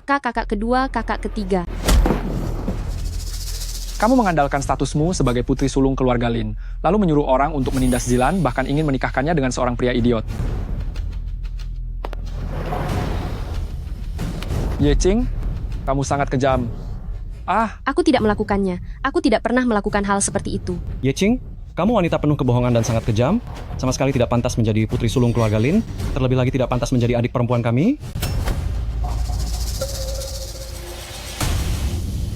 kakak kedua, kakak ketiga. Kamu mengandalkan statusmu sebagai putri sulung keluarga Lin, lalu menyuruh orang untuk menindas Zilan, bahkan ingin menikahkannya dengan seorang pria idiot. Ye Qing, kamu sangat kejam. Aku tidak melakukannya. Aku tidak pernah melakukan hal seperti itu. Ye Qing, kamu wanita penuh kebohongan dan sangat kejam. Sama sekali tidak pantas menjadi putri sulung keluarga Lin. Terlebih lagi tidak pantas menjadi adik perempuan kami.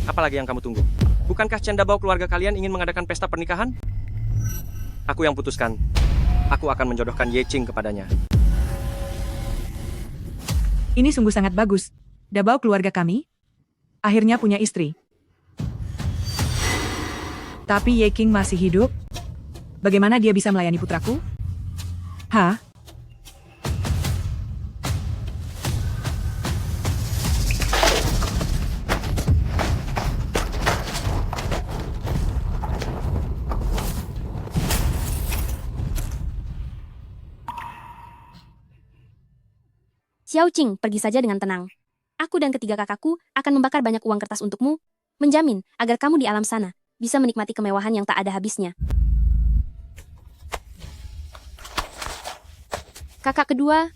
Apalagi yang kamu tunggu? Bukankah Chen Dabao keluarga kalian ingin mengadakan pesta pernikahan? Aku yang putuskan. Aku akan menjodohkan Ye Qing kepadanya. Ini sungguh sangat bagus. Dabao keluarga kami akhirnya punya istri. Tapi Ye Qing masih hidup? Bagaimana dia bisa melayani putraku? Hah? Xiao Qing, pergi saja dengan tenang. Aku dan ketiga kakakku akan membakar banyak uang kertas untukmu, menjamin agar kamu di alam sana bisa menikmati kemewahan yang tak ada habisnya. Kakak kedua,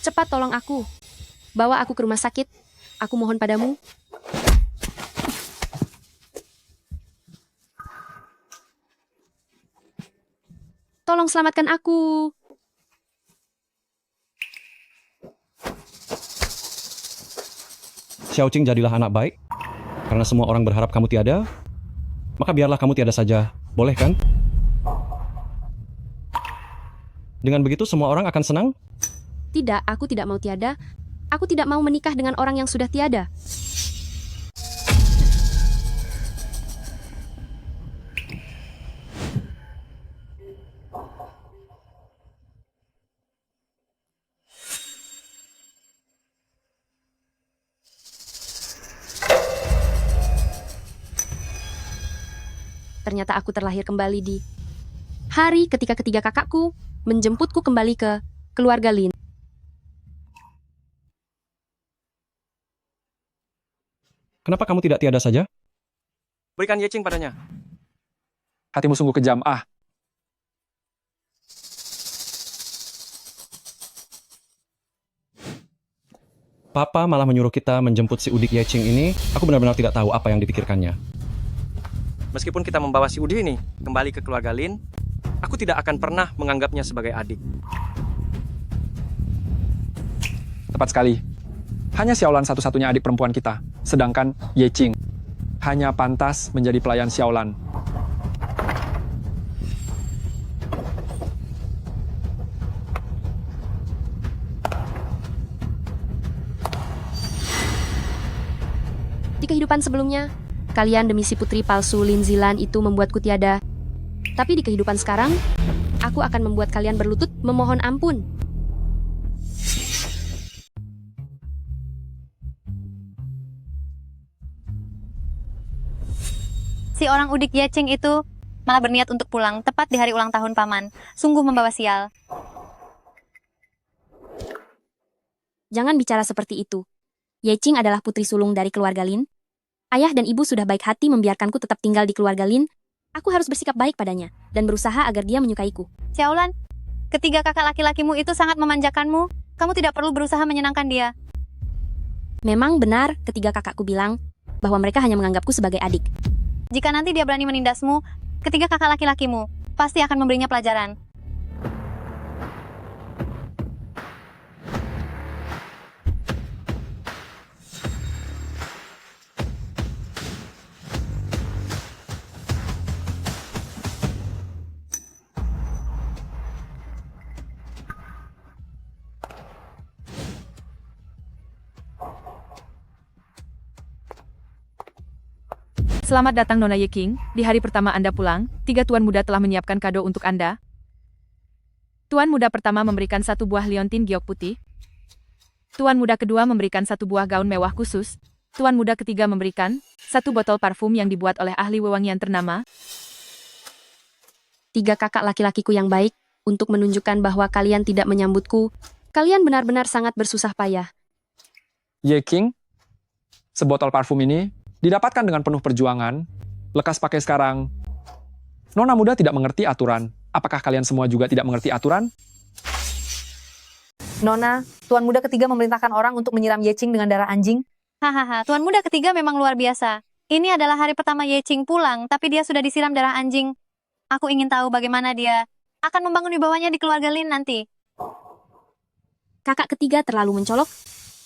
cepat tolong aku. Bawa aku ke rumah sakit. Aku mohon padamu. Tolong selamatkan aku. Xiao Qing, jadilah anak baik. Karena semua orang berharap kamu tiada, maka biarlah kamu tiada saja. Boleh kan? Dengan begitu semua orang akan senang? Tidak, aku tidak mau tiada. Aku tidak mau menikah dengan orang yang sudah tiada. Ternyata aku terlahir kembali di hari ketika ketiga kakakku menjemputku kembali ke keluarga Lin. Kenapa kamu tidak tiada saja? Berikan Ye Qing padanya. Hatimu sungguh kejam. Papa malah menyuruh kita menjemput si udik Ye Qing ini. Aku benar-benar tidak tahu apa yang dipikirkannya. Meskipun kita membawa si Udi ini kembali ke keluarga Lin, aku tidak akan pernah menganggapnya sebagai adik. Tepat sekali. Hanya Xiaolan satu-satunya adik perempuan kita, sedangkan Ye Qing hanya pantas menjadi pelayan Xiaolan. Di kehidupan sebelumnya, kalian demi si putri palsu Lin Zilan itu membuatku tiada. Tapi di kehidupan sekarang, aku akan membuat kalian berlutut memohon ampun. Si orang udik Ye Qing itu malah berniat untuk pulang tepat di hari ulang tahun paman. Sungguh membawa sial. Jangan bicara seperti itu. Ye Qing adalah putri sulung dari keluarga Lin. Ayah dan ibu sudah baik hati membiarkanku tetap tinggal di keluarga Lin. Aku harus bersikap baik padanya dan berusaha agar dia menyukaiku. Xiaolan, ketiga kakak laki-lakimu itu sangat memanjakanmu. Kamu tidak perlu berusaha menyenangkan dia. Memang benar ketiga kakakku bilang bahwa mereka hanya menganggapku sebagai adik. Jika nanti dia berani menindasmu, ketiga kakak laki-lakimu pasti akan memberinya pelajaran. Selamat datang Nona Ye Qing. Di hari pertama Anda pulang, 3 tuan muda telah menyiapkan kado untuk Anda. Tuan muda pertama memberikan 1 buah liontin giok putih. Tuan muda kedua memberikan 1 buah gaun mewah khusus. Tuan muda ketiga memberikan 1 botol parfum yang dibuat oleh ahli wewangian ternama. 3 kakak laki-lakiku yang baik, untuk menunjukkan bahwa kalian tidak menyambutku, kalian benar-benar sangat bersusah payah. Ye King, sebotol parfum ini didapatkan dengan penuh perjuangan, lekas pakai sekarang. Nona muda tidak mengerti aturan. Apakah kalian semua juga tidak mengerti aturan? Nona, Tuan Muda ketiga memerintahkan orang untuk menyiram Yeching dengan darah anjing. Hahaha, Tuan Muda ketiga memang luar biasa. Ini adalah hari pertama Yeching pulang, tapi dia sudah disiram darah anjing. Aku ingin tahu bagaimana dia akan membangun wibawanya di keluarga Lin nanti. Kakak ketiga terlalu mencolok.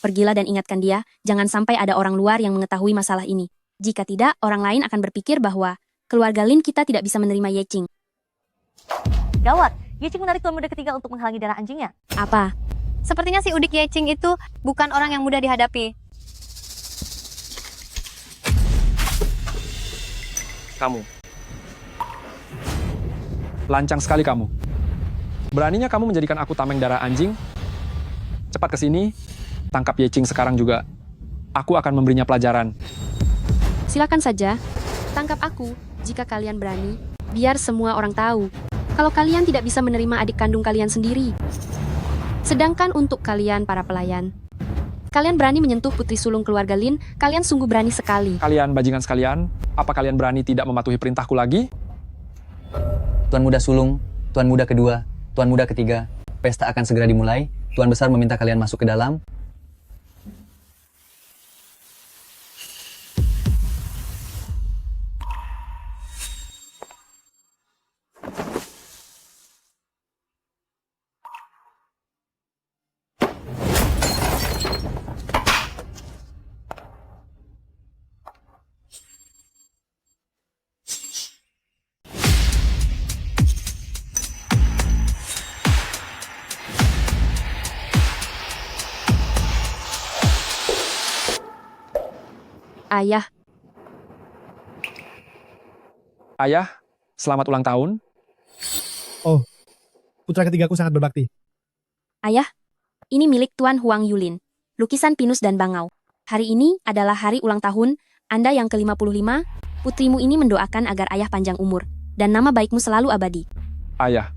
Pergilah dan ingatkan dia, jangan sampai ada orang luar yang mengetahui masalah ini. Jika tidak, orang lain akan berpikir bahwa keluarga Lin kita tidak bisa menerima Yeching. Gawat, Yeching menarik Tuan Muda ketiga untuk menghalangi darah anjingnya. Apa? Sepertinya si udik Yeching itu bukan orang yang mudah dihadapi. Kamu. Lancang sekali kamu. Beraninya kamu menjadikan aku tameng darah anjing? Cepat ke sini, tangkap Yeching sekarang juga. Aku akan memberinya pelajaran. Silakan saja, tangkap aku jika kalian berani. Biar semua orang tahu kalau kalian tidak bisa menerima adik kandung kalian sendiri. Sedangkan untuk kalian para pelayan, kalian berani menyentuh putri sulung keluarga Lin, kalian sungguh berani sekali. Kalian bajingan sekalian, apa kalian berani tidak mematuhi perintahku lagi? Tuan Muda sulung, Tuan Muda kedua, Tuan Muda ketiga, pesta akan segera dimulai. Tuan Besar meminta kalian masuk ke dalam. Ayah, Ayah, selamat ulang tahun. Putra ketigaku sangat berbakti. ayah, ini milik Tuan Huang Yulin, lukisan pinus dan bangau. Hari ini adalah hari ulang tahun Anda yang ke-55. Putrimu ini mendoakan agar ayah panjang umur dan nama baikmu selalu abadi. Ayah,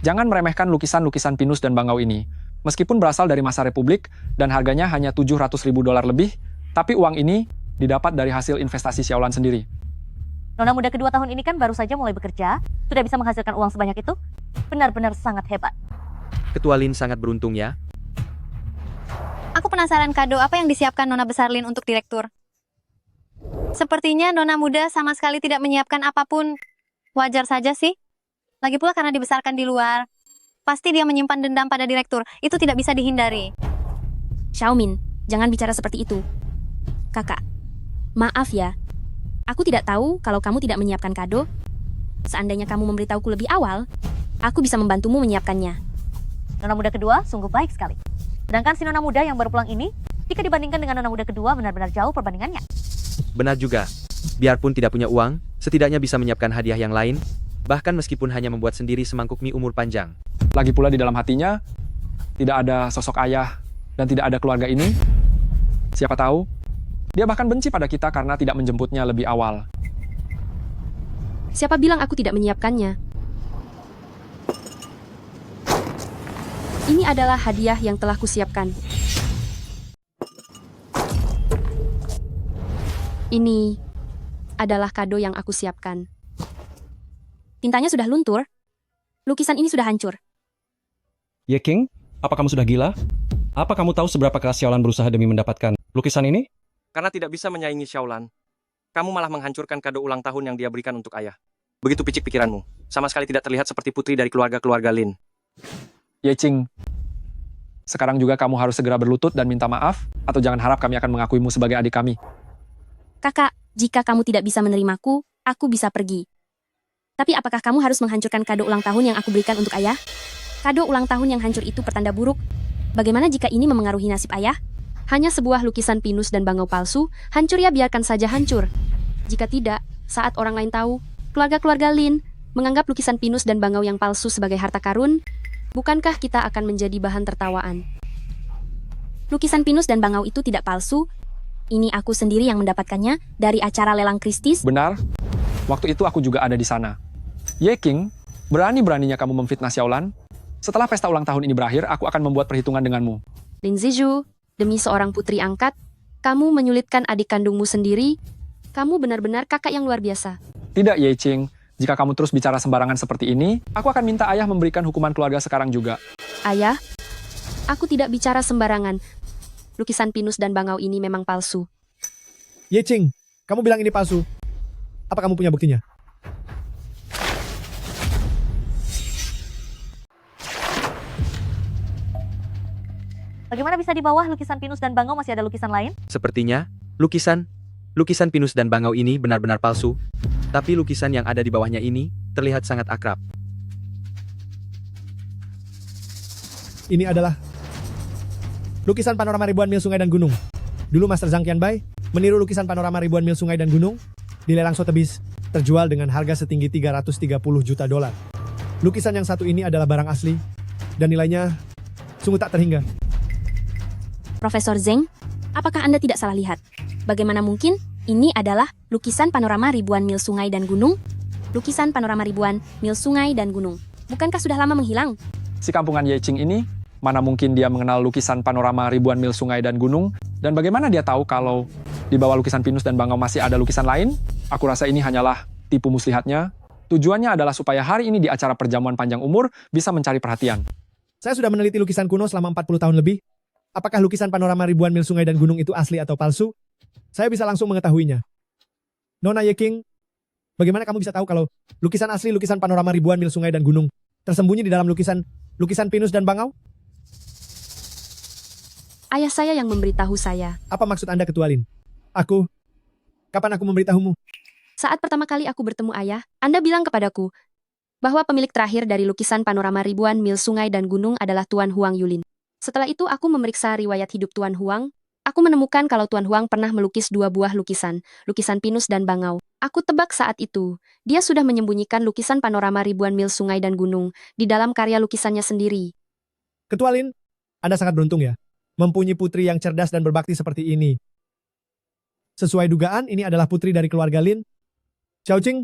jangan meremehkan lukisan-lukisan pinus dan bangau ini. Meskipun berasal dari masa Republik dan harganya hanya 700.000 dolar lebih, tapi uang ini didapat dari hasil investasi Xiaolan sendiri. Nona Muda kedua tahun ini kan baru saja mulai bekerja, sudah bisa menghasilkan uang sebanyak itu. Benar-benar sangat hebat. Ketua Lin sangat beruntung ya. Aku penasaran kado apa yang disiapkan Nona Besar Lin untuk direktur. Sepertinya Nona Muda sama sekali tidak menyiapkan apapun. Wajar saja sih. Lagi pula karena dibesarkan di luar. Pasti dia menyimpan dendam pada direktur. Itu tidak bisa dihindari. Xiaomin, jangan bicara seperti itu. Kakak, maaf ya. Aku tidak tahu kalau kamu tidak menyiapkan kado. Seandainya kamu memberitahuku lebih awal, aku bisa membantumu menyiapkannya. Nona Muda kedua sungguh baik sekali. Sedangkan si Nona Muda yang baru pulang ini, jika dibandingkan dengan Nona Muda kedua benar-benar jauh perbandingannya. Benar juga. Biarpun tidak punya uang, setidaknya bisa menyiapkan hadiah yang lain, bahkan meskipun hanya membuat sendiri semangkuk mie umur panjang. Lagi pula di dalam hatinya, tidak ada sosok ayah dan tidak ada keluarga ini. Siapa tahu, dia bahkan benci pada kita karena tidak menjemputnya lebih awal. Siapa bilang aku tidak menyiapkannya? Ini adalah hadiah yang telah kusiapkan. Ini adalah kado yang aku siapkan. Tintanya sudah luntur. Lukisan ini sudah hancur. Ye King, apa kamu sudah gila? Apa kamu tahu seberapa keras Xiaolan berusaha demi mendapatkan lukisan ini? Karena tidak bisa menyaingi Xiaolan, kamu malah menghancurkan kado ulang tahun yang dia berikan untuk ayah. Begitu picik pikiranmu. Sama sekali tidak terlihat seperti putri dari keluarga-keluarga Lin. Yeching, sekarang juga kamu harus segera berlutut dan minta maaf, atau jangan harap kami akan mengakuimu sebagai adik kami. Kakak, jika kamu tidak bisa menerimaku, aku bisa pergi. Tapi apakah kamu harus menghancurkan kado ulang tahun yang aku berikan untuk ayah? Kado ulang tahun yang hancur itu pertanda buruk. Bagaimana jika ini memengaruhi nasib ayah? Hanya sebuah lukisan pinus dan bangau palsu, hancur ya biarkan saja hancur. Jika tidak, saat orang lain tahu, keluarga-keluarga Lin menganggap lukisan pinus dan bangau yang palsu sebagai harta karun, bukankah kita akan menjadi bahan tertawaan? Lukisan pinus dan bangau itu tidak palsu. Ini aku sendiri yang mendapatkannya dari acara lelang Kristis. Benar, waktu itu aku juga ada di sana. Ye King, berani-beraninya kamu memfitnah Xiaolan? Setelah pesta ulang tahun ini berakhir, aku akan membuat perhitungan denganmu. Lin Zizhu, Demi seorang putri angkat, kamu menyulitkan adik kandungmu sendiri. Kamu benar-benar kakak yang luar biasa. Tidak, Yeching. Jika kamu terus bicara sembarangan seperti ini, aku akan minta ayah memberikan hukuman keluarga sekarang juga. Ayah, aku tidak bicara sembarangan. Lukisan pinus dan bangau ini memang palsu. Yeching, kamu bilang ini palsu. Apa kamu punya buktinya? Bagaimana bisa di bawah lukisan pinus dan bangau masih ada lukisan lain? Sepertinya, lukisan pinus dan bangau ini benar-benar palsu, tapi lukisan yang ada di bawahnya ini terlihat sangat akrab. Ini adalah lukisan panorama ribuan mil sungai dan gunung. Dulu Master Zhang Qianbai meniru lukisan panorama ribuan mil sungai dan gunung di lelang Sotheby's, terjual dengan harga setinggi 330 juta dolar. Lukisan yang satu ini adalah barang asli dan nilainya sungguh tak terhingga. Profesor Zeng, apakah Anda tidak salah lihat? Bagaimana mungkin ini adalah lukisan panorama ribuan mil sungai dan gunung? Lukisan panorama ribuan mil sungai dan gunung. Bukankah sudah lama menghilang? Si kampungan Yeching ini, mana mungkin dia mengenal lukisan panorama ribuan mil sungai dan gunung? Dan bagaimana dia tahu kalau di bawah lukisan pinus dan bangau masih ada lukisan lain? Aku rasa ini hanyalah tipu muslihatnya. Tujuannya adalah supaya hari ini di acara perjamuan panjang umur bisa mencari perhatian. Saya sudah meneliti lukisan kuno selama 40 tahun lebih. Apakah lukisan panorama ribuan mil sungai dan gunung itu asli atau palsu? Saya bisa langsung mengetahuinya. Nona Yeking, bagaimana kamu bisa tahu kalau lukisan asli lukisan panorama ribuan mil sungai dan gunung tersembunyi di dalam lukisan pinus dan bangau? Ayah saya yang memberitahu saya. Apa maksud Anda, Ketua Lin? Kapan aku memberitahumu? Saat pertama kali aku bertemu ayah, Anda bilang kepadaku bahwa pemilik terakhir dari lukisan panorama ribuan mil sungai dan gunung adalah Tuan Huang Yulin. Setelah itu aku memeriksa riwayat hidup Tuan Huang. Aku menemukan kalau Tuan Huang pernah melukis 2 buah lukisan pinus dan bangau. Aku tebak saat itu, dia sudah menyembunyikan lukisan panorama ribuan mil sungai dan gunung di dalam karya lukisannya sendiri. Ketua Lin, Anda sangat beruntung ya, mempunyai putri yang cerdas dan berbakti seperti ini. Sesuai dugaan, ini adalah putri dari keluarga Lin. Xiaoqing,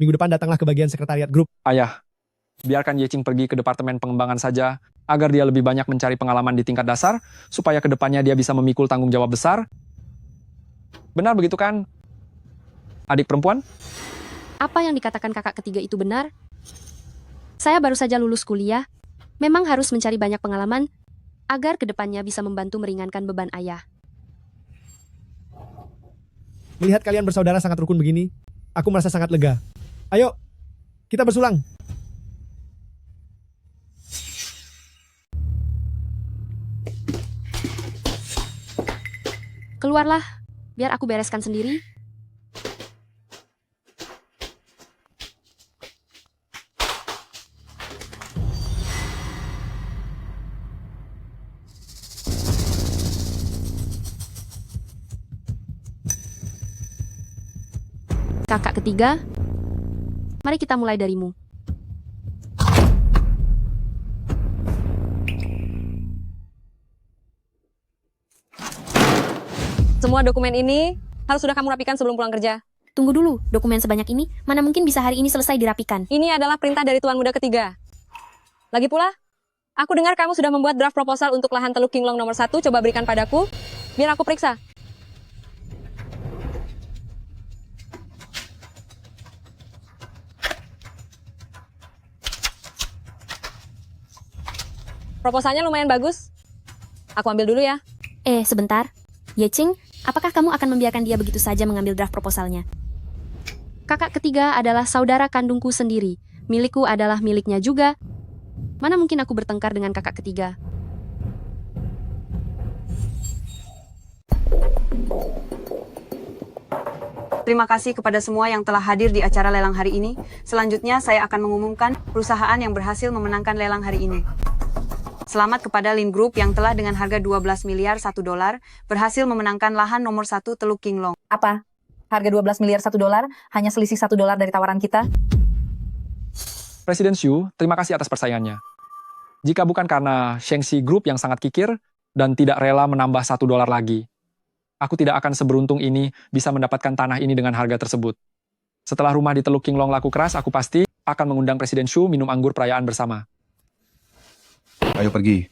minggu depan datanglah ke bagian sekretariat grup. Ayah, biarkan Yeching pergi ke departemen pengembangan saja, agar dia lebih banyak mencari pengalaman di tingkat dasar, supaya kedepannya dia bisa memikul tanggung jawab besar. Benar begitu kan, adik perempuan? Apa yang dikatakan kakak ketiga itu benar? Saya baru saja lulus kuliah, memang harus mencari banyak pengalaman, agar kedepannya bisa membantu meringankan beban ayah. Melihat kalian bersaudara sangat rukun begini, aku merasa sangat lega. Ayo, kita bersulang. Keluarlah, biar aku bereskan sendiri. Kakak ketiga, mari kita mulai darimu. Semua dokumen ini harus sudah kamu rapikan sebelum pulang kerja. Tunggu dulu, dokumen sebanyak ini, mana mungkin bisa hari ini selesai dirapikan? Ini adalah perintah dari Tuan Muda ketiga. Lagi pula, aku dengar kamu sudah membuat draft proposal untuk lahan Teluk Kinglong nomor 1, coba berikan padaku, biar aku periksa. Proposalnya lumayan bagus. Aku ambil dulu ya. Sebentar. Yeching, apakah kamu akan membiarkan dia begitu saja mengambil draft proposalnya? Kakak ketiga adalah saudara kandungku sendiri. Milikku adalah miliknya juga. Mana mungkin aku bertengkar dengan kakak ketiga? Terima kasih kepada semua yang telah hadir di acara lelang hari ini. Selanjutnya saya akan mengumumkan perusahaan yang berhasil memenangkan lelang hari ini. Selamat kepada Lin Group yang telah dengan harga 12 miliar 1 dolar berhasil memenangkan lahan nomor 1 Teluk Kinglong. Apa? Harga 12 miliar 1 dolar hanya selisih 1 dolar dari tawaran kita? Presiden Xu, terima kasih atas persaingannya. Jika bukan karena Shengxi Group yang sangat kikir dan tidak rela menambah 1 dolar lagi, aku tidak akan seberuntung ini bisa mendapatkan tanah ini dengan harga tersebut. Setelah rumah di Teluk Kinglong laku keras, aku pasti akan mengundang Presiden Xu minum anggur perayaan bersama. Ayo pergi.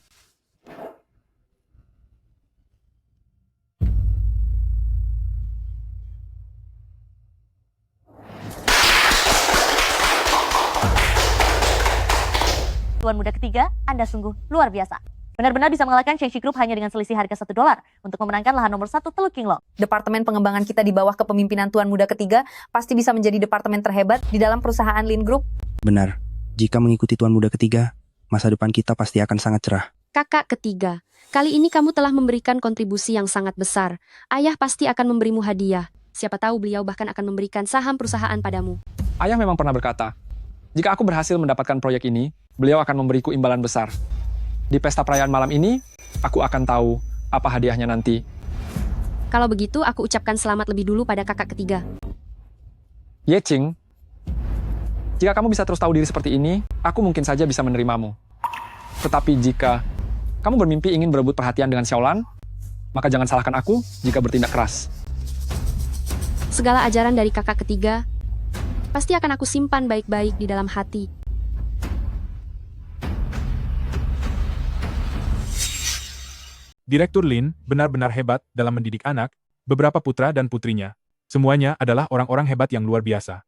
Tuan muda ketiga, Anda sungguh luar biasa. Benar-benar bisa mengalahkan Chengxi Group hanya dengan selisih harga $1 untuk memenangkan lahan nomor 1 Teluk Qinglong. Departemen pengembangan kita di bawah kepemimpinan Tuan Muda ketiga pasti bisa menjadi departemen terhebat di dalam perusahaan Lin Group. Benar, jika mengikuti Tuan Muda ketiga, masa depan kita pasti akan sangat cerah. Kakak ketiga, kali ini kamu telah memberikan kontribusi yang sangat besar. Ayah pasti akan memberimu hadiah. Siapa tahu beliau bahkan akan memberikan saham perusahaan padamu. Ayah memang pernah berkata, jika aku berhasil mendapatkan proyek ini, beliau akan memberiku imbalan besar. Di pesta perayaan malam ini, aku akan tahu apa hadiahnya nanti. Kalau begitu, aku ucapkan selamat lebih dulu pada kakak ketiga. Ye Qing, jika kamu bisa terus tahu diri seperti ini, aku mungkin saja bisa menerimamu. Tetapi jika kamu bermimpi ingin berebut perhatian dengan Xiaolan, maka jangan salahkan aku jika bertindak keras. Segala ajaran dari kakak ketiga, pasti akan aku simpan baik-baik di dalam hati. Direktur Lin benar-benar hebat dalam mendidik anak, beberapa putra dan putrinya. Semuanya adalah orang-orang hebat yang luar biasa.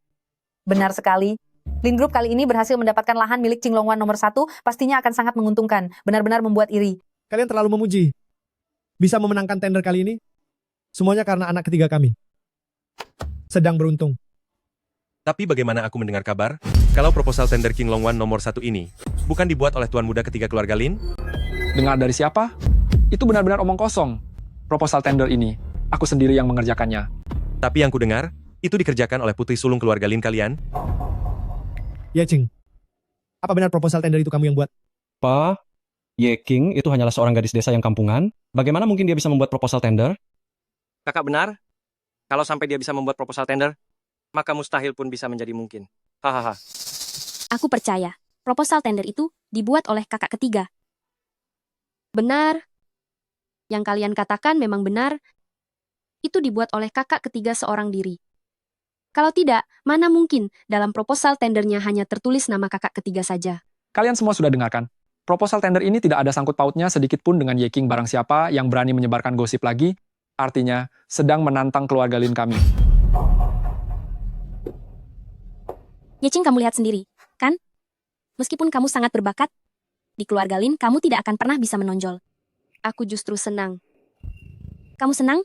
Benar sekali. Lin Group kali ini berhasil mendapatkan lahan milik Qinglong Wan nomor 1, pastinya akan sangat menguntungkan. Benar-benar membuat iri. Kalian terlalu memuji. Bisa memenangkan tender kali ini? Semuanya karena anak ketiga kami. Sedang beruntung. Tapi bagaimana aku mendengar kabar, kalau proposal tender Qinglong Wan nomor 1 ini, bukan dibuat oleh Tuan Muda ketiga keluarga Lin? Dengar dari siapa? Itu benar-benar omong kosong. Proposal tender ini, aku sendiri yang mengerjakannya. Tapi yang ku dengar, itu dikerjakan oleh putri sulung keluarga Lin kalian? Ye Qing, apa benar proposal tender itu kamu yang buat? Pak, Ye Qing itu hanyalah seorang gadis desa yang kampungan. Bagaimana mungkin dia bisa membuat proposal tender? Kakak benar? Kalau sampai dia bisa membuat proposal tender, maka mustahil pun bisa menjadi mungkin. Hahaha. Aku percaya, proposal tender itu dibuat oleh kakak ketiga. Benar. Yang kalian katakan memang benar. Itu dibuat oleh kakak ketiga seorang diri. Kalau tidak, mana mungkin dalam proposal tendernya hanya tertulis nama kakak ketiga saja. Kalian semua sudah dengarkan. Proposal tender ini tidak ada sangkut pautnya sedikit pun dengan Ye Qing barang siapa yang berani menyebarkan gosip lagi, artinya sedang menantang keluarga Lin kami. Ye Qing, kamu lihat sendiri, kan? Meskipun kamu sangat berbakat, di keluarga Lin kamu tidak akan pernah bisa menonjol. Aku justru senang. Kamu senang?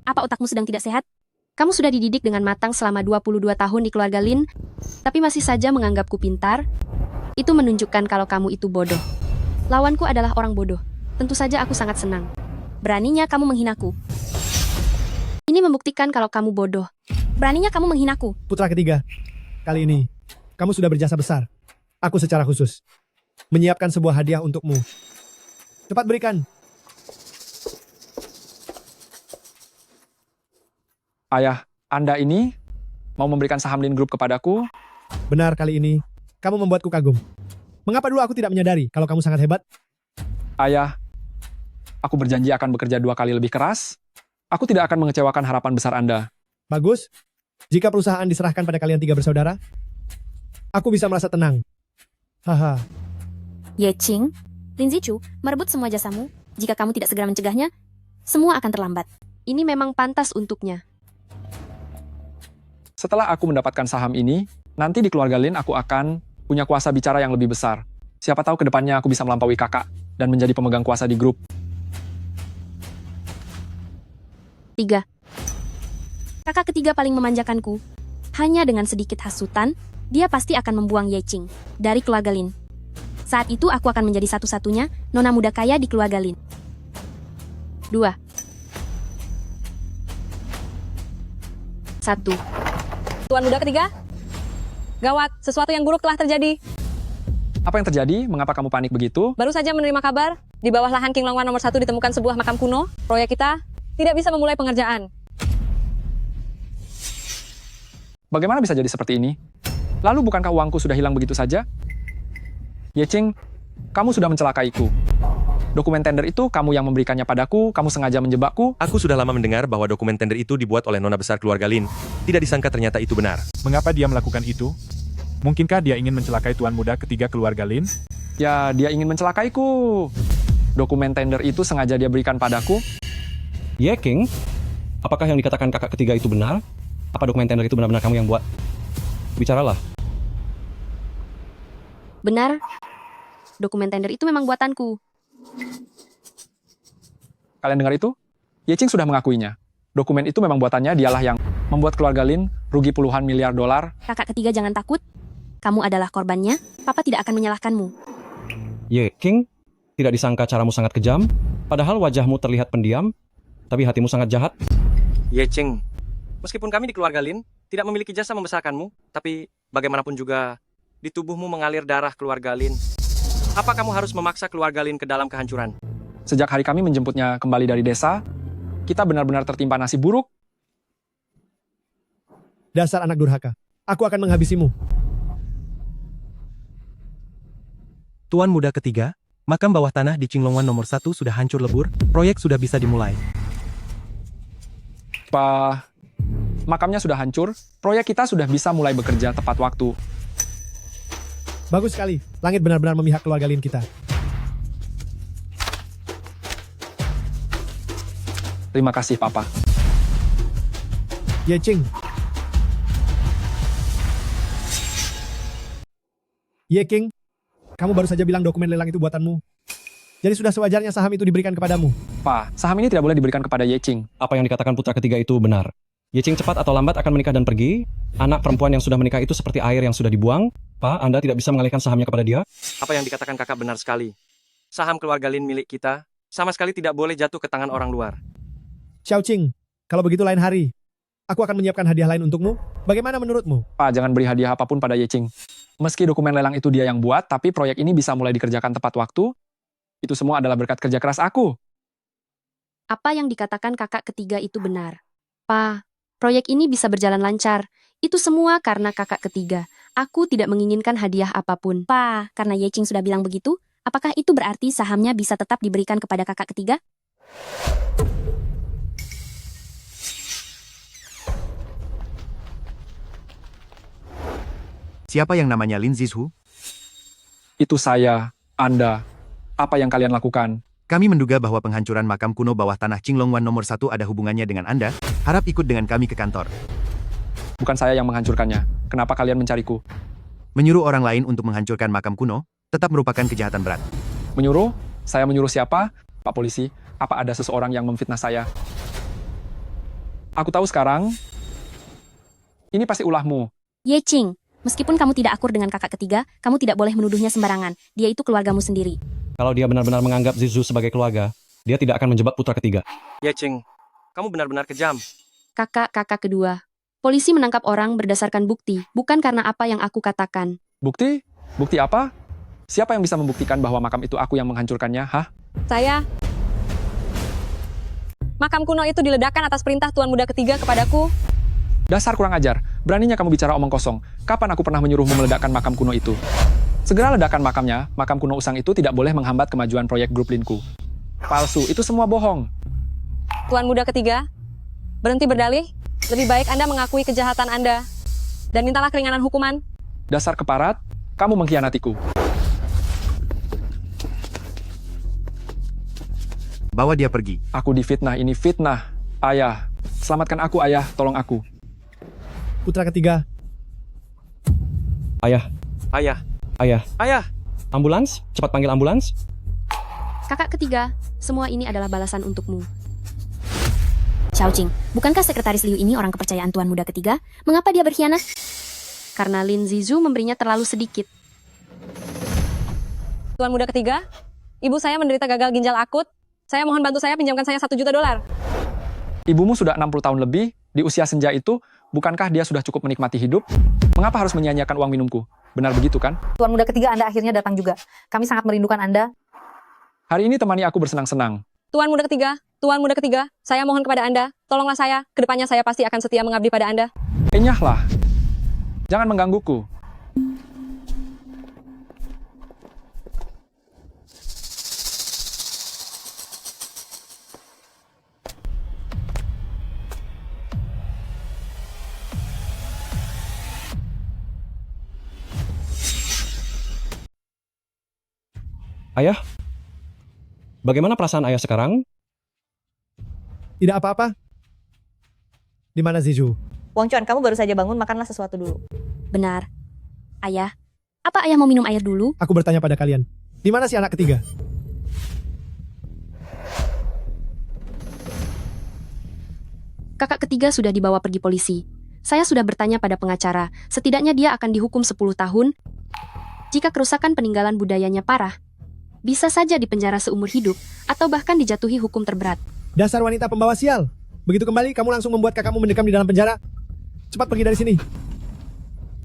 Apa otakmu sedang tidak sehat? Kamu sudah dididik dengan matang selama 22 tahun di keluarga Lin, tapi masih saja menganggapku pintar. Itu menunjukkan kalau kamu itu bodoh. Lawanku adalah orang bodoh. Tentu saja aku sangat senang. Beraninya kamu menghinaku. Ini membuktikan kalau kamu bodoh. Beraninya kamu menghinaku. Putra ketiga, kali ini kamu sudah berjasa besar. Aku secara khusus menyiapkan sebuah hadiah untukmu. Cepat berikan. Ayah, Anda ini mau memberikan saham Lin Group kepadaku? Benar, kali ini kamu membuatku kagum. Mengapa dulu aku tidak menyadari kalau kamu sangat hebat? Ayah, aku berjanji akan bekerja 2 kali lebih keras. Aku tidak akan mengecewakan harapan besar Anda. Bagus. Jika perusahaan diserahkan pada kalian 3 bersaudara, aku bisa merasa tenang. Haha. Ye Qing, Lin Zichu merebut semua jasamu. Jika kamu tidak segera mencegahnya, semua akan terlambat. Ini memang pantas untuknya. Setelah aku mendapatkan saham ini, nanti di keluarga Lin aku akan punya kuasa bicara yang lebih besar. Siapa tahu ke depannya aku bisa melampaui kakak dan menjadi pemegang kuasa di grup. 3. Kakak ketiga paling memanjakanku. Hanya dengan sedikit hasutan, dia pasti akan membuang Ye Qing dari keluarga Lin. Saat itu aku akan menjadi satu-satunya nona muda kaya di keluarga Lin. 2. 1. Tuan muda ketiga? Gawat, sesuatu yang buruk telah terjadi. Apa yang terjadi? Mengapa kamu panik begitu? Baru saja menerima kabar, di bawah lahan Qinglong Wan nomor 1 ditemukan sebuah makam kuno. Proyek kita tidak bisa memulai pengerjaan. Bagaimana bisa jadi seperti ini? Lalu bukankah uangku sudah hilang begitu saja? Ye Qing, kamu sudah mencelakaiku. Dokumen tender itu kamu yang memberikannya padaku, kamu sengaja menjebakku. Aku sudah lama mendengar bahwa dokumen tender itu dibuat oleh nona besar keluarga Lin. Tidak disangka ternyata itu benar. Mengapa dia melakukan itu? Mungkinkah dia ingin mencelakai tuan muda ketiga keluarga Lin? Ya, dia ingin mencelakaiku. Dokumen tender itu sengaja dia berikan padaku. Ye Qing, apakah yang dikatakan kakak ketiga itu benar? Apa dokumen tender itu benar-benar kamu yang buat? Bicaralah. Benar. Dokumen tender itu memang buatanku. Kalian dengar itu? Ye-Ching sudah mengakuinya. Dokumen itu memang buatannya, dialah yang membuat keluarga Lin rugi puluhan miliar dolar. Kakak ketiga jangan takut. Kamu adalah korbannya, papa tidak akan menyalahkanmu. Ye King, tidak disangka caramu sangat kejam, padahal wajahmu terlihat pendiam, tapi hatimu sangat jahat. Ye-Ching, meskipun kami di keluarga Lin tidak memiliki jasa membesarkanmu, tapi bagaimanapun juga di tubuhmu mengalir darah keluarga Lin. Apa kamu harus memaksa keluarga Lin ke dalam kehancuran? Sejak hari kami menjemputnya kembali dari desa, kita benar-benar tertimpa nasib buruk. Dasar anak durhaka. Aku akan menghabisimu. Tuan muda ketiga, makam bawah tanah di Qinglongwan nomor 1 sudah hancur lebur, proyek sudah bisa dimulai. Makamnya sudah hancur, proyek kita sudah bisa mulai bekerja tepat waktu. Bagus sekali. Langit benar-benar memihak keluarga Lin kita. Terima kasih, Papa. Ye-Ching. Ye-King, kamu baru saja bilang dokumen lelang itu buatanmu. Jadi sudah sewajarnya saham itu diberikan kepadamu. Pak, saham ini tidak boleh diberikan kepada Ye-Ching. Apa yang dikatakan putra ketiga itu benar. Ye-Ching cepat atau lambat akan menikah dan pergi. Anak perempuan yang sudah menikah itu seperti air yang sudah dibuang. Pak, Anda tidak bisa mengalihkan sahamnya kepada dia? Apa yang dikatakan kakak benar sekali. Saham keluarga Lin milik kita sama sekali tidak boleh jatuh ke tangan orang luar. Xiao Qing, kalau begitu lain hari, aku akan menyiapkan hadiah lain untukmu. Bagaimana menurutmu? Pak, jangan beri hadiah apapun pada Ye-Ching. Meski dokumen lelang itu dia yang buat, tapi proyek ini bisa mulai dikerjakan tepat waktu. Itu semua adalah berkat kerja keras aku. Apa yang dikatakan kakak ketiga itu benar. Pa, proyek ini bisa berjalan lancar. Itu semua karena kakak ketiga. Aku tidak menginginkan hadiah apapun. Pa, karena Ye-Ching sudah bilang begitu, apakah itu berarti sahamnya bisa tetap diberikan kepada kakak ketiga? Siapa yang namanya Lin Zizhu? Itu saya, Anda. Apa yang kalian lakukan? Kami menduga bahwa penghancuran makam kuno bawah tanah Qinglongwan nomor 1 ada hubungannya dengan Anda. Harap ikut dengan kami ke kantor. Bukan saya yang menghancurkannya. Kenapa kalian mencariku? Menyuruh orang lain untuk menghancurkan makam kuno tetap merupakan kejahatan berat. Menyuruh? Saya menyuruh siapa? Pak Polisi, apa ada seseorang yang memfitnah saya? Aku tahu sekarang. Ini pasti ulahmu. Ye-Ching, meskipun kamu tidak akur dengan kakak ketiga, kamu tidak boleh menuduhnya sembarangan. Dia itu keluargamu sendiri. Kalau dia benar-benar menganggap Zizhu sebagai keluarga, dia tidak akan menjebak putra ketiga. Ye-Ching, kamu benar-benar kejam. Kakak kedua. Polisi menangkap orang berdasarkan bukti, bukan karena apa yang aku katakan. Bukti? Bukti apa? Siapa yang bisa membuktikan bahwa makam itu aku yang menghancurkannya, hah? Saya. Makam kuno itu diledakkan atas perintah Tuan Muda ketiga kepadaku. Dasar kurang ajar. Beraninya kamu bicara omong kosong. Kapan aku pernah menyuruhmu meledakkan makam kuno itu? Segera ledakan makamnya, makam kuno usang itu tidak boleh menghambat kemajuan proyek grup Linku. Palsu, itu semua bohong. Tuan Muda ketiga, berhenti berdalih. Lebih baik Anda mengakui kejahatan Anda. Dan mintalah keringanan hukuman. Dasar keparat, kamu mengkhianatiku. Bawa dia pergi. Aku difitnah, ini fitnah. Ayah, selamatkan aku, ayah, tolong aku. Putra ketiga. Ayah. Ayah. Ayah. Ayah. Ambulans? Cepat panggil ambulans. Kakak ketiga, semua ini adalah balasan untukmu. Xiao Qing, bukankah sekretaris Liu ini orang kepercayaan Tuan Muda ketiga? Mengapa dia berkhianat? Karena Lin Zizhu memberinya terlalu sedikit. Tuan Muda ketiga, ibu saya menderita gagal ginjal akut. Saya mohon bantu saya, pinjamkan saya $1 juta. Ibumu sudah 60 tahun lebih, di usia senja itu, bukankah dia sudah cukup menikmati hidup? Mengapa harus menyia-nyiakan uang minumku? Benar begitu kan? Tuan Muda ketiga, Anda akhirnya datang juga. Kami sangat merindukan Anda. Hari ini temani aku bersenang-senang. Tuan Muda ketiga, saya mohon kepada Anda, tolonglah saya. Kedepannya saya pasti akan setia mengabdi pada Anda. Enyahlah. Jangan menggangguku. Ayah, bagaimana perasaan ayah sekarang? Tidak apa-apa. Di mana Zizhu? Wang Chuan, kamu baru saja bangun, makanlah sesuatu dulu. Benar. Ayah, apa ayah mau minum air dulu? Aku bertanya pada kalian. Di mana si anak ketiga? Kakak ketiga sudah dibawa pergi polisi. Saya sudah bertanya pada pengacara, setidaknya dia akan dihukum 10 tahun. Jika kerusakan peninggalan budayanya parah, bisa saja dipenjara seumur hidup, atau bahkan dijatuhi hukum terberat. Dasar wanita pembawa sial. Begitu kembali, kamu langsung membuat kakakmu mendekam di dalam penjara. Cepat pergi dari sini.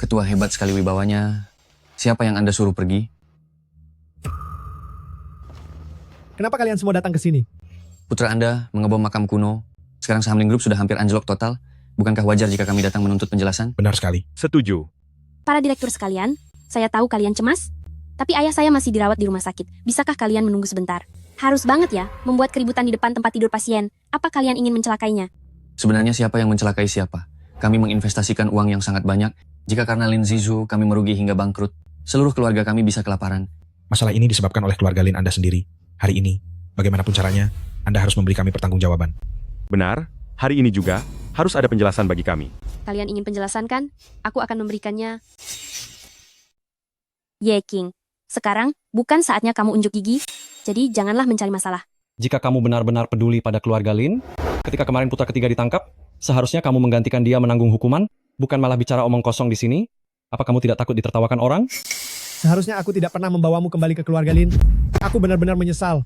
Ketua hebat sekali wibawanya. Siapa yang Anda suruh pergi? Kenapa kalian semua datang ke sini? Putra Anda mengebom makam kuno. Sekarang saham Link Group sudah hampir anjlok total. Bukankah wajar jika kami datang menuntut penjelasan? Benar sekali. Setuju. Para direktur sekalian, saya tahu kalian cemas, tapi ayah saya masih dirawat di rumah sakit. Bisakah kalian menunggu sebentar? Harus banget ya, membuat keributan di depan tempat tidur pasien. Apa kalian ingin mencelakainya? Sebenarnya siapa yang mencelakai siapa? Kami menginvestasikan uang yang sangat banyak. Jika karena Lin Zizu kami merugi hingga bangkrut, seluruh keluarga kami bisa kelaparan. Masalah ini disebabkan oleh keluarga Lin Anda sendiri. Hari ini, bagaimanapun caranya, Anda harus memberi kami pertanggungjawaban. Benar, hari ini juga harus ada penjelasan bagi kami. Kalian ingin penjelasan kan? Aku akan memberikannya. Ye King, sekarang bukan saatnya kamu unjuk gigi, jadi janganlah mencari masalah. Jika kamu benar-benar peduli pada keluarga Lin, ketika kemarin putra ketiga ditangkap, seharusnya kamu menggantikan dia menanggung hukuman, bukan malah bicara omong kosong di sini. Apa kamu tidak takut ditertawakan orang? Seharusnya aku tidak pernah membawamu kembali ke keluarga Lin. Aku benar-benar menyesal.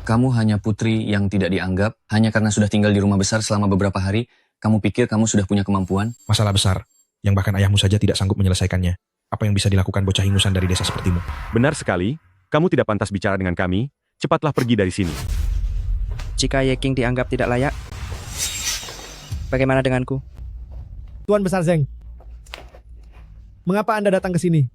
Kamu hanya putri yang tidak dianggap, hanya karena sudah tinggal di rumah besar selama beberapa hari, kamu pikir kamu sudah punya kemampuan? Masalah besar, yang bahkan ayahmu saja tidak sanggup menyelesaikannya. Apa yang bisa dilakukan bocah ingusan dari desa sepertimu? Benar sekali, kamu tidak pantas bicara dengan kami, cepatlah pergi dari sini. Jika Ye King dianggap tidak layak, bagaimana denganku? Tuan Besar Zeng, mengapa Anda datang ke sini?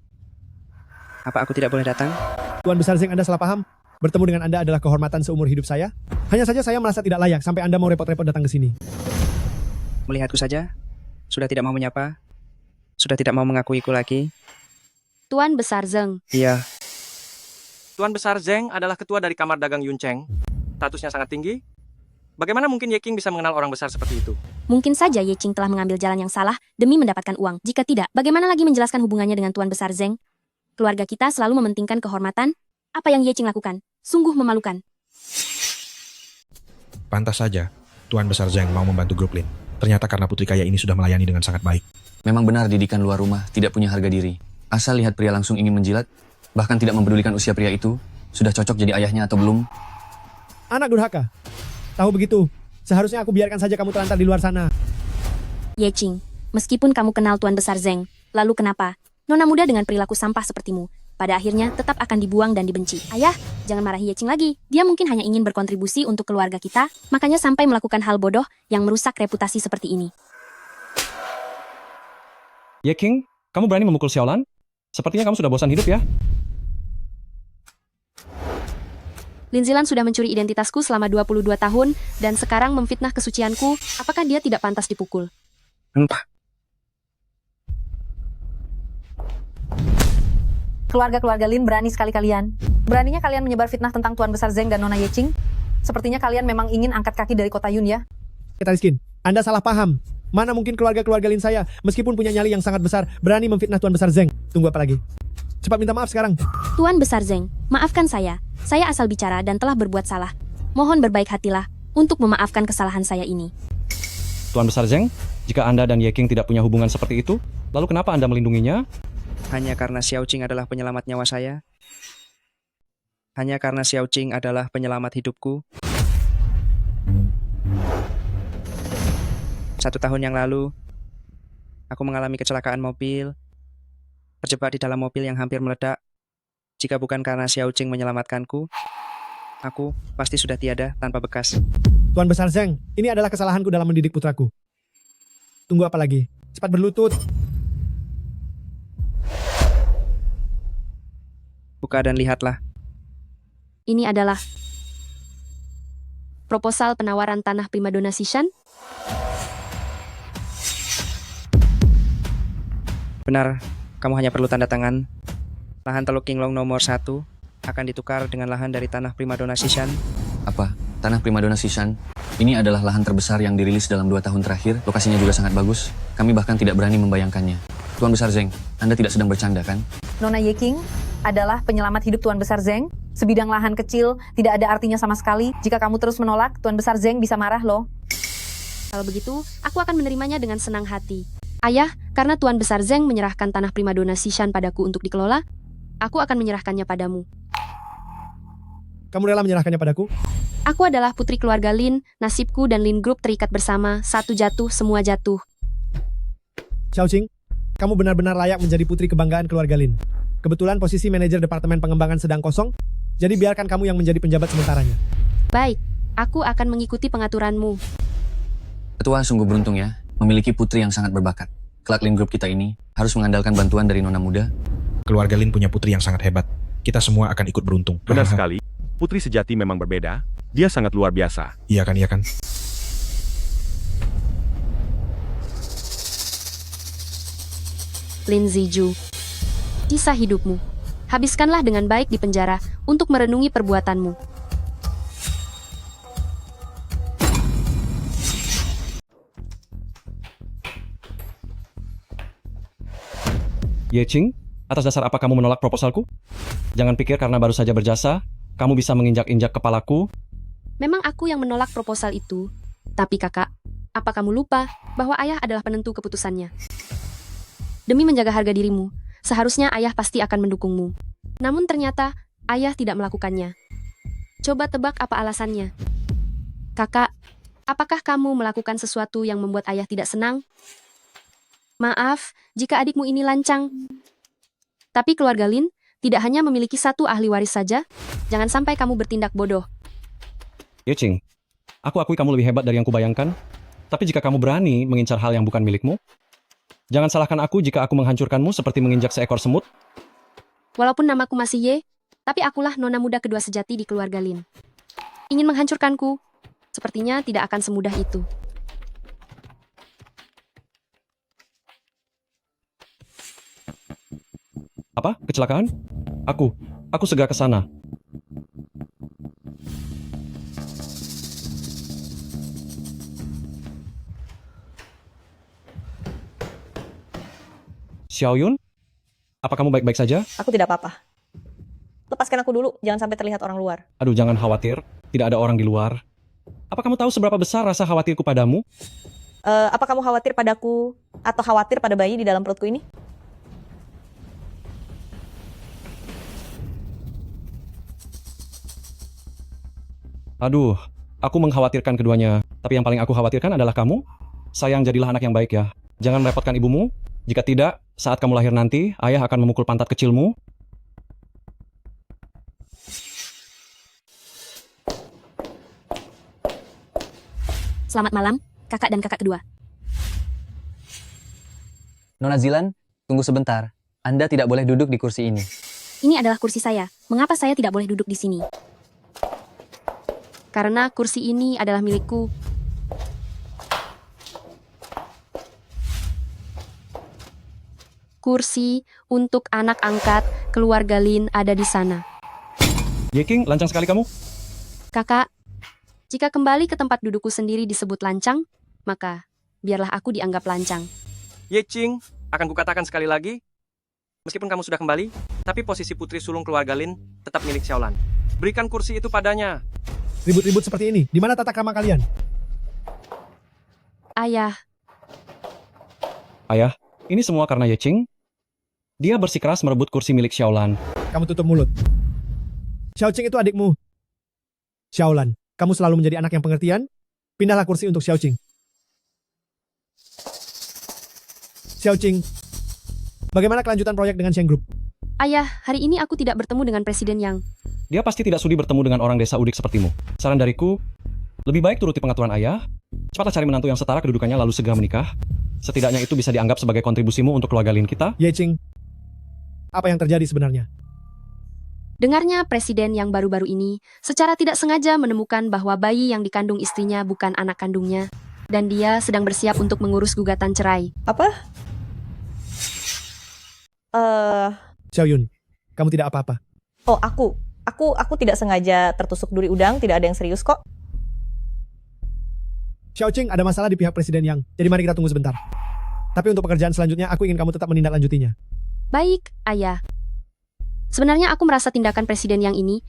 Apa aku tidak boleh datang? Tuan Besar Zeng, Anda salah paham. Bertemu dengan Anda adalah kehormatan seumur hidup saya. Hanya saja saya merasa tidak layak sampai Anda mau repot-repot datang ke sini. Melihatku saja, sudah tidak mau menyapa, sudah tidak mau mengakuiku lagi. Tuan Besar Zeng. Iya. Tuan Besar Zeng adalah ketua dari Kamar Dagang Yun Cheng. Statusnya sangat tinggi. Bagaimana mungkin Ye King bisa mengenal orang besar seperti itu? Mungkin saja Ye King telah mengambil jalan yang salah demi mendapatkan uang. Jika tidak, bagaimana lagi menjelaskan hubungannya dengan Tuan Besar Zeng? Keluarga kita selalu mementingkan kehormatan. Apa yang Ye King lakukan? Sungguh memalukan. Pantas saja, Tuan Besar Zeng mau membantu grup Lin. Ternyata karena putri kaya ini sudah melayani dengan sangat baik. Memang benar didikan luar rumah tidak punya harga diri. Asal lihat pria langsung ingin menjilat, bahkan tidak mempedulikan usia pria itu, sudah cocok jadi ayahnya atau belum. Anak durhaka. Tahu begitu, seharusnya aku biarkan saja kamu terlantar di luar sana. Ye King, meskipun kamu kenal Tuan Besar Zeng, lalu kenapa? Nona muda dengan perilaku sampah sepertimu, pada akhirnya tetap akan dibuang dan dibenci. Ayah, jangan marahi Ye King lagi. Dia mungkin hanya ingin berkontribusi untuk keluarga kita, makanya sampai melakukan hal bodoh yang merusak reputasi seperti ini. Ye King, kamu berani memukul Xiaolan? Sepertinya kamu sudah bosan hidup ya? Lin Zilan sudah mencuri identitasku selama 22 tahun, dan sekarang memfitnah kesucianku. Apakah dia tidak pantas dipukul? Entah. Keluarga-keluarga Lin berani sekali kalian. Beraninya kalian menyebar fitnah tentang Tuan Besar Zeng dan Nona Ye King. Sepertinya kalian memang ingin angkat kaki dari kota Yun ya. Kita Rizkin, Anda salah paham. Mana mungkin keluarga-keluarga Lin saya, meskipun punya nyali yang sangat besar, berani memfitnah Tuan Besar Zeng. Tunggu apa lagi? Cepat minta maaf sekarang. Tuan Besar Zeng, maafkan saya. Saya asal bicara dan telah berbuat salah. Mohon berbaik hatilah untuk memaafkan kesalahan saya ini. Tuan Besar Zeng, jika Anda dan Ye King tidak punya hubungan seperti itu, lalu kenapa Anda melindunginya? Hanya karena Xiao Qing adalah penyelamat nyawa saya. Hanya karena Xiao Qing adalah penyelamat hidupku. 1 tahun yang lalu, aku mengalami kecelakaan mobil, terjebak di dalam mobil yang hampir meledak. Jika bukan karena Xiao Qing menyelamatkanku, aku pasti sudah tiada tanpa bekas. Tuan Besar Zeng, ini adalah kesalahanku dalam mendidik putraku. Tunggu apa lagi? Cepat berlutut. Buka dan lihatlah. Ini adalah proposal penawaran tanah primadona Sishan. Benar, kamu hanya perlu tanda tangan. Lahan Teluk Qinglong nomor 1 akan ditukar dengan lahan dari tanah primadona Sishan. Apa? Tanah primadona Sishan? Ini adalah lahan terbesar yang dirilis dalam 2 tahun terakhir. Lokasinya juga sangat bagus. Kami bahkan tidak berani membayangkannya. Tuan Besar Zeng, Anda tidak sedang bercanda kan? Nona Ye King, adalah penyelamat hidup Tuan Besar Zeng. Sebidang lahan kecil tidak ada artinya sama sekali. Jika kamu terus menolak, Tuan Besar Zeng bisa marah loh. Kalau begitu, aku akan menerimanya dengan senang hati. Ayah, karena Tuan Besar Zeng menyerahkan tanah primadona Sishan padaku untuk dikelola, aku akan menyerahkannya padamu. Kamu rela menyerahkannya padaku? Aku adalah putri keluarga Lin, nasibku dan Lin Group terikat bersama, satu jatuh, semua jatuh. Xiaoqing, kamu benar-benar layak menjadi putri kebanggaan keluarga Lin. Kebetulan posisi manajer departemen pengembangan sedang kosong, jadi biarkan kamu yang menjadi penjabat sementaranya. Baik, aku akan mengikuti pengaturanmu. Ketua sungguh beruntung ya, memiliki putri yang sangat berbakat. Kelak Lin Group kita ini harus mengandalkan bantuan dari nona muda. Keluarga Lin punya putri yang sangat hebat. Kita semua akan ikut beruntung. Benar sekali. Putri sejati memang berbeda. Dia sangat luar biasa. Iya kan, iya kan? Lin Ziju, kisah hidupmu. Habiskanlah dengan baik di penjara untuk merenungi perbuatanmu. Ye Qing, atas dasar apa kamu menolak proposalku? Jangan pikir karena baru saja berjasa, kamu bisa menginjak-injak kepalaku. Memang aku yang menolak proposal itu. Tapi kakak, apa kamu lupa bahwa ayah adalah penentu keputusannya? Demi menjaga harga dirimu, seharusnya ayah pasti akan mendukungmu. Namun ternyata, ayah tidak melakukannya. Coba tebak apa alasannya. Kakak, apakah kamu melakukan sesuatu yang membuat ayah tidak senang? Maaf, jika adikmu ini lancang. Tapi keluarga Lin tidak hanya memiliki satu ahli waris saja. Jangan sampai kamu bertindak bodoh. Ye Qing, aku akui kamu lebih hebat dari yang kubayangkan. Tapi jika kamu berani mengincar hal yang bukan milikmu, jangan salahkan aku jika aku menghancurkanmu seperti menginjak seekor semut. Walaupun namaku masih Ye, tapi akulah nona muda kedua sejati di keluarga Lin. Ingin menghancurkanku, sepertinya tidak akan semudah itu. Apa? Kecelakaan? Aku segera ke sana. Xiaoyun? Apa kamu baik-baik saja? Aku tidak apa-apa. Lepaskan aku dulu, jangan sampai terlihat orang luar. Aduh, jangan khawatir. Tidak ada orang di luar. Apa kamu tahu seberapa besar rasa khawatirku padamu? Apa kamu khawatir padaku atau khawatir pada bayi di dalam perutku ini? Aduh, aku mengkhawatirkan keduanya. Tapi yang paling aku khawatirkan adalah kamu. Sayang, jadilah anak yang baik ya. Jangan merepotkan ibumu. Jika tidak, saat kamu lahir nanti, ayah akan memukul pantat kecilmu. Selamat malam, kakak dan kakak kedua. Nona Zilan, tunggu sebentar. Anda tidak boleh duduk di kursi ini. Ini adalah kursi saya. Mengapa saya tidak boleh duduk di sini? Karena kursi ini adalah milikku. Kursi untuk anak angkat keluarga Lin ada di sana. Ye Qing, lancang sekali kamu. Kakak, jika kembali ke tempat dudukku sendiri disebut lancang, maka biarlah aku dianggap lancang. Ye Qing, akan kukatakan sekali lagi, meskipun kamu sudah kembali, tapi posisi putri sulung keluarga Lin tetap milik Xiaolan. Berikan kursi itu padanya. Ribut-ribut seperti ini, di mana tata krama kalian? Ayah. Ayah, ini semua karena Ye Qing. Dia bersikeras merebut kursi milik Xiaolan. Kamu tutup mulut. Xiaoqing itu adikmu. Xiaolan, kamu selalu menjadi anak yang pengertian. Pindahlah kursi untuk Xiaoqing. Xiaoqing, bagaimana kelanjutan proyek dengan Sheng Group? Ayah, hari ini aku tidak bertemu dengan Presiden Yang. Dia pasti tidak sudi bertemu dengan orang desa udik sepertimu. Saran dariku, lebih baik turuti pengaturan ayah. Cepatlah cari menantu yang setara kedudukannya lalu segera menikah. Setidaknya itu bisa dianggap sebagai kontribusimu untuk keluarga Lin kita. Ye Qing, apa yang terjadi sebenarnya? Dengarnya Presiden Yang baru-baru ini secara tidak sengaja menemukan bahwa bayi yang dikandung istrinya bukan anak kandungnya. Dan dia sedang bersiap untuk mengurus gugatan cerai. Apa? Xiaoyun, kamu tidak apa-apa. Oh, aku tidak sengaja tertusuk duri udang, tidak ada yang serius kok. Xiaoqing, ada masalah di pihak Presiden Yang, jadi mari kita tunggu sebentar. Tapi untuk pekerjaan selanjutnya, aku ingin kamu tetap menindaklanjutinya. Baik, Ayah. Sebenarnya aku merasa tindakan presiden yang ini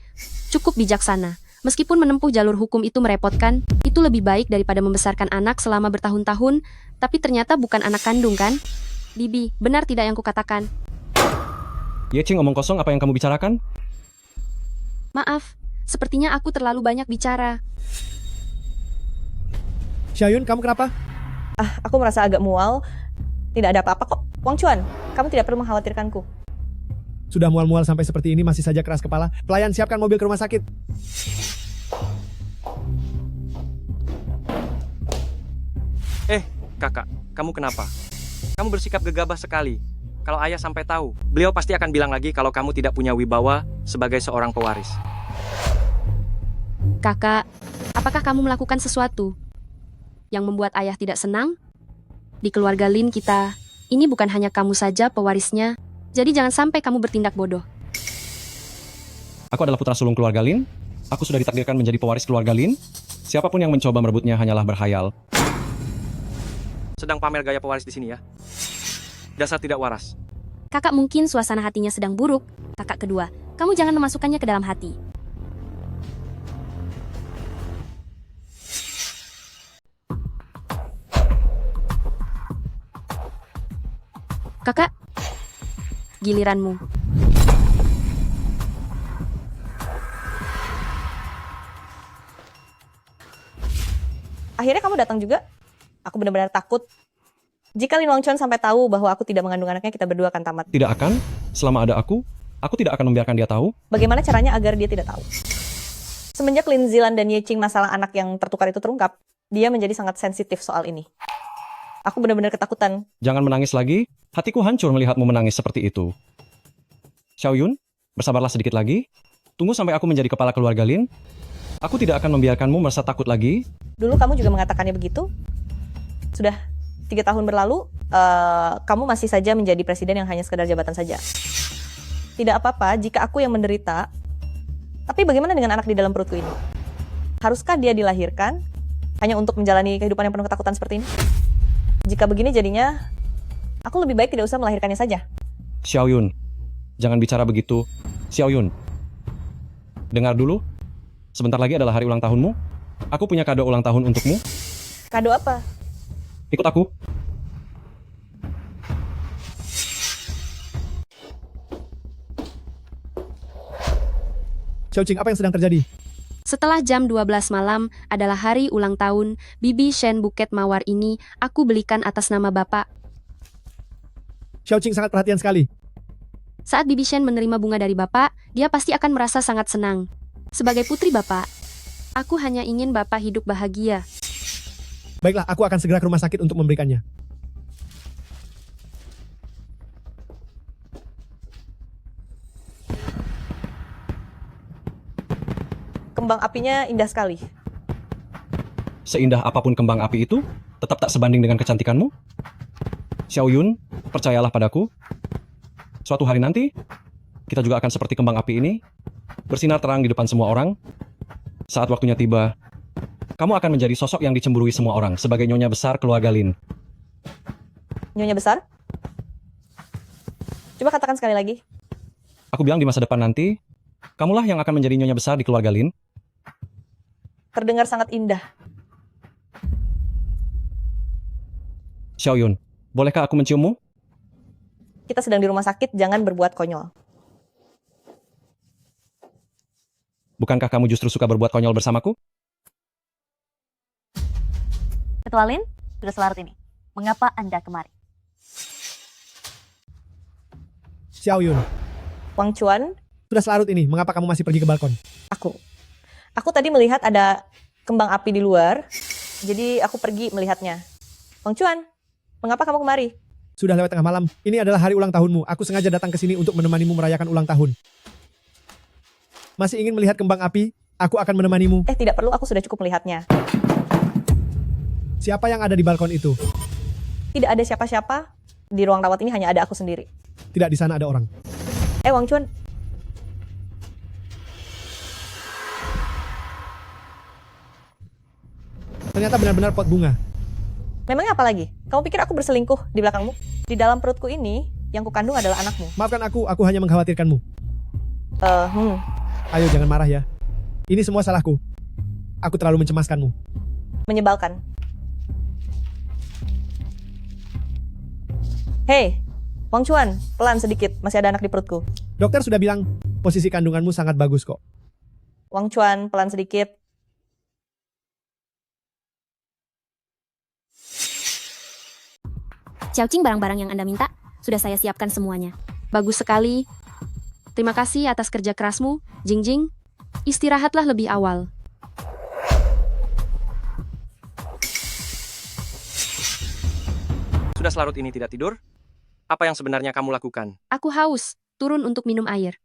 cukup bijaksana. Meskipun menempuh jalur hukum itu merepotkan, itu lebih baik daripada membesarkan anak selama bertahun-tahun, tapi ternyata bukan anak kandung kan? Bibi, benar tidak yang kukatakan? Yeching omong kosong apa yang kamu bicarakan? Maaf, sepertinya aku terlalu banyak bicara. Xiaoyun, kamu kenapa? Aku merasa agak mual. Tidak ada apa-apa kok. Wang Chuan, kamu tidak perlu mengkhawatirkanku. Sudah mual-mual sampai seperti ini masih saja keras kepala. Pelayan, siapkan mobil ke rumah sakit. Kakak, kamu kenapa? Kamu bersikap gegabah sekali. Kalau ayah sampai tahu, beliau pasti akan bilang lagi kalau kamu tidak punya wibawa sebagai seorang pewaris. Kakak, apakah kamu melakukan sesuatu yang membuat ayah tidak senang? Di keluarga Lin kita, ini bukan hanya kamu saja pewarisnya, jadi jangan sampai kamu bertindak bodoh. Aku adalah putra sulung keluarga Lin. Aku sudah ditakdirkan menjadi pewaris keluarga Lin. Siapapun yang mencoba merebutnya hanyalah berkhayal. Sedang pamer gaya pewaris di sini ya. Dasar tidak waras. Kakak mungkin suasana hatinya sedang buruk. Kakak kedua, kamu jangan memasukkannya ke dalam hati. Kakak, giliranmu. Akhirnya kamu datang juga. Aku benar-benar takut. Jika Lin Wangchuan sampai tahu bahwa aku tidak mengandung anaknya, kita berdua akan tamat. Tidak akan. Selama ada aku tidak akan membiarkan dia tahu. Bagaimana caranya agar dia tidak tahu? Semenjak Lin Zilan dan Yeching masalah anak yang tertukar itu terungkap, dia menjadi sangat sensitif soal ini. Aku benar-benar ketakutan. Jangan menangis lagi. Hatiku hancur melihatmu menangis seperti itu. Xiaoyun, bersabarlah sedikit lagi. Tunggu sampai aku menjadi kepala keluarga Lin. Aku tidak akan membiarkanmu merasa takut lagi. Dulu kamu juga mengatakannya begitu. Sudah 3 tahun berlalu, kamu masih saja menjadi presiden yang hanya sekedar jabatan saja. Tidak apa-apa jika aku yang menderita. Tapi bagaimana dengan anak di dalam perutku ini? Haruskah dia dilahirkan hanya untuk menjalani kehidupan yang penuh ketakutan seperti ini? Jika begini jadinya, aku lebih baik tidak usah melahirkannya saja. Xiaoyun, jangan bicara begitu. Xiaoyun, dengar dulu. Sebentar lagi adalah hari ulang tahunmu. Aku punya kado ulang tahun untukmu. Kado apa? Ikut aku. Xiaoqing, apa yang sedang terjadi? Setelah jam 12 malam adalah hari ulang tahun Bibi Shen buket mawar ini aku belikan atas nama Bapak. Xiaoqing sangat perhatian sekali. Saat Bibi Shen menerima bunga dari Bapak, dia pasti akan merasa sangat senang. Sebagai putri Bapak, aku hanya ingin Bapak hidup bahagia. Baiklah, aku akan segera ke rumah sakit untuk memberikannya. Kembang apinya indah sekali. Seindah apapun kembang api itu, tetap tak sebanding dengan kecantikanmu. Xiaoyun, percayalah padaku. Suatu hari nanti, kita juga akan seperti kembang api ini, bersinar terang di depan semua orang. Saat waktunya tiba, kamu akan menjadi sosok yang dicemburui semua orang sebagai nyonya besar keluarga Lin. Nyonya besar? Coba katakan sekali lagi. Aku bilang di masa depan nanti, kamulah yang akan menjadi nyonya besar di keluarga Lin. Terdengar sangat indah. Xiaoyun, bolehkah aku menciummu? Kita sedang di rumah sakit, jangan berbuat konyol. Bukankah kamu justru suka berbuat konyol bersamaku? Ketua Lin, sudah selarut ini. Mengapa Anda kemari? Xiaoyun, Wang Chuan, sudah selarut ini. Mengapa kamu masih pergi ke balkon? Aku tadi melihat ada kembang api di luar, jadi aku pergi melihatnya. Wang Chuan, mengapa kamu kemari? Sudah lewat tengah malam. Ini adalah hari ulang tahunmu. Aku sengaja datang ke sini untuk menemanimu merayakan ulang tahun. Masih ingin melihat kembang api? Aku akan menemanimu. Tidak perlu, aku sudah cukup melihatnya. Siapa yang ada di balkon itu? Tidak ada siapa-siapa. Di ruang rawat ini hanya ada aku sendiri. Tidak, di sana ada orang. Wang Chuan. Ternyata benar-benar pot bunga. Memangnya apa lagi? Kamu pikir aku berselingkuh di belakangmu? Di dalam perutku ini, yang kukandung adalah anakmu. Maafkan aku hanya mengkhawatirkanmu. Ayo jangan marah ya. Ini semua salahku. Aku terlalu mencemaskanmu. Menyebalkan. Hei, Wang Chuan, pelan sedikit, masih ada anak di perutku. Dokter sudah bilang, posisi kandunganmu sangat bagus kok. Wang Chuan, pelan sedikit. Xiaoqing, barang-barang yang Anda minta, sudah saya siapkan semuanya. Bagus sekali. Terima kasih atas kerja kerasmu, Jingjing. Istirahatlah lebih awal. Sudah selarut ini tidak tidur? Apa yang sebenarnya kamu lakukan? Aku haus, turun untuk minum air.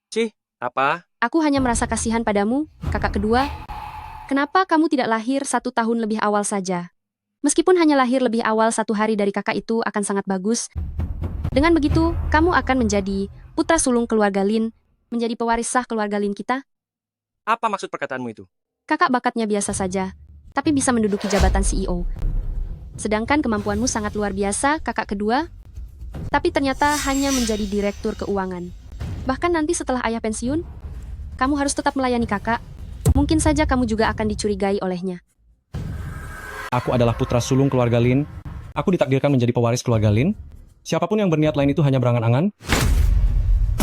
Cih, apa? Aku hanya merasa kasihan padamu, kakak kedua. Kenapa kamu tidak lahir 1 tahun lebih awal saja? Meskipun hanya lahir lebih awal 1 hari dari kakak itu akan sangat bagus. Dengan begitu, kamu akan menjadi putra sulung keluarga Lin, menjadi pewaris sah keluarga Lin kita. Apa maksud perkataanmu itu? Kakak bakatnya biasa saja, tapi bisa menduduki jabatan CEO. Sedangkan kemampuanmu sangat luar biasa, kakak kedua, tapi ternyata hanya menjadi direktur keuangan. Bahkan nanti setelah ayah pensiun, kamu harus tetap melayani kakak. Mungkin saja kamu juga akan dicurigai olehnya. Aku adalah putra sulung keluarga Lin. Aku ditakdirkan menjadi pewaris keluarga Lin. Siapapun yang berniat lain itu hanya berangan-angan.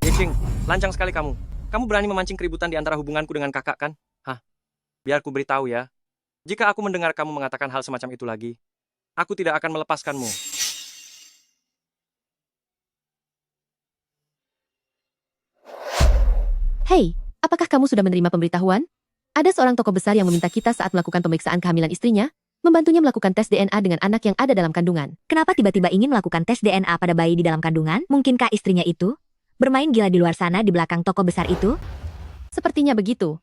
Yexing, lancang sekali kamu. Kamu berani memancing keributan di antara hubunganku dengan kakak, kan? Hah? Biar ku beritahu ya. Jika aku mendengar kamu mengatakan hal semacam itu lagi, aku tidak akan melepaskanmu. Hei, apakah kamu sudah menerima pemberitahuan? Ada seorang tokoh besar yang meminta kita saat melakukan pemeriksaan kehamilan istrinya, membantunya melakukan tes DNA dengan anak yang ada dalam kandungan. Kenapa tiba-tiba ingin melakukan tes DNA pada bayi di dalam kandungan? Mungkinkah istrinya itu bermain gila di luar sana di belakang toko besar itu? Sepertinya begitu.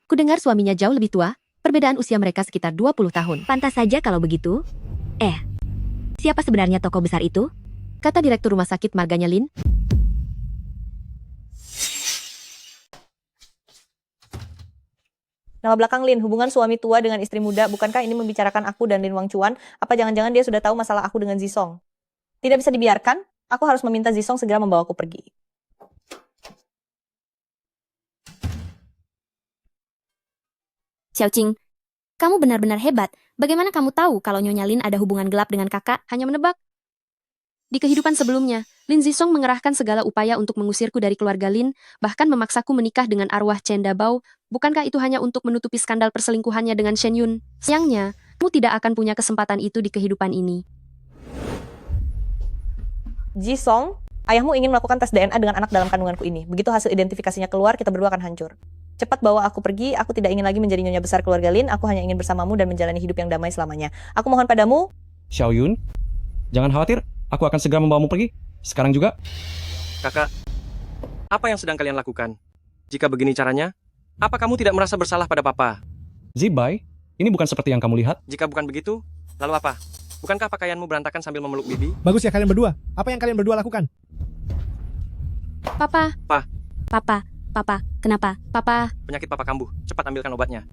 Kudengar suaminya jauh lebih tua, perbedaan usia mereka sekitar 20 tahun. Pantas saja kalau begitu. Siapa sebenarnya tokoh besar itu? Kata direktur rumah sakit marganya Lin. Nama belakang Lin, hubungan suami tua dengan istri muda, bukankah ini membicarakan aku dan Lin Wang Chuan? Apa jangan-jangan dia sudah tahu masalah aku dengan Zisong? Tidak bisa dibiarkan, aku harus meminta Zisong segera membawaku pergi. Xiaoqing, kamu benar-benar hebat. Bagaimana kamu tahu kalau Nyonya Lin ada hubungan gelap dengan kakak? Hanya menebak. Di kehidupan sebelumnya, Lin Zisong mengerahkan segala upaya untuk mengusirku dari keluarga Lin, bahkan memaksaku menikah dengan arwah Chen Dabao. Bukankah itu hanya untuk menutupi skandal perselingkuhannya dengan Shen Yun? Sayangnya, kamu tidak akan punya kesempatan itu di kehidupan ini. Zisong, ayahmu ingin melakukan tes DNA dengan anak dalam kandunganku ini. Begitu hasil identifikasinya keluar, kita berdua akan hancur. Cepat bawa aku pergi, aku tidak ingin lagi menjadi nyonya besar keluarga Lin, aku hanya ingin bersamamu dan menjalani hidup yang damai selamanya. Aku mohon padamu. Xiao Yun, jangan khawatir, aku akan segera membawamu pergi. Sekarang juga. Kakak, apa yang sedang kalian lakukan? Jika begini caranya, apa kamu tidak merasa bersalah pada papa? Zibai, ini bukan seperti yang kamu lihat. Jika bukan begitu, lalu apa? Bukankah pakaianmu berantakan sambil memeluk bibi? Bagus ya kalian berdua. Apa yang kalian berdua lakukan? Papa. Papa, kenapa? Papa. Penyakit papa kambuh. Cepat ambilkan obatnya.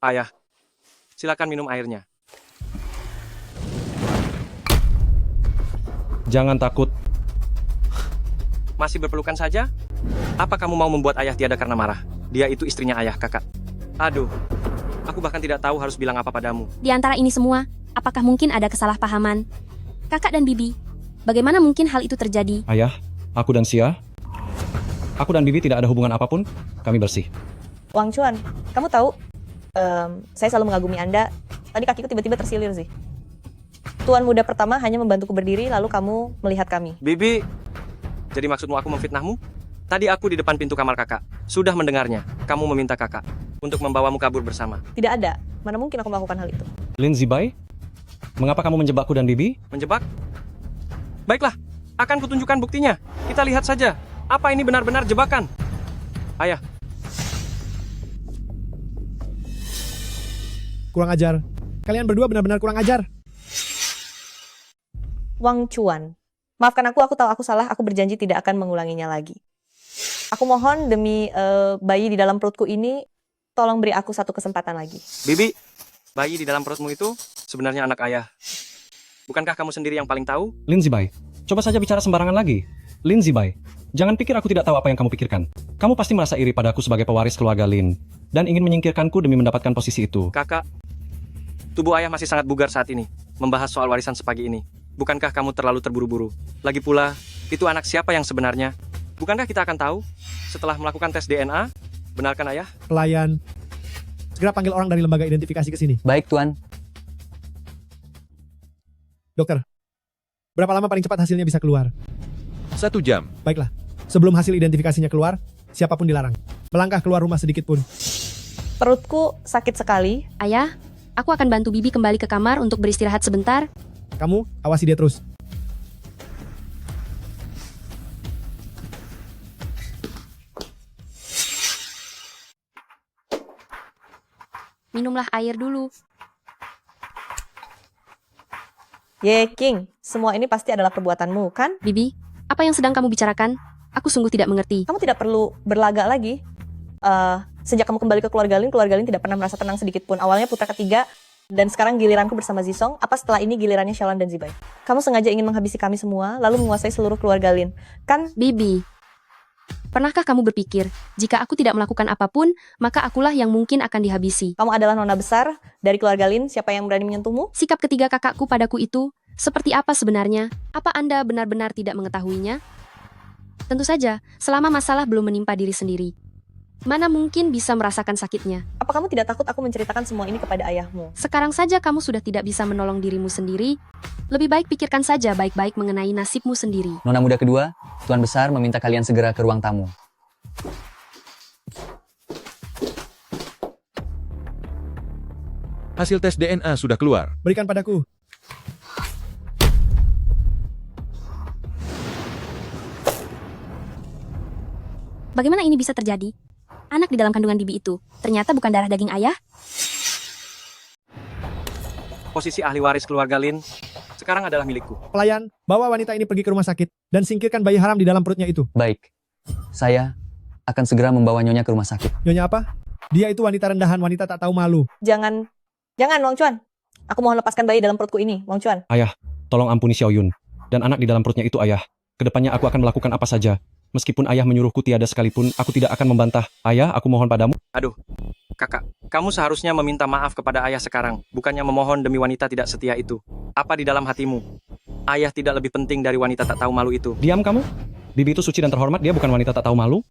Ayah, silakan minum airnya. Jangan takut. Masih berpelukan saja? Apa kamu mau membuat ayah tiada karena marah? Dia itu istrinya ayah, kakak. Aduh, aku bahkan tidak tahu harus bilang apa padamu. Di antara ini semua, apakah mungkin ada kesalahpahaman? Kakak dan Bibi, bagaimana mungkin hal itu terjadi? Ayah, aku dan Xia. Aku dan Bibi tidak ada hubungan apapun, kami bersih. Wang Chuan, kamu tahu, saya selalu mengagumi Anda. Tadi kakiku tiba-tiba tersilir sih. Tuan muda pertama hanya membantuku berdiri, lalu kamu melihat kami. Bibi, jadi maksudmu aku memfitnahmu? Tadi aku di depan pintu kamar kakak. Sudah mendengarnya. Kamu meminta kakak untuk membawamu kabur bersama. Tidak ada. Mana mungkin aku melakukan hal itu? Lin Zibai, mengapa kamu menjebakku dan Bibi? Menjebak? Baiklah, akan kutunjukkan buktinya. Kita lihat saja. Apa ini benar-benar jebakan? Ayah. Kurang ajar. Kalian berdua benar-benar kurang ajar. Wang Chuan, Maafkan aku tahu aku salah, aku berjanji tidak akan mengulanginya lagi. Aku mohon demi bayi di dalam perutku ini, tolong beri aku satu kesempatan lagi. Bibi, bayi di dalam perutmu itu sebenarnya anak ayah. Bukankah kamu sendiri yang paling tahu? Lin Zibai, coba saja bicara sembarangan lagi. Lin Zibai, jangan pikir aku tidak tahu apa yang kamu pikirkan. Kamu pasti merasa iri padaku sebagai pewaris keluarga Lin, dan ingin menyingkirkanku demi mendapatkan posisi itu. Kakak, tubuh ayah masih sangat bugar saat ini. Membahas soal warisan sepagi ini. Bukankah kamu terlalu terburu-buru? Lagi pula, itu anak siapa yang sebenarnya? Bukankah kita akan tahu setelah melakukan tes DNA? Benarkan ayah? Pelayan, segera panggil orang dari lembaga identifikasi ke sini. Baik, Tuan. Dokter, berapa lama paling cepat hasilnya bisa keluar? 1 jam. Baiklah, sebelum hasil identifikasinya keluar, siapapun dilarang melangkah keluar rumah sedikit pun. Perutku sakit sekali. Ayah, aku akan bantu Bibi kembali ke kamar untuk beristirahat sebentar. Kamu awasi dia terus. Minumlah air dulu. Ye King, semua ini pasti adalah perbuatanmu, kan? Bibi, apa yang sedang kamu bicarakan? Aku sungguh tidak mengerti. Kamu tidak perlu berlagak lagi. Sejak kamu kembali ke keluarga Lin tidak pernah merasa tenang sedikit pun. Awalnya putra ketiga, dan sekarang giliranku bersama Zisong. Apa setelah ini gilirannya Xiaolan dan Zibai? Kamu sengaja ingin menghabisi kami semua, lalu menguasai seluruh keluarga Lin, kan? Bibi, pernahkah kamu berpikir, jika aku tidak melakukan apapun, maka akulah yang mungkin akan dihabisi? Kamu adalah nona besar dari keluarga Lin, siapa yang berani menyentuhmu? Sikap ketiga kakakku padaku itu, seperti apa sebenarnya? Apa Anda benar-benar tidak mengetahuinya? Tentu saja, selama masalah belum menimpa diri sendiri. Mana mungkin bisa merasakan sakitnya? Apa kamu tidak takut aku menceritakan semua ini kepada ayahmu? Sekarang saja kamu sudah tidak bisa menolong dirimu sendiri. Lebih baik pikirkan saja baik-baik mengenai nasibmu sendiri. Nona muda kedua, Tuan Besar meminta kalian segera ke ruang tamu. Hasil tes DNA sudah keluar. Berikan padaku. Bagaimana ini bisa terjadi? Anak di dalam kandungan Bibi itu ternyata bukan darah daging ayah? Posisi ahli waris keluarga Lin sekarang adalah milikku. Pelayan, bawa wanita ini pergi ke rumah sakit dan singkirkan bayi haram di dalam perutnya itu. Baik, saya akan segera membawa Nyonya ke rumah sakit. Nyonya apa? Dia itu wanita rendahan, wanita tak tahu malu. Jangan, Wang Chuan. Aku mohon lepaskan bayi dalam perutku ini, Wang Chuan. Ayah, tolong ampuni Xiao Yun. Dan anak di dalam perutnya itu, ayah. Kedepannya aku akan melakukan apa saja. Meskipun ayah menyuruhku tiada sekalipun, aku tidak akan membantah. Ayah, aku mohon padamu. Aduh, kakak, kamu seharusnya meminta maaf kepada ayah sekarang, bukannya memohon demi wanita tidak setia itu. Apa di dalam hatimu? Ayah tidak lebih penting dari wanita tak tahu malu itu. Diam kamu. Bibi itu suci dan terhormat, dia bukan wanita tak tahu malu.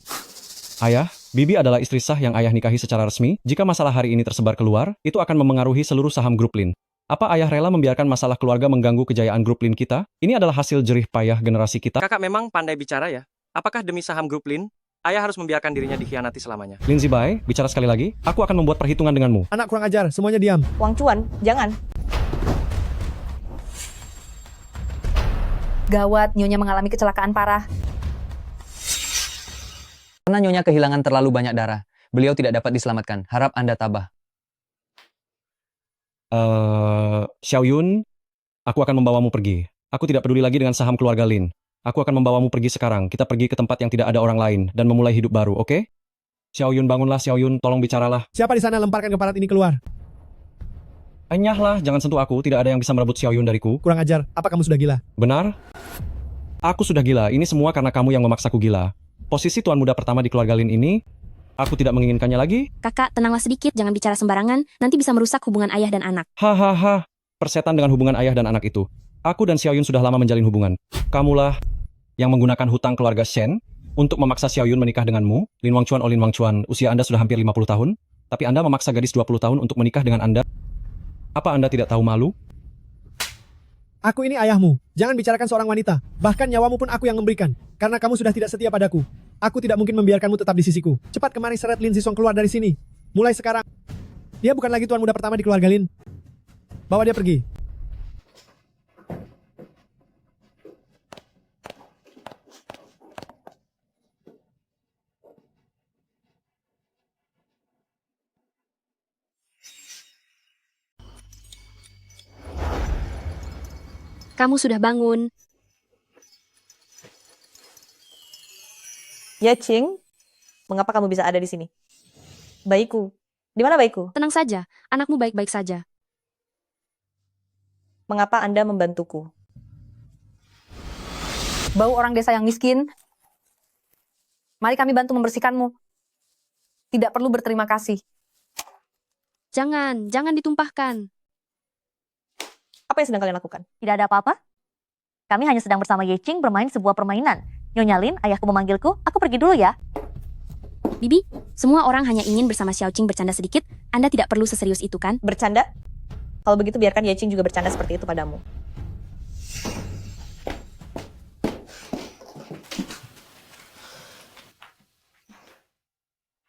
Ayah, Bibi adalah istri sah yang ayah nikahi secara resmi. Jika masalah hari ini tersebar keluar, itu akan memengaruhi seluruh saham grup Lin. Apa ayah rela membiarkan masalah keluarga mengganggu kejayaan grup Lin kita? Ini adalah hasil jerih payah generasi kita. Kakak memang pandai bicara ya. Apakah demi saham grup Lin, ayah harus membiarkan dirinya dikhianati selamanya? Lin Zibai, bicara sekali lagi. Aku akan membuat perhitungan denganmu. Anak kurang ajar, semuanya diam. Wang Chuan, jangan. Gawat, Nyonya mengalami kecelakaan parah. Karena Nyonya kehilangan terlalu banyak darah, beliau tidak dapat diselamatkan. Harap Anda tabah. Xiao Yun, aku akan membawamu pergi. Aku tidak peduli lagi dengan saham keluarga Lin. Aku akan membawamu pergi sekarang. Kita pergi ke tempat yang tidak ada orang lain dan memulai hidup baru, oke? Xiao Yun, bangunlah Xiao Yun, tolong bicaralah. Siapa di sana lemparkan keparat ini keluar? Enyahlah, jangan sentuh aku. Tidak ada yang bisa merebut Xiao Yun dariku. Kurang ajar, apa kamu sudah gila? Benar? Aku sudah gila. Ini semua karena kamu yang memaksaku gila. Posisi tuan muda pertama di keluarga Lin ini, aku tidak menginginkannya lagi. Kakak, tenanglah sedikit, jangan bicara sembarangan. Nanti bisa merusak hubungan ayah dan anak. Hahaha, persetan dengan hubungan ayah dan anak itu. Aku dan Xiao Yun sudah lama menjalin hubungan. Kamulah yang menggunakan hutang keluarga Shen untuk memaksa Xiao Yun menikah denganmu. Lin Wang Chuan, Lin Wang Chuan, usia Anda sudah hampir 50 tahun, tapi Anda memaksa gadis 20 tahun untuk menikah dengan Anda. Apa Anda tidak tahu malu? Aku ini ayahmu. Jangan bicarakan seorang wanita. Bahkan nyawamu pun aku yang memberikan. Karena kamu sudah tidak setia padaku. Aku tidak mungkin membiarkanmu tetap di sisiku. Cepat kemari seret Lin Zisong keluar dari sini. Mulai sekarang. Dia bukan lagi tuan muda pertama di keluarga Lin. Bawa dia pergi. Kamu sudah bangun. Ya, Ching. Mengapa kamu bisa ada di sini? Bayiku. Di mana bayiku? Tenang saja, anakmu baik-baik saja. Mengapa Anda membantuku? Bau orang desa yang miskin. Mari kami bantu membersihkanmu. Tidak perlu berterima kasih. Jangan ditumpahkan. Apa yang sedang kalian lakukan? Tidak ada apa-apa. Kami hanya sedang bersama Ye Ching bermain sebuah permainan. Nyonya Lin, ayahku memanggilku. Aku pergi dulu ya. Bibi, semua orang hanya ingin bersama Xiao Qing bercanda sedikit. Anda tidak perlu seserius itu kan? Bercanda? Kalau begitu biarkan Ye Ching juga bercanda seperti itu padamu.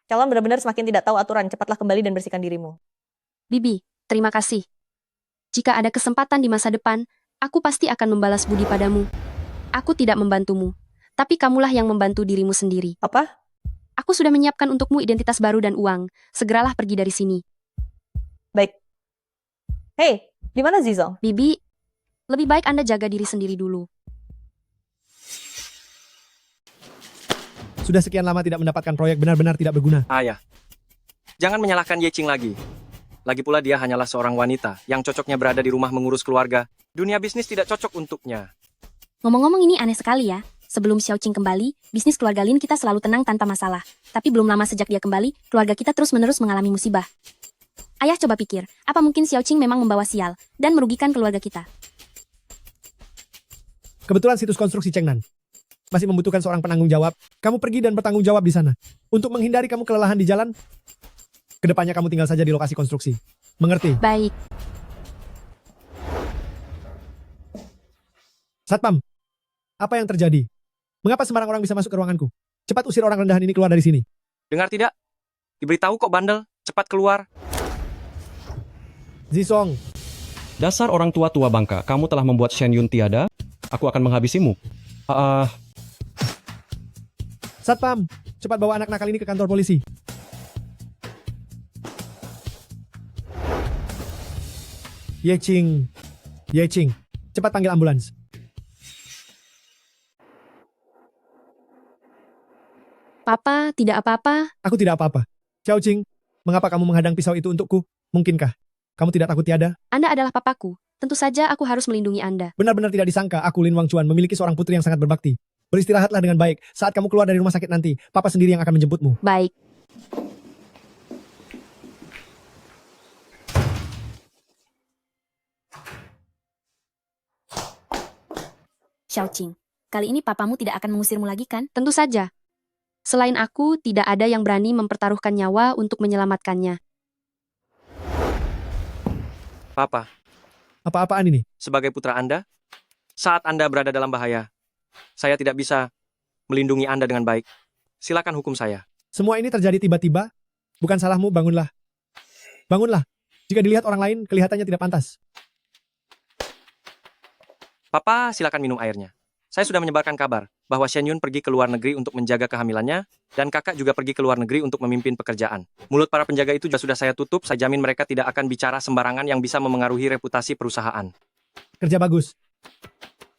Calon benar-benar semakin tidak tahu aturan. Cepatlah kembali dan bersihkan dirimu. Bibi, terima kasih. Jika ada kesempatan di masa depan, aku pasti akan membalas budi padamu. Aku tidak membantumu, tapi kamulah yang membantu dirimu sendiri. Apa? Aku sudah menyiapkan untukmu identitas baru dan uang. Segeralah pergi dari sini. Baik. Hei, di mana Zizong? Bibi, lebih baik Anda jaga diri sendiri dulu. Sudah sekian lama tidak mendapatkan proyek benar-benar tidak berguna. Ayah, jangan menyalahkan Ye Ching lagi. Lagi pula dia hanyalah seorang wanita yang cocoknya berada di rumah mengurus keluarga. Dunia bisnis tidak cocok untuknya. Ngomong-ngomong ini aneh sekali ya. Sebelum Xiao Qing kembali, bisnis keluarga Lin kita selalu tenang tanpa masalah. Tapi belum lama sejak dia kembali, keluarga kita terus-menerus mengalami musibah. Ayah coba pikir, apa mungkin Xiao Qing memang membawa sial dan merugikan keluarga kita? Kebetulan situs konstruksi Chengnan masih membutuhkan seorang penanggung jawab. Kamu pergi dan bertanggung jawab di sana. Untuk menghindari kamu kelelahan di jalan, kedepannya kamu tinggal saja di lokasi konstruksi. Mengerti? Baik. Satpam, apa yang terjadi? Mengapa sembarang orang bisa masuk ke ruanganku? Cepat usir orang rendahan ini keluar dari sini. Dengar tidak? Diberitahu kok bandel. Cepat keluar. Zisong. Dasar orang tua-tua bangka, kamu telah membuat Shen Yun tiada. Aku akan menghabisimu. Satpam, cepat bawa anak nakal ini ke kantor polisi. Ye Ching, cepat panggil ambulans. Papa, tidak apa-apa. Aku tidak apa-apa. Xiao Qing, mengapa kamu menghadang pisau itu untukku? Mungkinkah? Kamu tidak takut tiada? Anda adalah papaku. Tentu saja aku harus melindungi Anda. Benar-benar tidak disangka aku Lin Wangchuan memiliki seorang putri yang sangat berbakti. Beristirahatlah dengan baik. Saat kamu keluar dari rumah sakit nanti, Papa sendiri yang akan menjemputmu. Baik. Xiao Qing, kali ini papamu tidak akan mengusirmu lagi kan? Tentu saja. Selain aku, tidak ada yang berani mempertaruhkan nyawa untuk menyelamatkannya. Papa. Apa-apaan ini? Sebagai putra Anda, saat Anda berada dalam bahaya, saya tidak bisa melindungi Anda dengan baik. Silakan hukum saya. Semua ini terjadi tiba-tiba. Bukan salahmu, bangunlah. Bangunlah. Jika dilihat orang lain, kelihatannya tidak pantas. Papa, silakan minum airnya. Saya sudah menyebarkan kabar bahwa Shen Yun pergi ke luar negeri untuk menjaga kehamilannya, dan kakak juga pergi ke luar negeri untuk memimpin pekerjaan. Mulut para penjaga itu sudah saya tutup, saya jamin mereka tidak akan bicara sembarangan yang bisa memengaruhi reputasi perusahaan. Kerja bagus.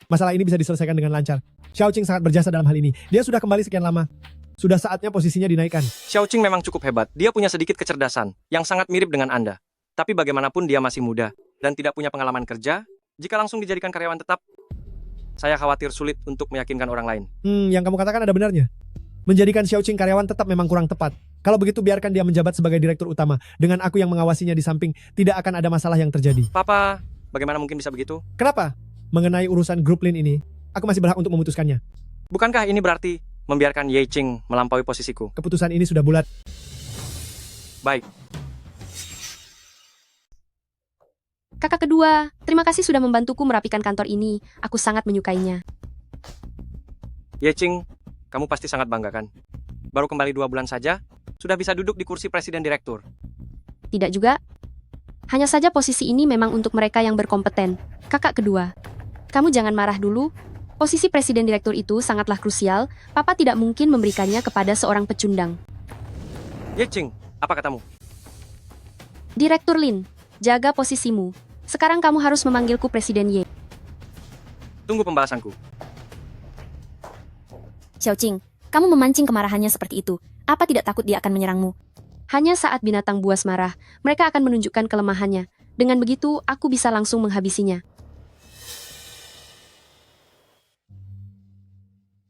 Masalah ini bisa diselesaikan dengan lancar. Xiao Qing sangat berjasa dalam hal ini. Dia sudah kembali sekian lama. Sudah saatnya posisinya dinaikkan. Xiao Qing memang cukup hebat. Dia punya sedikit kecerdasan yang sangat mirip dengan Anda. Tapi bagaimanapun dia masih muda dan tidak punya pengalaman kerja. Jika langsung dijadikan karyawan tetap, saya khawatir sulit untuk meyakinkan orang lain. Yang kamu katakan ada benarnya. Menjadikan Xiao Qing karyawan tetap memang kurang tepat. Kalau begitu biarkan dia menjabat sebagai direktur utama. Dengan aku yang mengawasinya di samping, tidak akan ada masalah yang terjadi. Papa, bagaimana mungkin bisa begitu? Kenapa? Mengenai urusan grup Lin ini, aku masih berhak untuk memutuskannya. Bukankah ini berarti membiarkan Ye Ching melampaui posisiku? Keputusan ini sudah bulat. Baik. Kakak kedua, terima kasih sudah membantuku merapikan kantor ini. Aku sangat menyukainya. Ye Ching, kamu pasti sangat bangga kan? Baru kembali 2 bulan saja, sudah bisa duduk di kursi presiden direktur. Tidak juga. Hanya saja posisi ini memang untuk mereka yang berkompeten. Kakak kedua, kamu jangan marah dulu. Posisi presiden direktur itu sangatlah krusial. Papa tidak mungkin memberikannya kepada seorang pecundang. Ye Ching, apa katamu? Direktur Lin, jaga posisimu. Sekarang kamu harus memanggilku Presiden Ye. Tunggu pembalasanku. Xiao Qing, Kamu memancing kemarahannya seperti itu. Apa tidak takut dia akan menyerangmu? Hanya saat binatang buas marah, mereka akan menunjukkan kelemahannya. Dengan begitu, aku bisa langsung menghabisinya.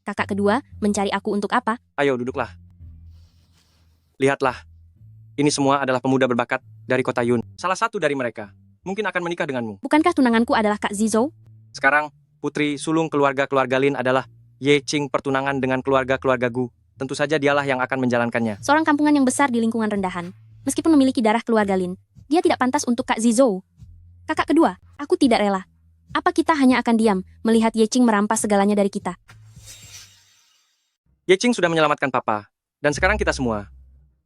Kakak kedua, mencari aku untuk apa? Ayo, duduklah. Lihatlah. Ini semua adalah pemuda berbakat dari kota Yun. Salah satu dari mereka mungkin akan menikah denganmu. Bukankah tunanganku adalah Kak Zizou? Sekarang, putri sulung keluarga-keluarga Lin adalah Ye Qing pertunangan dengan keluarga-keluarga Gu. Tentu saja dialah yang akan menjalankannya. Seorang kampungan yang besar di lingkungan rendahan. Meskipun memiliki darah keluarga Lin, dia tidak pantas untuk Kak Zizou. Kakak kedua, aku tidak rela. Apa kita hanya akan diam melihat Ye Qing merampas segalanya dari kita? Ye Qing sudah menyelamatkan papa, dan sekarang kita semua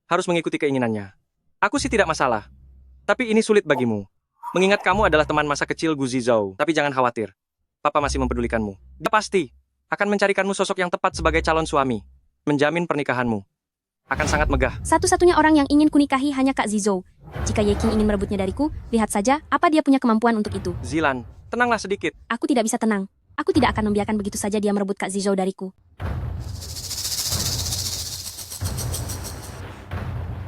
harus mengikuti keinginannya. Aku sih tidak masalah, tapi ini sulit bagimu. Mengingat kamu adalah teman masa kecil Gu Zizou, tapi jangan khawatir. Papa masih mempedulikanmu. Dia pasti akan mencarikanmu sosok yang tepat sebagai calon suami. Menjamin pernikahanmu akan sangat megah. Satu-satunya orang yang ingin kunikahi hanya Kak Zizou. Jika Ye Qing ingin merebutnya dariku, lihat saja apa dia punya kemampuan untuk itu. Zilan, tenanglah sedikit. Aku tidak bisa tenang. Aku tidak akan membiarkan begitu saja dia merebut Kak Zizou dariku.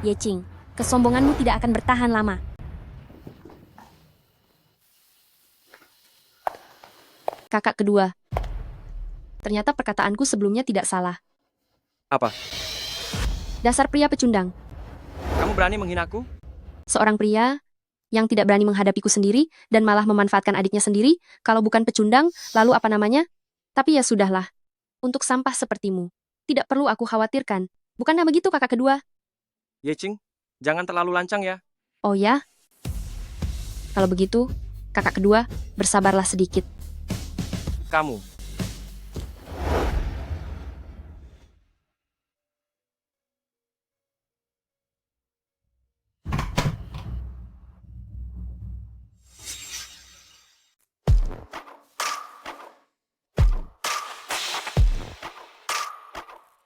Ye Qing, kesombonganmu tidak akan bertahan lama. Kakak kedua. Ternyata perkataanku sebelumnya tidak salah. Apa? Dasar pria pecundang. Kamu berani menghinaku? Seorang pria yang tidak berani menghadapiku sendiri dan malah memanfaatkan adiknya sendiri, kalau bukan pecundang, lalu apa namanya? Tapi ya sudahlah. Untuk sampah sepertimu, tidak perlu aku khawatirkan. Bukankah begitu kakak kedua? Ye Qing, jangan terlalu lancang ya. Oh ya? Kalau begitu, kakak kedua, bersabarlah sedikit. Kamu.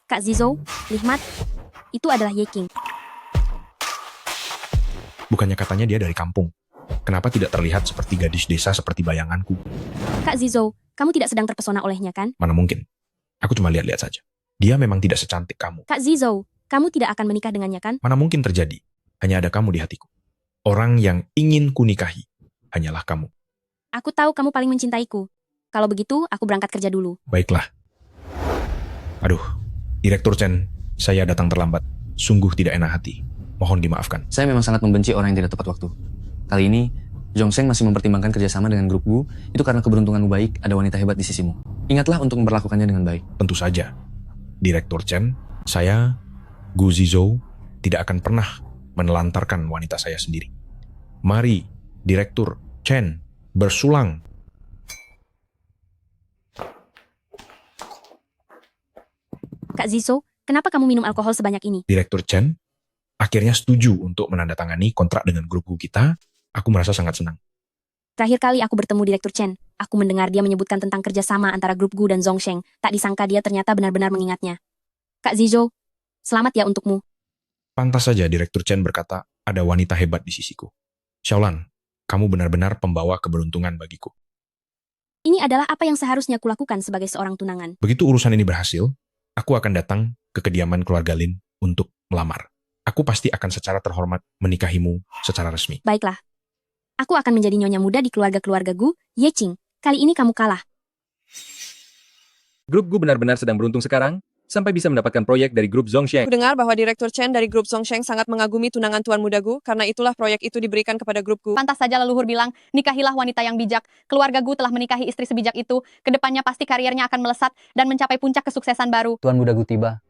Kak Zizou, lihat, itu adalah Ye Qing. Bukannya katanya dia dari kampung. Kenapa tidak terlihat seperti gadis desa seperti bayanganku? Kak Zizou, kamu tidak sedang terpesona olehnya kan? Mana mungkin. Aku cuma lihat-lihat saja. Dia memang tidak secantik kamu. Kak Zizou, kamu tidak akan menikah dengannya kan? Mana mungkin terjadi. Hanya ada kamu di hatiku. Orang yang ingin kunikahi hanyalah kamu. Aku tahu kamu paling mencintaiku. Kalau begitu, aku berangkat kerja dulu. Baiklah. Aduh, Direktur Chen, saya datang terlambat. Sungguh tidak enak hati. Mohon dimaafkan. Saya memang sangat membenci orang yang tidak tepat waktu. Kali ini, Zhongsheng masih mempertimbangkan kerjasama dengan grup Gu, itu karena keberuntunganmu baik, ada wanita hebat di sisimu. Ingatlah untuk memperlakukannya dengan baik. Tentu saja. Direktur Chen, saya, Gu Zizou, tidak akan pernah menelantarkan wanita saya sendiri. Mari, Direktur Chen, bersulang. Kak Zizou, kenapa kamu minum alkohol sebanyak ini? Direktur Chen akhirnya setuju untuk menandatangani kontrak dengan grup Gu kita. Aku merasa sangat senang. Terakhir kali aku bertemu Direktur Chen, aku mendengar dia menyebutkan tentang kerjasama antara grup Gu dan Zhongsheng. Tak disangka dia ternyata benar-benar mengingatnya. Kak Zizou, selamat ya untukmu. Pantas saja Direktur Chen berkata, ada wanita hebat di sisiku. Xiaolan, kamu benar-benar pembawa keberuntungan bagiku. Ini adalah apa yang seharusnya kulakukan sebagai seorang tunangan. Begitu urusan ini berhasil, aku akan datang ke kediaman keluarga Lin untuk melamar. Aku pasti akan secara terhormat menikahimu secara resmi. Baiklah. Aku akan menjadi nyonya muda di keluarga-keluarga Gu, Ye Qing. Kali ini kamu kalah. Grup Gu benar-benar sedang beruntung sekarang, sampai bisa mendapatkan proyek dari grup Zhongsheng. Aku dengar bahwa Direktur Chen dari grup Zhongsheng sangat mengagumi tunangan Tuan Muda Gu, karena itulah proyek itu diberikan kepada grup Gu. Pantas saja leluhur bilang, nikahilah wanita yang bijak. Keluarga Gu telah menikahi istri sebijak itu. Kedepannya pasti karirnya akan melesat dan mencapai puncak kesuksesan baru. Tuan Muda Gu tiba.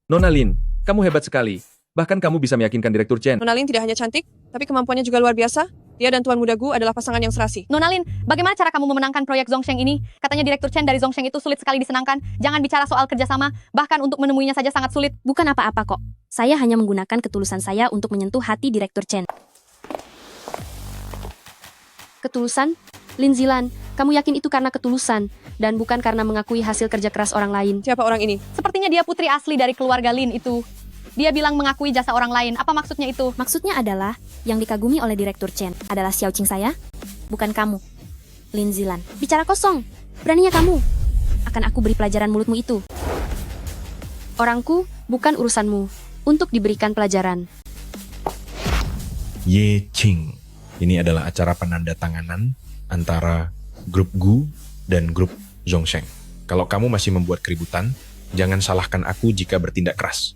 Nona Lin, kamu hebat sekali. Bahkan kamu bisa meyakinkan Direktur Chen. Nona Lin tidak hanya cantik, tapi kemampuannya juga luar biasa. Dia dan Tuan Muda Gu adalah pasangan yang serasi. Nona Lin, bagaimana cara kamu memenangkan proyek Zhongsheng ini? Katanya Direktur Chen dari Zhongsheng itu sulit sekali disenangkan. Jangan bicara soal kerjasama, bahkan untuk menemuinya saja sangat sulit. Bukan apa-apa kok. Saya hanya menggunakan ketulusan saya untuk menyentuh hati Direktur Chen. Ketulusan? Lin Zilan, kamu yakin itu karena ketulusan, dan bukan karena mengakui hasil kerja keras orang lain? Siapa orang ini? Sepertinya dia putri asli dari keluarga Lin itu. Dia bilang mengakui jasa orang lain. Apa maksudnya itu? Maksudnya adalah, yang dikagumi oleh Direktur Chen adalah Xiao Qing saya, bukan kamu. Lin Zilan, bicara kosong. Beraninya kamu. Akan aku beri pelajaran mulutmu itu. Orangku, bukan urusanmu. Untuk diberikan pelajaran. Ye Qing. Ini adalah acara penandatanganan antara grup Gu dan grup Zhongsheng. Kalau kamu masih membuat keributan, jangan salahkan aku jika bertindak keras.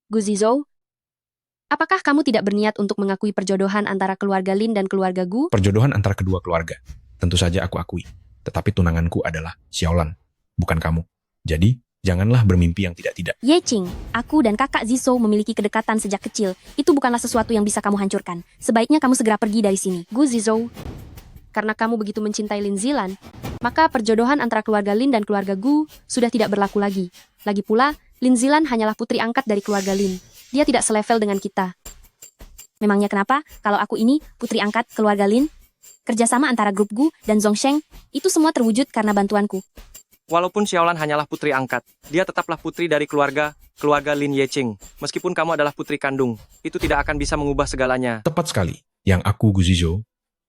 Gu Zizhou, apakah kamu tidak berniat untuk mengakui perjodohan antara keluarga Lin dan keluarga Gu? Perjodohan antara kedua keluarga. Tentu saja aku akui. Tetapi tunanganku adalah Xiaolan, bukan kamu. Jadi, janganlah bermimpi yang tidak-tidak. Ye Qing, aku dan kakak Zizhou memiliki kedekatan sejak kecil. Itu bukanlah sesuatu yang bisa kamu hancurkan. Sebaiknya kamu segera pergi dari sini. Gu Zizhou, karena kamu begitu mencintai Lin Zilan, maka perjodohan antara keluarga Lin dan keluarga Gu sudah tidak berlaku lagi. Lagi pula, Lin Zilan hanyalah putri angkat dari keluarga Lin. Dia tidak selevel dengan kita. Memangnya kenapa kalau aku ini putri angkat keluarga Lin? Kerjasama antara grup Gu dan Zhongsheng, itu semua terwujud karena bantuanku. Walaupun Xiaolan hanyalah putri angkat, dia tetaplah putri dari keluarga Lin Yeqing. Meskipun kamu adalah putri kandung, itu tidak akan bisa mengubah segalanya. Tepat sekali. Yang aku, Gu Zizhou,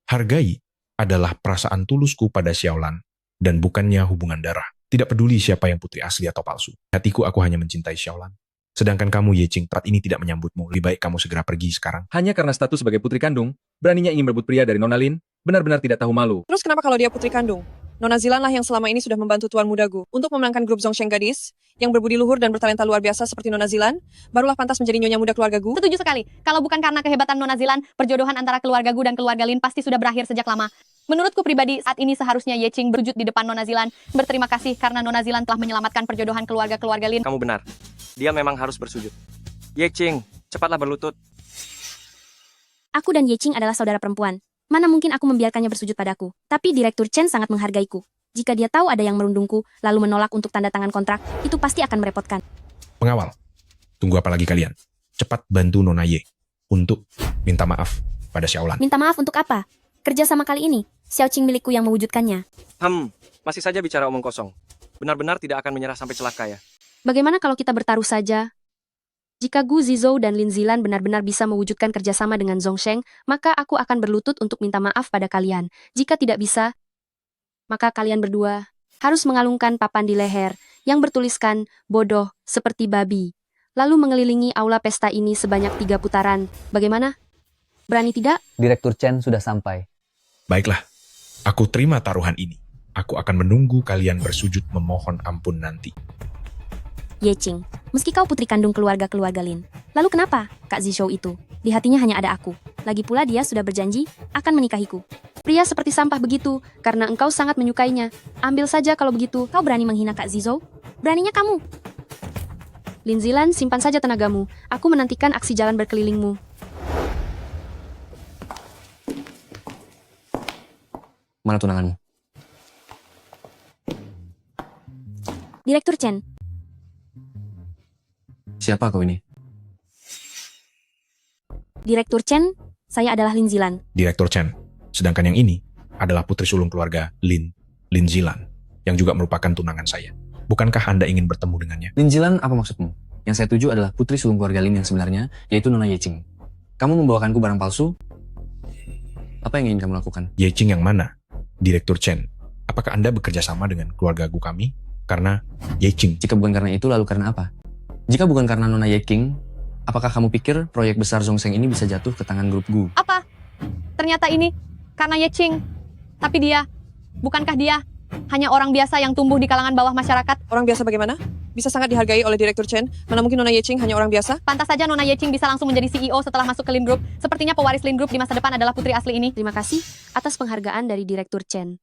hargai adalah perasaan tulusku pada Xiaolan dan bukannya hubungan darah. Tidak peduli siapa yang putri asli atau palsu. Hatiku aku hanya mencintai Xiaolan. Sedangkan kamu, Ye Qing, saat ini tidak menyambutmu. Lebih baik kamu segera pergi sekarang. Hanya karena status sebagai putri kandung, beraninya ingin merebut pria dari Nona Lin, benar-benar tidak tahu malu. Terus kenapa kalau dia putri kandung? Nona Zilan lah yang selama ini sudah membantu Tuan Muda Gu untuk memenangkan grup Zhongsheng gadis yang berbudi luhur dan bertalenta luar biasa seperti Nona Zilan, barulah pantas menjadi nyonya muda keluarga Gu. Setuju sekali. Kalau bukan karena kehebatan Nona Zilan, perjodohan antara keluarga Gu dan keluarga Lin pasti sudah berakhir sejak lama. Menurutku pribadi, saat ini seharusnya Ye Qing berwujud di depan Nona Zilan. Berterima kasih karena Nona Zilan telah menyelamatkan perjodohan keluarga-keluarga Lin. Kamu benar. Dia memang harus bersujud. Ye Qing, cepatlah berlutut. Aku dan Ye Qing adalah saudara perempuan. Mana mungkin aku membiarkannya bersujud padaku. Tapi Direktur Chen sangat menghargaiku. Jika dia tahu ada yang merundungku, lalu menolak untuk tanda tangan kontrak, itu pasti akan merepotkan. Pengawal, tunggu apa lagi kalian? Cepat bantu Nona Ye untuk minta maaf pada Xiaolan. Minta maaf untuk apa? Kerja sama kali ini, Xiao Qing milikku yang mewujudkannya. Masih saja bicara omong kosong. Benar-benar tidak akan menyerah sampai celaka ya. Bagaimana kalau kita bertaruh saja? Jika Gu Zizhou dan Lin Zilan benar-benar bisa mewujudkan kerjasama dengan Zhongsheng, maka aku akan berlutut untuk minta maaf pada kalian. Jika tidak bisa, maka kalian berdua harus mengalungkan papan di leher yang bertuliskan bodoh seperti babi. Lalu mengelilingi aula pesta ini sebanyak 3 putaran. Bagaimana? Berani tidak? Direktur Chen sudah sampai. Baiklah, aku terima taruhan ini. Aku akan menunggu kalian bersujud memohon ampun nanti. Ye Qing, meski kau putri kandung keluarga-keluarga Lin, lalu kenapa Kak Zizhou itu? Di hatinya hanya ada aku. Lagi pula dia sudah berjanji akan menikahiku. Pria seperti sampah begitu, karena engkau sangat menyukainya. Ambil saja kalau begitu, kau berani menghina Kak Zizhou? Beraninya kamu. Lin Zilan, simpan saja tenagamu. Aku menantikan aksi jalan berkelilingmu. Mana tunanganmu? Direktur Chen. Siapa kau ini? Direktur Chen, saya adalah Lin Zilan. Direktur Chen. Sedangkan yang ini adalah putri sulung keluarga Lin Zilan, yang juga merupakan tunangan saya. Bukankah Anda ingin bertemu dengannya? Lin Zilan, apa maksudmu? Yang saya tuju adalah putri sulung keluarga Lin yang sebenarnya, yaitu Nona Ye Qing. Kamu membawakanku barang palsu? Apa yang ingin kamu lakukan? Ye Qing yang mana? Direktur Chen. Apakah Anda bekerja sama dengan keluarga Gu kami? Karena Ye Qing. Jika bukan karena itu, lalu karena apa? Jika bukan karena Nona Ye Qing, apakah kamu pikir proyek besar Zhongsheng ini bisa jatuh ke tangan grup Gu? Apa? Ternyata ini karena Ye Qing. Tapi dia, bukankah dia hanya orang biasa yang tumbuh di kalangan bawah masyarakat? Orang biasa bagaimana? Bisa sangat dihargai oleh Direktur Chen. Mana mungkin Nona Ye Qing hanya orang biasa? Pantas saja Nona Ye Qing bisa langsung menjadi CEO setelah masuk ke Lin Group. Sepertinya pewaris Lin Group di masa depan adalah putri asli ini. Terima kasih atas penghargaan dari Direktur Chen.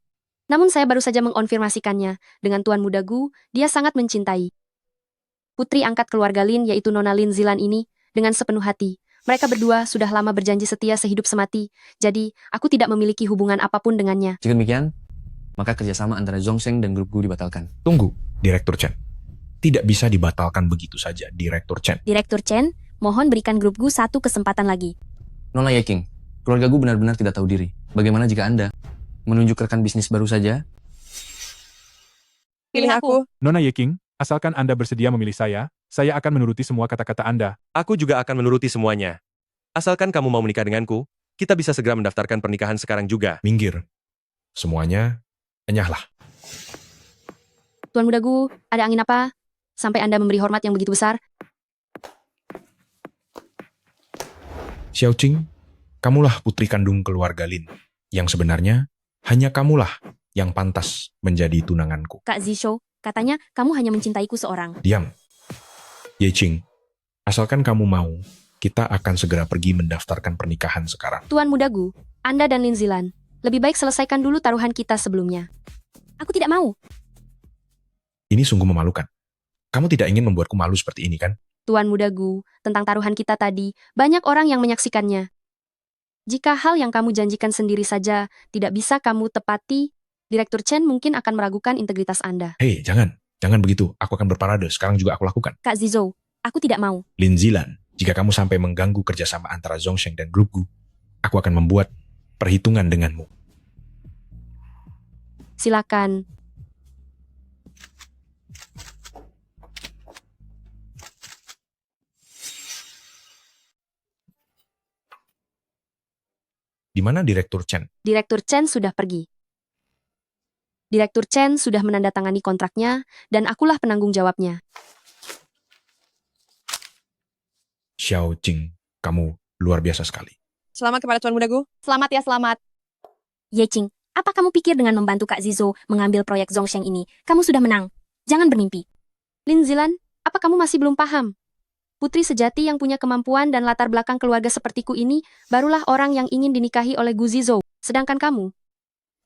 Namun saya baru saja mengonfirmasikannya. Dengan Tuan Muda Gu, dia sangat mencintai putri angkat keluarga Lin, yaitu Nona Lin Zilan ini, dengan sepenuh hati. Mereka berdua sudah lama berjanji setia sehidup semati, jadi aku tidak memiliki hubungan apapun dengannya. Jika demikian, maka kerjasama antara Zhongsheng dan grup Gu dibatalkan. Tunggu, Direktur Chen. Tidak bisa dibatalkan begitu saja, Direktur Chen. Direktur Chen, mohon berikan grup Gu satu kesempatan lagi. Nona Ye Qing, keluarga Gu benar-benar tidak tahu diri. Bagaimana jika Anda menunjuk rekan bisnis baru saja? Pilih aku. Nona Ye Qing, asalkan Anda bersedia memilih saya akan menuruti semua kata-kata Anda. Aku juga akan menuruti semuanya. Asalkan kamu mau menikah denganku, kita bisa segera mendaftarkan pernikahan sekarang juga. Minggir. Semuanya, enyahlah. Tuan Muda Gu, ada angin apa? Sampai Anda memberi hormat yang begitu besar? Xiao Qing, kamulah putri kandung keluarga Lin. Yang sebenarnya, hanya kamulah yang pantas menjadi tunanganku. Kak Zishou, katanya kamu hanya mencintaiku seorang. Diam. Ye Qing, asalkan kamu mau, kita akan segera pergi mendaftarkan pernikahan sekarang. Tuan Muda Gu, Anda dan Lin Zilan, lebih baik selesaikan dulu taruhan kita sebelumnya. Aku tidak mau. Ini sungguh memalukan. Kamu tidak ingin membuatku malu seperti ini, kan? Tuan Muda Gu, tentang taruhan kita tadi, banyak orang yang menyaksikannya. Jika hal yang kamu janjikan sendiri saja tidak bisa kamu tepati, Direktur Chen mungkin akan meragukan integritas Anda. Hei, jangan. Jangan begitu. Aku akan berparade. Sekarang juga aku lakukan. Kak Zizou, aku tidak mau. Lin Zilan, jika kamu sampai mengganggu kerjasama antara Zhongsheng dan grup Gu, aku akan membuat perhitungan denganmu. Silakan. Di mana Direktur Chen? Direktur Chen sudah pergi. Direktur Chen sudah menandatangani kontraknya, dan akulah penanggung jawabnya. Xiao Qing, kamu luar biasa sekali. Selamat kepada Tuan Muda Gu. Selamat ya, selamat. Ye Qing, apa kamu pikir dengan membantu Kak Zizou mengambil proyek Zhongsheng ini, kamu sudah menang? Jangan bermimpi. Lin Zilan, apa kamu masih belum paham? Putri sejati yang punya kemampuan dan latar belakang keluarga sepertiku ini, barulah orang yang ingin dinikahi oleh Gu Zizou. Sedangkan kamu,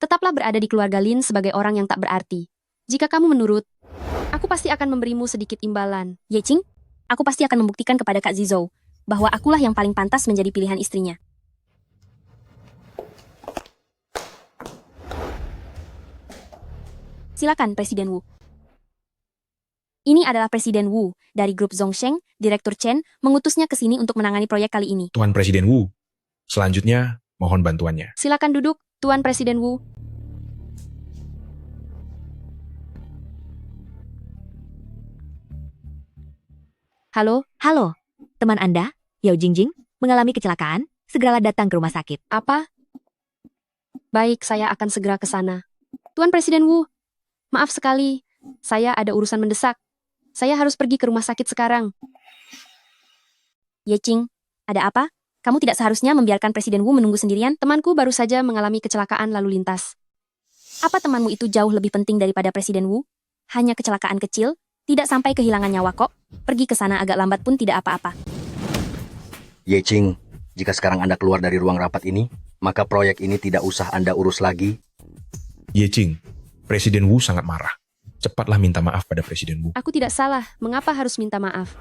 tetaplah berada di keluarga Lin sebagai orang yang tak berarti. Jika kamu menurut, aku pasti akan memberimu sedikit imbalan. Ye Qing, aku pasti akan membuktikan kepada Kak Zizou bahwa akulah yang paling pantas menjadi pilihan istrinya. Silakan, Presiden Wu. Ini adalah Presiden Wu dari grup Zhongsheng. Direktur Chen mengutusnya ke sini untuk menangani proyek kali ini. Tuan Presiden Wu, selanjutnya mohon bantuannya. Silakan duduk, Tuan Presiden Wu. Halo, teman Anda, Yao Jingjing, mengalami kecelakaan, segeralah datang ke rumah sakit. Apa? Baik, saya akan segera ke sana. Tuan Presiden Wu, maaf sekali, saya ada urusan mendesak. Saya harus pergi ke rumah sakit sekarang. Ye Qing, ada apa? Kamu tidak seharusnya membiarkan Presiden Wu menunggu sendirian. Temanku baru saja mengalami kecelakaan lalu lintas. Apa temanmu itu jauh lebih penting daripada Presiden Wu? Hanya kecelakaan kecil, tidak sampai kehilangan nyawa kok. Pergi ke sana agak lambat pun tidak apa-apa. Ye Qing, jika sekarang Anda keluar dari ruang rapat ini, maka proyek ini tidak usah Anda urus lagi. Ye Qing, Presiden Wu sangat marah. Cepatlah minta maaf pada Presiden Wu. Aku tidak salah, mengapa harus minta maaf?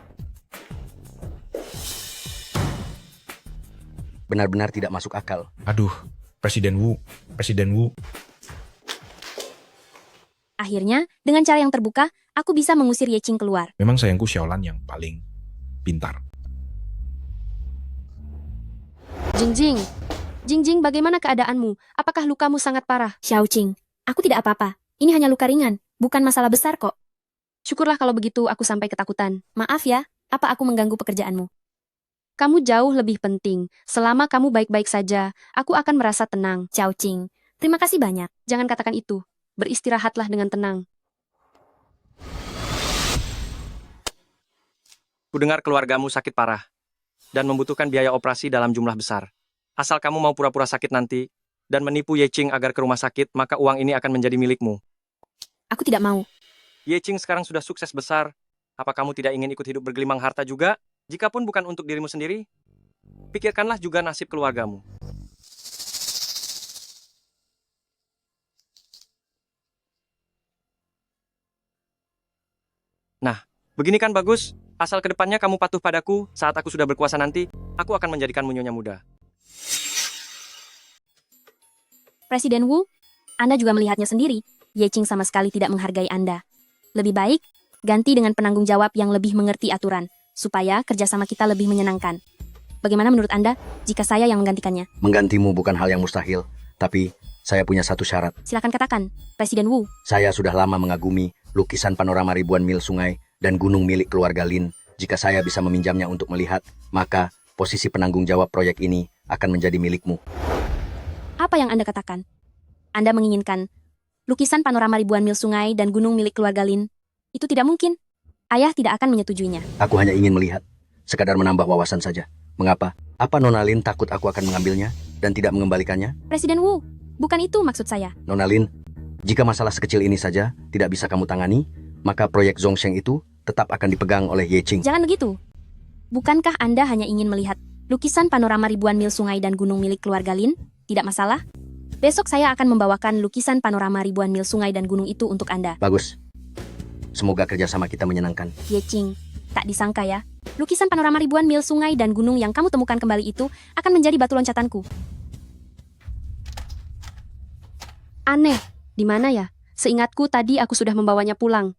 Benar-benar tidak masuk akal. Aduh, Presiden Wu. Akhirnya, dengan cara yang terbuka, aku bisa mengusir Ye Qing keluar. Memang sayangku Xiaolan yang paling pintar. Jingjing, bagaimana keadaanmu? Apakah lukamu sangat parah? Xiao Qing, aku tidak apa-apa. Ini hanya luka ringan, bukan masalah besar kok. Syukurlah kalau begitu aku sampai ketakutan. Maaf ya, apa aku mengganggu pekerjaanmu? Kamu jauh lebih penting. Selama kamu baik-baik saja, aku akan merasa tenang. Xiao Qing, terima kasih banyak. Jangan katakan itu. Beristirahatlah dengan tenang. Kudengar keluargamu sakit parah dan membutuhkan biaya operasi dalam jumlah besar. Asal kamu mau pura-pura sakit nanti dan menipu Ye Qing agar ke rumah sakit, maka uang ini akan menjadi milikmu. Aku tidak mau. Ye Qing sekarang sudah sukses besar. Apa kamu tidak ingin ikut hidup bergelimang harta juga? Jikapun bukan untuk dirimu sendiri, pikirkanlah juga nasib keluargamu. Nah, begini kan bagus? Asal kedepannya kamu patuh padaku, saat aku sudah berkuasa nanti, aku akan menjadikanmu nyonya muda. Presiden Wu, Anda juga melihatnya sendiri. Ye Qing sama sekali tidak menghargai Anda. Lebih baik, ganti dengan penanggung jawab yang lebih mengerti aturan, supaya kerjasama kita lebih menyenangkan. Bagaimana menurut Anda jika saya yang menggantikannya? Menggantimu bukan hal yang mustahil, tapi saya punya satu syarat. Silakan katakan, Presiden Wu. Saya sudah lama mengagumi lukisan panorama ribuan mil sungai dan gunung milik keluarga Lin. Jika saya bisa meminjamnya untuk melihat, maka posisi penanggung jawab proyek ini akan menjadi milikmu. Apa yang Anda katakan? Anda menginginkan lukisan panorama ribuan mil sungai dan gunung milik keluarga Lin? Itu tidak mungkin. Ayah tidak akan menyetujuinya. Aku hanya ingin melihat, sekadar menambah wawasan saja. Mengapa? Apa Nona Lin takut aku akan mengambilnya dan tidak mengembalikannya? Presiden Wu, bukan itu maksud saya. Nona Lin, jika masalah sekecil ini saja tidak bisa kamu tangani, maka proyek Zhongsheng itu tetap akan dipegang oleh Ye Qing. Jangan begitu. Bukankah Anda hanya ingin melihat lukisan panorama ribuan mil sungai dan gunung milik keluarga Lin? Tidak masalah. Besok saya akan membawakan lukisan panorama ribuan mil sungai dan gunung itu untuk Anda. Bagus. Semoga kerjasama kita menyenangkan. Ye Qing, tak disangka ya. Lukisan panorama ribuan mil sungai dan gunung yang kamu temukan kembali itu akan menjadi batu loncatanku. Aneh, di mana ya? Seingatku tadi aku sudah membawanya pulang.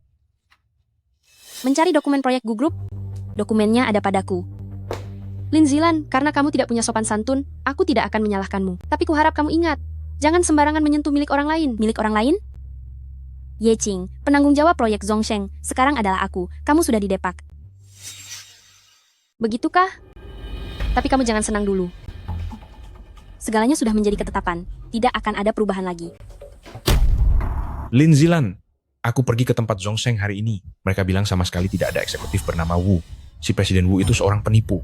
Mencari dokumen proyek Gu Group? Dokumennya ada padaku. Lin Zilan, karena kamu tidak punya sopan santun, aku tidak akan menyalahkanmu. Tapi kuharap kamu ingat, jangan sembarangan menyentuh milik orang lain. Milik orang lain? Ye Qing, penanggung jawab proyek Zhongsheng, sekarang adalah aku. Kamu sudah didepak. Begitukah? Tapi kamu jangan senang dulu. Segalanya sudah menjadi ketetapan. Tidak akan ada perubahan lagi. Lin Zilan, aku pergi ke tempat Zhongsheng hari ini. Mereka bilang sama sekali tidak ada eksekutif bernama Wu. Si Presiden Wu itu seorang penipu.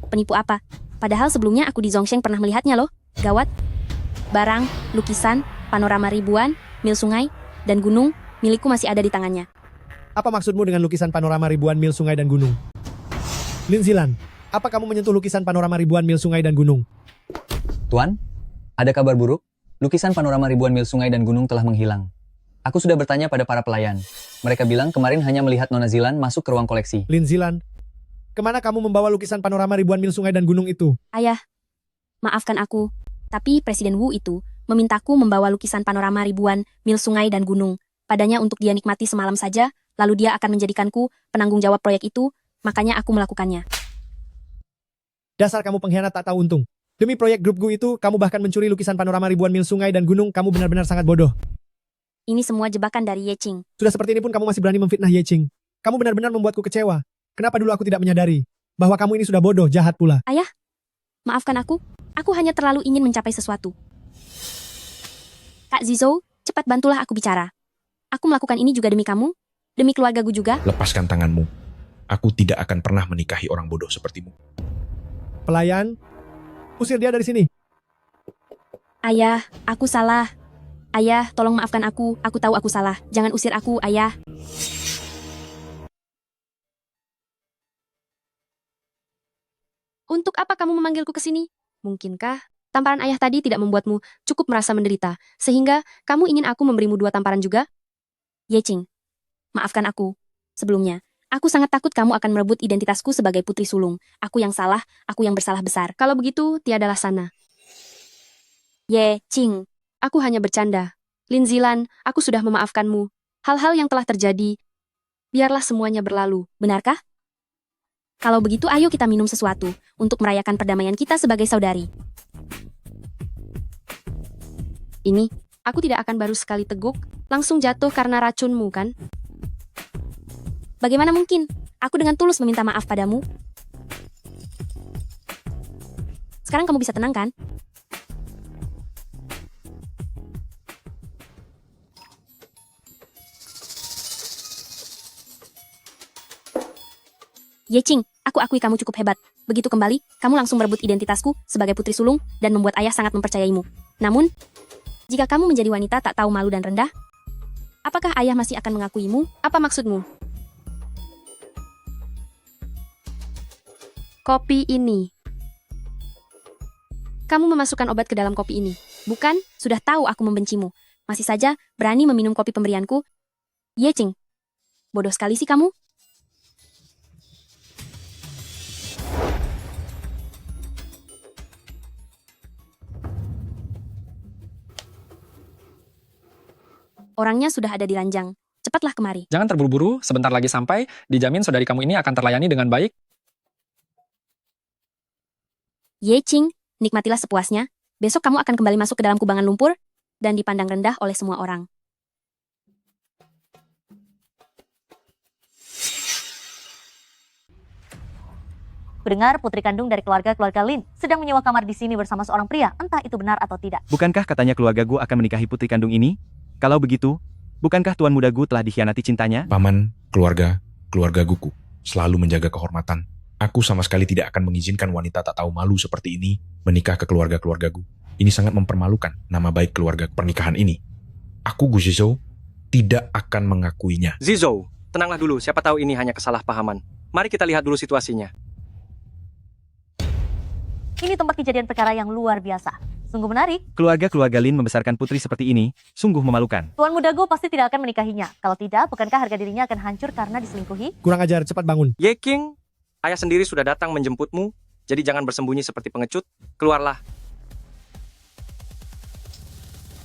Penipu apa? Padahal sebelumnya aku di Zhongsheng pernah melihatnya loh. Gawat. Barang, lukisan, panorama ribuan, mil sungai, dan gunung, milikku masih ada di tangannya. Apa maksudmu dengan lukisan panorama ribuan mil sungai dan gunung? Lin Zilan, apa kamu menyentuh lukisan panorama ribuan mil sungai dan gunung? Tuan, ada kabar buruk. Lukisan panorama ribuan mil sungai dan gunung telah menghilang. Aku sudah bertanya pada para pelayan. Mereka bilang kemarin hanya melihat Nona Zilan masuk ke ruang koleksi. Lin Zilan, kemana kamu membawa lukisan panorama ribuan mil sungai dan gunung itu? Ayah, maafkan aku, tapi Presiden Wu itu memintaku membawa lukisan panorama ribuan mil sungai dan gunung padanya untuk dia nikmati semalam saja, lalu dia akan menjadikanku penanggung jawab proyek itu, makanya aku melakukannya. Dasar kamu pengkhianat tak tahu untung. Demi proyek grup Gu itu, kamu bahkan mencuri lukisan panorama ribuan mil sungai dan gunung, kamu benar-benar sangat bodoh. Ini semua jebakan dari Ye Qing. Sudah seperti ini pun kamu masih berani memfitnah Ye Qing. Kamu benar-benar membuatku kecewa. Kenapa dulu aku tidak menyadari bahwa kamu ini sudah bodoh, jahat pula? Ayah, maafkan aku. Aku hanya terlalu ingin mencapai sesuatu. Kak Zizou, cepat bantulah aku bicara. Aku melakukan ini juga demi kamu, demi keluarga Gu juga. Lepaskan tanganmu. Aku tidak akan pernah menikahi orang bodoh sepertimu. Pelayan, usir dia dari sini. Ayah, aku salah. Ayah, tolong maafkan aku. Aku tahu aku salah. Jangan usir aku, Ayah. Untuk apa kamu memanggilku ke sini? Mungkinkah tamparan ayah tadi tidak membuatmu cukup merasa menderita, sehingga kamu ingin aku memberimu 2 tamparan juga? Ye Qing, maafkan aku. Sebelumnya, aku sangat takut kamu akan merebut identitasku sebagai putri sulung. Aku yang salah, aku yang bersalah besar. Kalau begitu, tiadalah sana. Ye Qing, aku hanya bercanda. Lin Zilan, aku sudah memaafkanmu. Hal-hal yang telah terjadi, biarlah semuanya berlalu. Benarkah? Kalau begitu, ayo kita minum sesuatu untuk merayakan perdamaian kita sebagai saudari. Ini, aku tidak akan baru sekali teguk, langsung jatuh karena racunmu, kan? Bagaimana mungkin? Aku dengan tulus meminta maaf padamu. Sekarang kamu bisa tenang, kan? Ye Qing, aku akui kamu cukup hebat. Begitu kembali, kamu langsung merebut identitasku sebagai putri sulung dan membuat ayah sangat mempercayaimu. Namun, jika kamu menjadi wanita tak tahu malu dan rendah, apakah ayah masih akan mengakuimu? Apa maksudmu? Kopi ini. Kamu memasukkan obat ke dalam kopi ini. Bukan, sudah tahu aku membencimu. Masih saja berani meminum kopi pemberianku. Ye Qing, bodoh sekali sih kamu. Orangnya sudah ada di ranjang. Cepatlah kemari. Jangan terburu-buru, sebentar lagi sampai, dijamin saudari kamu ini akan terlayani dengan baik. Ye Qing, nikmatilah sepuasnya. Besok kamu akan kembali masuk ke dalam kubangan lumpur dan dipandang rendah oleh semua orang. Kudengar putri kandung dari keluarga Lin sedang menyewa kamar di sini bersama seorang pria, entah itu benar atau tidak. Bukankah katanya keluarga Gu akan menikahi putri kandung ini? Kalau begitu, bukankah tuan muda Gu telah dikhianati cintanya? Paman, keluarga Guku selalu menjaga kehormatan. Aku sama sekali tidak akan mengizinkan wanita tak tahu malu seperti ini menikah ke keluarga Gu. Ini sangat mempermalukan nama baik keluarga pernikahan ini. Aku, Gu Zizou, tidak akan mengakuinya. Zizou, tenanglah dulu, siapa tahu ini hanya kesalahpahaman. Mari kita lihat dulu situasinya. Ini tempat kejadian perkara yang luar biasa. Sungguh menarik. Keluarga Lin membesarkan putri seperti ini, sungguh memalukan. Tuan muda Gu pasti tidak akan menikahinya. Kalau tidak, bukankah harga dirinya akan hancur karena diselingkuhi? Kurang ajar, cepat bangun. Ye King, ayah sendiri sudah datang menjemputmu, jadi jangan bersembunyi seperti pengecut. Keluarlah.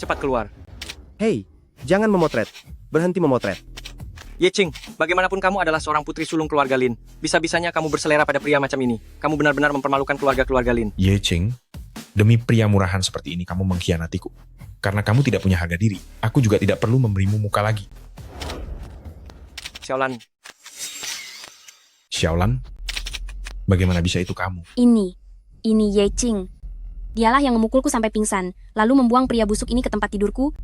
Cepat keluar. Hei, jangan memotret. Berhenti memotret. Ye Qing, bagaimanapun kamu adalah seorang putri sulung keluarga Lin. Bisa-bisanya kamu berselera pada pria macam ini. Kamu benar-benar mempermalukan keluarga Lin. Ye Qing, demi pria murahan seperti ini kamu mengkhianatiku. Karena kamu tidak punya harga diri. Aku juga tidak perlu memberimu muka lagi. Xiaolan? Bagaimana bisa itu kamu? Ini Ye Qing. Dialah yang memukulku sampai pingsan, lalu membuang pria busuk ini ke tempat tidurku.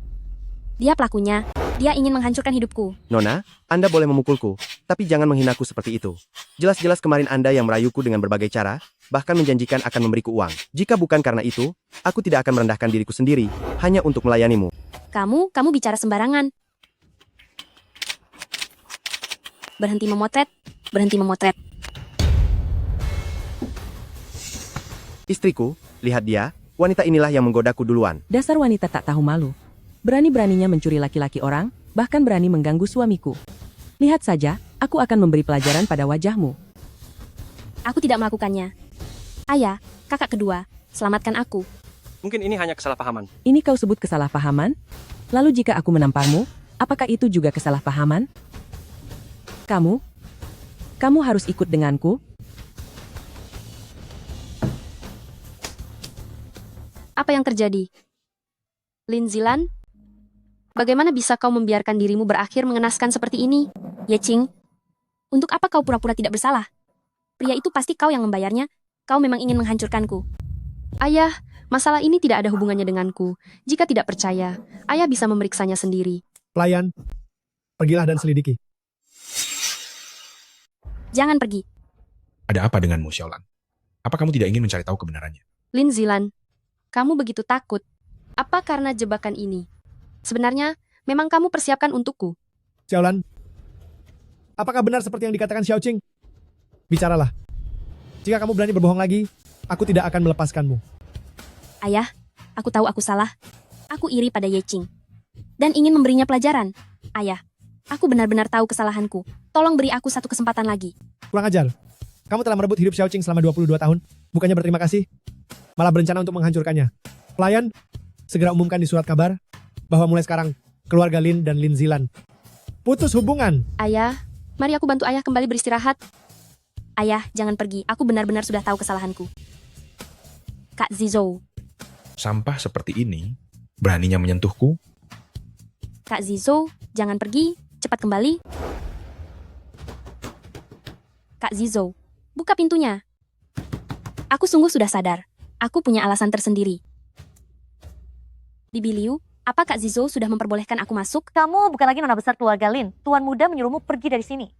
Dia pelakunya. Dia ingin menghancurkan hidupku. Nona, Anda boleh memukulku, tapi jangan menghinaku seperti itu. Jelas-jelas kemarin Anda yang merayuku dengan berbagai cara, bahkan menjanjikan akan memberiku uang. Jika bukan karena itu, aku tidak akan merendahkan diriku sendiri, hanya untuk melayanimu. Kamu bicara sembarangan. Berhenti memotret. Istriku, lihat dia, wanita inilah yang menggodaku duluan. Dasar wanita tak tahu malu. Berani-beraninya mencuri laki-laki orang, bahkan berani mengganggu suamiku. Lihat saja, aku akan memberi pelajaran pada wajahmu. Aku tidak melakukannya. Ayah, kakak kedua, selamatkan aku. Mungkin ini hanya kesalahpahaman. Ini kau sebut kesalahpahaman? Lalu jika aku menamparmu, apakah itu juga kesalahpahaman? Kamu harus ikut denganku. Apa yang terjadi? Lin Zilan? Bagaimana bisa kau membiarkan dirimu berakhir mengenaskan seperti ini? Ye Qing, untuk apa kau pura-pura tidak bersalah? Pria itu pasti kau yang membayarnya. Kau memang ingin menghancurkanku. Ayah, masalah ini tidak ada hubungannya denganku. Jika tidak percaya, ayah bisa memeriksanya sendiri. Pelayan, pergilah dan selidiki. Jangan pergi. Ada apa denganmu, Xiaolan? Apa kamu tidak ingin mencari tahu kebenarannya? Lin Zilan, kamu begitu takut. Apa karena jebakan ini? Sebenarnya, memang kamu persiapkan untukku. Xiaolan, apakah benar seperti yang dikatakan Xiao Qing? Bicaralah. Jika kamu berani berbohong lagi, aku tidak akan melepaskanmu. Ayah, aku tahu aku salah. Aku iri pada Ye Qing. Dan ingin memberinya pelajaran. Ayah, aku benar-benar tahu kesalahanku. Tolong beri aku satu kesempatan lagi. Kurang ajar. Kamu telah merebut hidup Xiao Qing selama 22 tahun. Bukannya berterima kasih, malah berencana untuk menghancurkannya. Pelayan, segera umumkan di surat kabar bahwa mulai sekarang keluarga Lin dan Lin Zilan putus hubungan. Ayah, mari aku bantu ayah kembali beristirahat. Ayah, jangan pergi. Aku benar-benar sudah tahu kesalahanku. Kak Zizou. Sampah seperti ini, beraninya menyentuhku? Kak Zizou, jangan pergi. Cepat kembali. Kak Zizou, buka pintunya. Aku sungguh sudah sadar. Aku punya alasan tersendiri. Bibi Liu, apa Kak Zizou sudah memperbolehkan aku masuk? Kamu bukan lagi nona besar keluarga Lin. Tuan muda menyuruhmu pergi dari sini.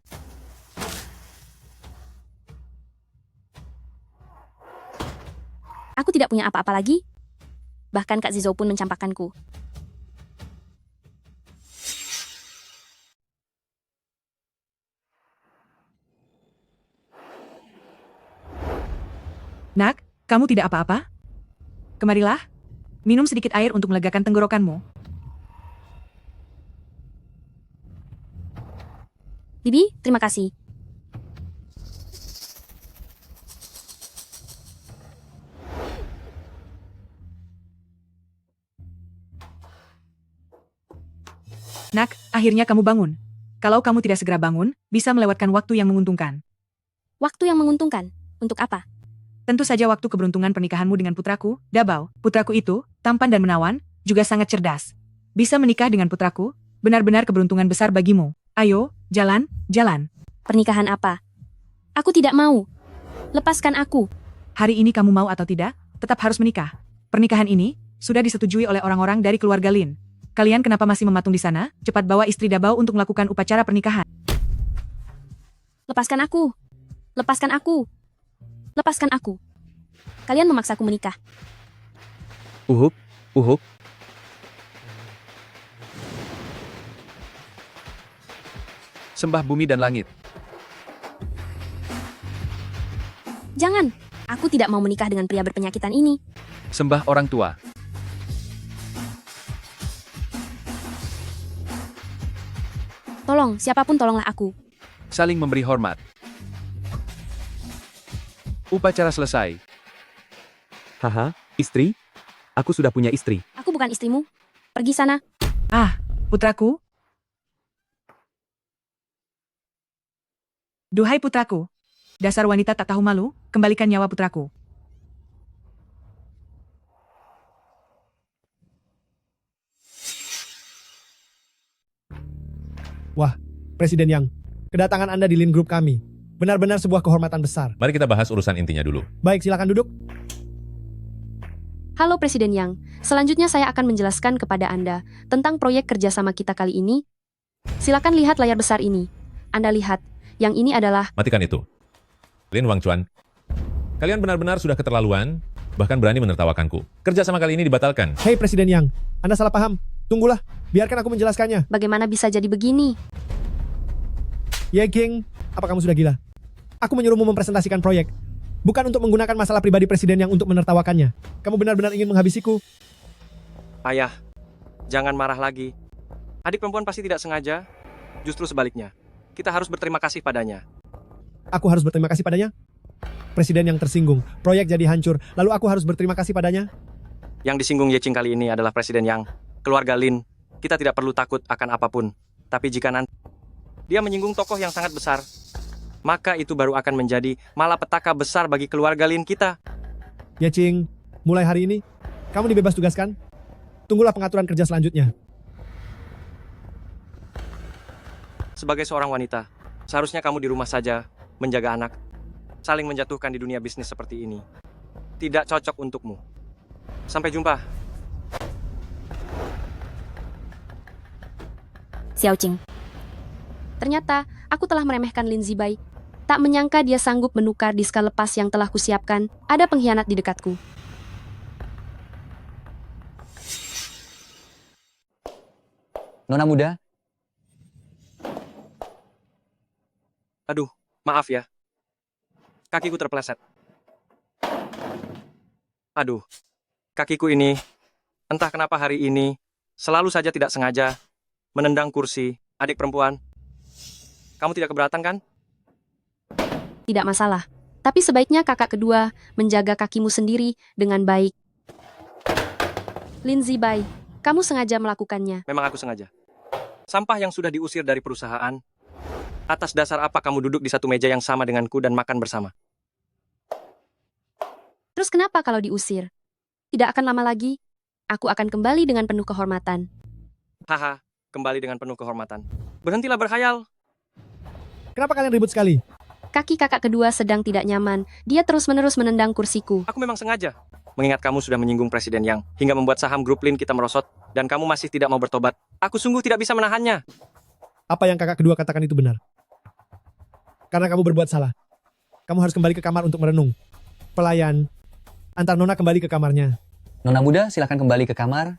Aku tidak punya apa-apa lagi. Bahkan Kak Zizou pun mencampakkanku. Nak, kamu tidak apa-apa? Kemarilah, minum sedikit air untuk melegakan tenggorokanmu. Bibi, terima kasih. Nak, akhirnya kamu bangun. Kalau kamu tidak segera bangun, bisa melewatkan waktu yang menguntungkan. Waktu yang menguntungkan? Untuk apa? Tentu saja waktu keberuntungan pernikahanmu dengan putraku, Dabao. Putraku itu, tampan dan menawan, juga sangat cerdas. Bisa menikah dengan putraku, benar-benar keberuntungan besar bagimu. Ayo, jalan, jalan. Pernikahan apa? Aku tidak mau. Lepaskan aku. Hari ini kamu mau atau tidak, tetap harus menikah. Pernikahan ini sudah disetujui oleh orang-orang dari keluarga Lin. Kalian kenapa masih mematung di sana? Cepat bawa istri Dabao untuk melakukan upacara pernikahan. Lepaskan aku. Lepaskan aku. Lepaskan aku. Kalian memaksaku menikah. Uhuk, uhuk. Sembah bumi dan langit. Jangan. Aku tidak mau menikah dengan pria berpenyakitan ini. Sembah orang tua. Tolong, siapapun tolonglah aku. Saling memberi hormat. Upacara selesai. Haha, istri? Aku sudah punya istri. Aku bukan istrimu. Pergi sana. Ah, putraku. Duhai putraku. Dasar wanita tak tahu malu, kembalikan nyawa putraku. Wah, Presiden Yang, kedatangan Anda di Lin Group kami benar-benar sebuah kehormatan besar. Mari kita bahas urusan intinya dulu. Baik, silakan duduk. Halo Presiden Yang, selanjutnya saya akan menjelaskan kepada Anda tentang proyek kerjasama kita kali ini. Silakan lihat layar besar ini. Anda lihat, yang ini adalah... Matikan itu. Lin Wangchuan, kalian benar-benar sudah keterlaluan, bahkan berani menertawakanku. Kerjasama kali ini dibatalkan. Hei Presiden Yang, Anda salah paham. Tunggulah, biarkan aku menjelaskannya. Bagaimana bisa jadi begini? Ye King, apa kamu sudah gila? Aku menyuruhmu mempresentasikan proyek, bukan untuk menggunakan masalah pribadi Presiden Yang untuk menertawakannya. Kamu benar-benar ingin menghabisiku. Ayah, jangan marah lagi. Adik perempuan pasti tidak sengaja. Justru sebaliknya, kita harus berterima kasih padanya. Aku harus berterima kasih padanya? Presiden yang tersinggung, proyek jadi hancur, lalu aku harus berterima kasih padanya? Yang disinggung Ye Qing kali ini adalah Presiden Yang, keluarga Lin. Kita tidak perlu takut akan apapun. Tapi jika nanti dia menyinggung tokoh yang sangat besar, maka itu baru akan menjadi malapetaka besar bagi keluarga Lin kita. Ye Qing, mulai hari ini, kamu dibebas tugaskan. Tunggulah pengaturan kerja selanjutnya. Sebagai seorang wanita, seharusnya kamu di rumah saja, menjaga anak. Saling menjatuhkan di dunia bisnis seperti ini tidak cocok untukmu. Sampai jumpa. Xiao Qing. Ternyata, aku telah meremehkan Lin Zibai. Tak menyangka dia sanggup menukar diska lepas yang telah kusiapkan. Ada pengkhianat di dekatku. Nona muda, Aduh, maaf ya. Kakiku terpeleset. Aduh, kakiku ini, entah kenapa hari ini, selalu saja tidak sengaja menendang kursi. Adik perempuan, kamu tidak keberatan kan? Tidak masalah. Tapi sebaiknya kakak kedua menjaga kakimu sendiri dengan baik. Lin Zibai, kamu sengaja melakukannya. Memang aku sengaja. Sampah yang sudah diusir dari perusahaan. Atas dasar apa kamu duduk di satu meja yang sama denganku dan makan bersama? Terus kenapa kalau diusir? Tidak akan lama lagi, aku akan kembali dengan penuh kehormatan. Haha, kembali dengan penuh kehormatan. Berhentilah berkhayal. Kenapa kalian ribut sekali? Kaki kakak kedua sedang tidak nyaman. Dia terus-menerus menendang kursiku. Aku memang sengaja. Mengingat kamu sudah menyinggung Presiden Yang, hingga membuat saham grup Lin kita merosot, dan kamu masih tidak mau bertobat. Aku sungguh tidak bisa menahannya. Apa yang kakak kedua katakan itu benar? Karena kamu berbuat salah. Kamu harus kembali ke kamar untuk merenung. Pelayan, antar Nona kembali ke kamarnya. Nona muda silakan kembali ke kamar.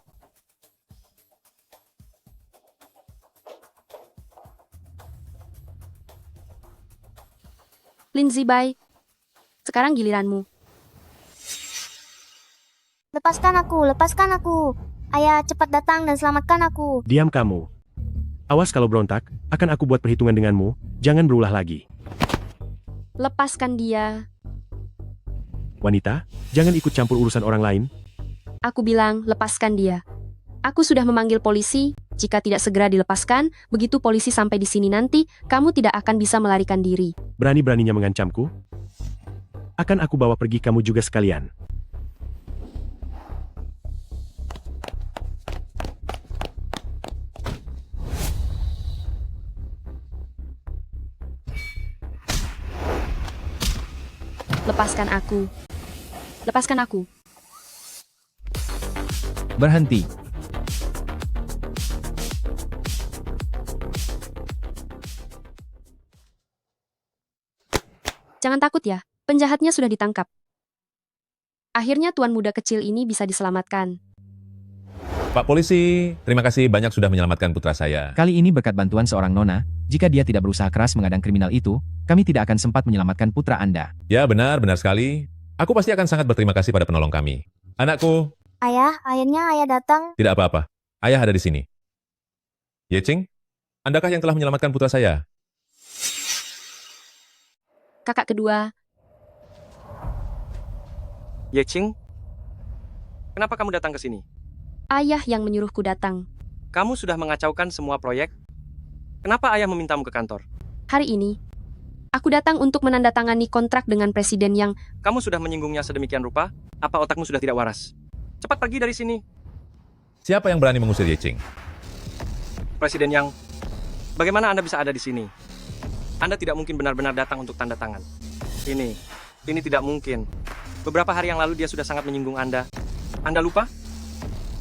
Lin Zibai, sekarang giliranmu. Lepaskan aku. Ayah, cepat datang dan selamatkan aku. Diam kamu. Awas kalau berontak, akan aku buat perhitungan denganmu. Jangan berulah lagi. Lepaskan dia. Wanita, jangan ikut campur urusan orang lain. Aku bilang, lepaskan dia. Aku sudah memanggil polisi. Jika tidak segera dilepaskan, begitu polisi sampai di sini nanti, kamu tidak akan bisa melarikan diri. Berani-beraninya mengancamku? Akan aku bawa pergi kamu juga sekalian. Lepaskan aku. Lepaskan aku. Berhenti. Jangan takut ya, penjahatnya sudah ditangkap. Akhirnya tuan muda kecil ini bisa diselamatkan. Pak polisi, terima kasih banyak sudah menyelamatkan putra saya. Kali ini berkat bantuan seorang nona, jika dia tidak berusaha keras mengadang kriminal itu, kami tidak akan sempat menyelamatkan putra Anda. Ya benar, benar sekali. Aku pasti akan sangat berterima kasih pada penolong kami. Anakku, Ayah, akhirnya ayah datang. tidak apa-apa. Ayah ada di sini. Yeching, Andakah yang telah menyelamatkan putra saya? Kakak kedua, Yeching, kenapa kamu datang ke sini? ayah yang menyuruhku datang. Kamu sudah mengacaukan semua proyek. Kenapa ayah memintamu ke kantor? Hari ini, aku datang untuk menandatangani kontrak dengan presiden yang... Kamu sudah menyinggungnya sedemikian rupa? Apa otakmu sudah tidak waras? Cepat pergi dari sini. Siapa yang berani mengusir Yeching? Presiden Yang, bagaimana Anda bisa ada di sini? Anda tidak mungkin benar-benar datang untuk tanda tangan. Ini tidak mungkin. Beberapa hari yang lalu dia sudah sangat menyinggung Anda. Anda lupa?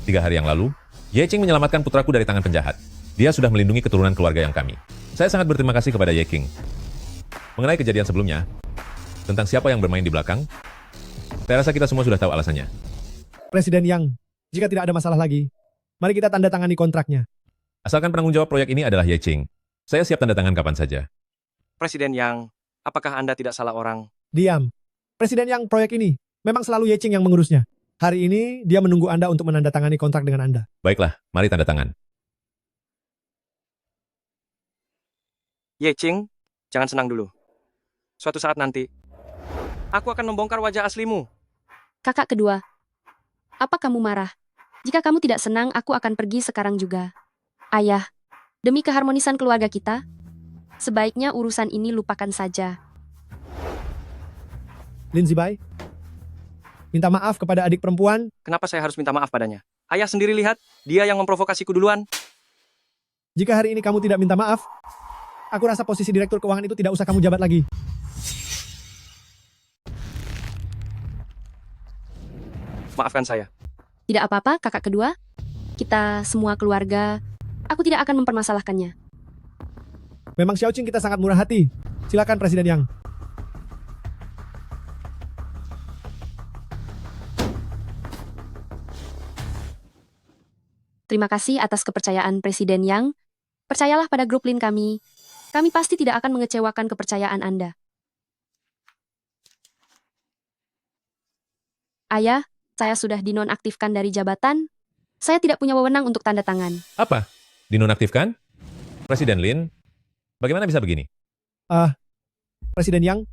3 hari yang lalu, Yeching menyelamatkan putraku dari tangan penjahat. Dia sudah melindungi keturunan keluarga yang kami. Saya sangat berterima kasih kepada Yeching. Mengenai kejadian sebelumnya, tentang siapa yang bermain di belakang, saya rasa kita semua sudah tahu alasannya. Presiden Yang, jika tidak ada masalah lagi, mari kita tanda tangani kontraknya. Asalkan penanggung jawab proyek ini adalah Yeching, saya siap tanda tangan kapan saja. Presiden Yang, apakah Anda tidak salah orang? Diam. Presiden Yang, proyek ini memang selalu Yeching yang mengurusnya. Hari ini dia menunggu Anda untuk menandatangani kontrak dengan Anda. Baiklah, mari tanda tangan. Yeching, jangan senang dulu. Suatu saat nanti, aku akan membongkar wajah aslimu. Kakak kedua, apa kamu marah? Jika kamu tidak senang, aku akan pergi sekarang juga. Ayah, demi keharmonisan keluarga kita, sebaiknya urusan ini lupakan saja. Lin Zibai, minta maaf kepada adik perempuan. Kenapa saya harus minta maaf padanya? Ayah sendiri lihat, dia yang memprovokasiku duluan. Jika hari ini kamu tidak minta maaf, aku rasa posisi direktur keuangan itu tidak usah kamu jabat lagi. Maafkan saya. Tidak apa-apa, kakak kedua. Kita semua keluarga, aku tidak akan mempermasalahkannya. Memang Xiaoqing kita sangat murah hati. Silakan Presiden Yang. Terima kasih atas kepercayaan Presiden Yang. Percayalah pada grup Lin kami. Kami pasti tidak akan mengecewakan kepercayaan Anda. Ayah, saya sudah dinonaktifkan dari jabatan. Saya tidak punya wewenang untuk tanda tangan. Apa? Dinonaktifkan? Presiden Lin, bagaimana bisa begini? Presiden Yang,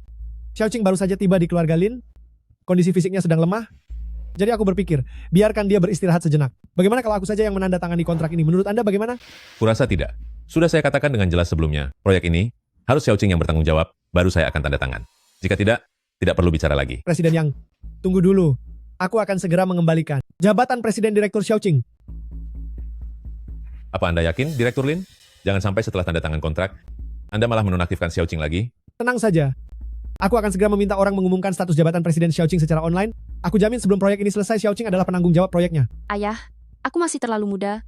Xiaoqing baru saja tiba di keluarga Lin. Kondisi fisiknya sedang lemah. Jadi aku berpikir, biarkan dia beristirahat sejenak. Bagaimana kalau aku saja yang menandatangani kontrak ini? Menurut Anda bagaimana? Kurasa tidak. Sudah saya katakan dengan jelas sebelumnya, proyek ini harus Xiaoqing yang bertanggung jawab, baru saya akan tanda tangan. Jika tidak perlu bicara lagi. Presiden Yang, tunggu dulu. Aku akan segera mengembalikan jabatan Presiden Direktur Xiaoqing. Apa Anda yakin, Direktur Lin? Jangan sampai setelah tanda tangan kontrak, Anda malah menonaktifkan Xiaoqing lagi. Tenang saja. Aku akan segera meminta orang mengumumkan status jabatan Presiden Xiaoqing secara online. Aku jamin sebelum proyek ini selesai, Xiaoqing adalah penanggung jawab proyeknya. Ayah, aku masih terlalu muda.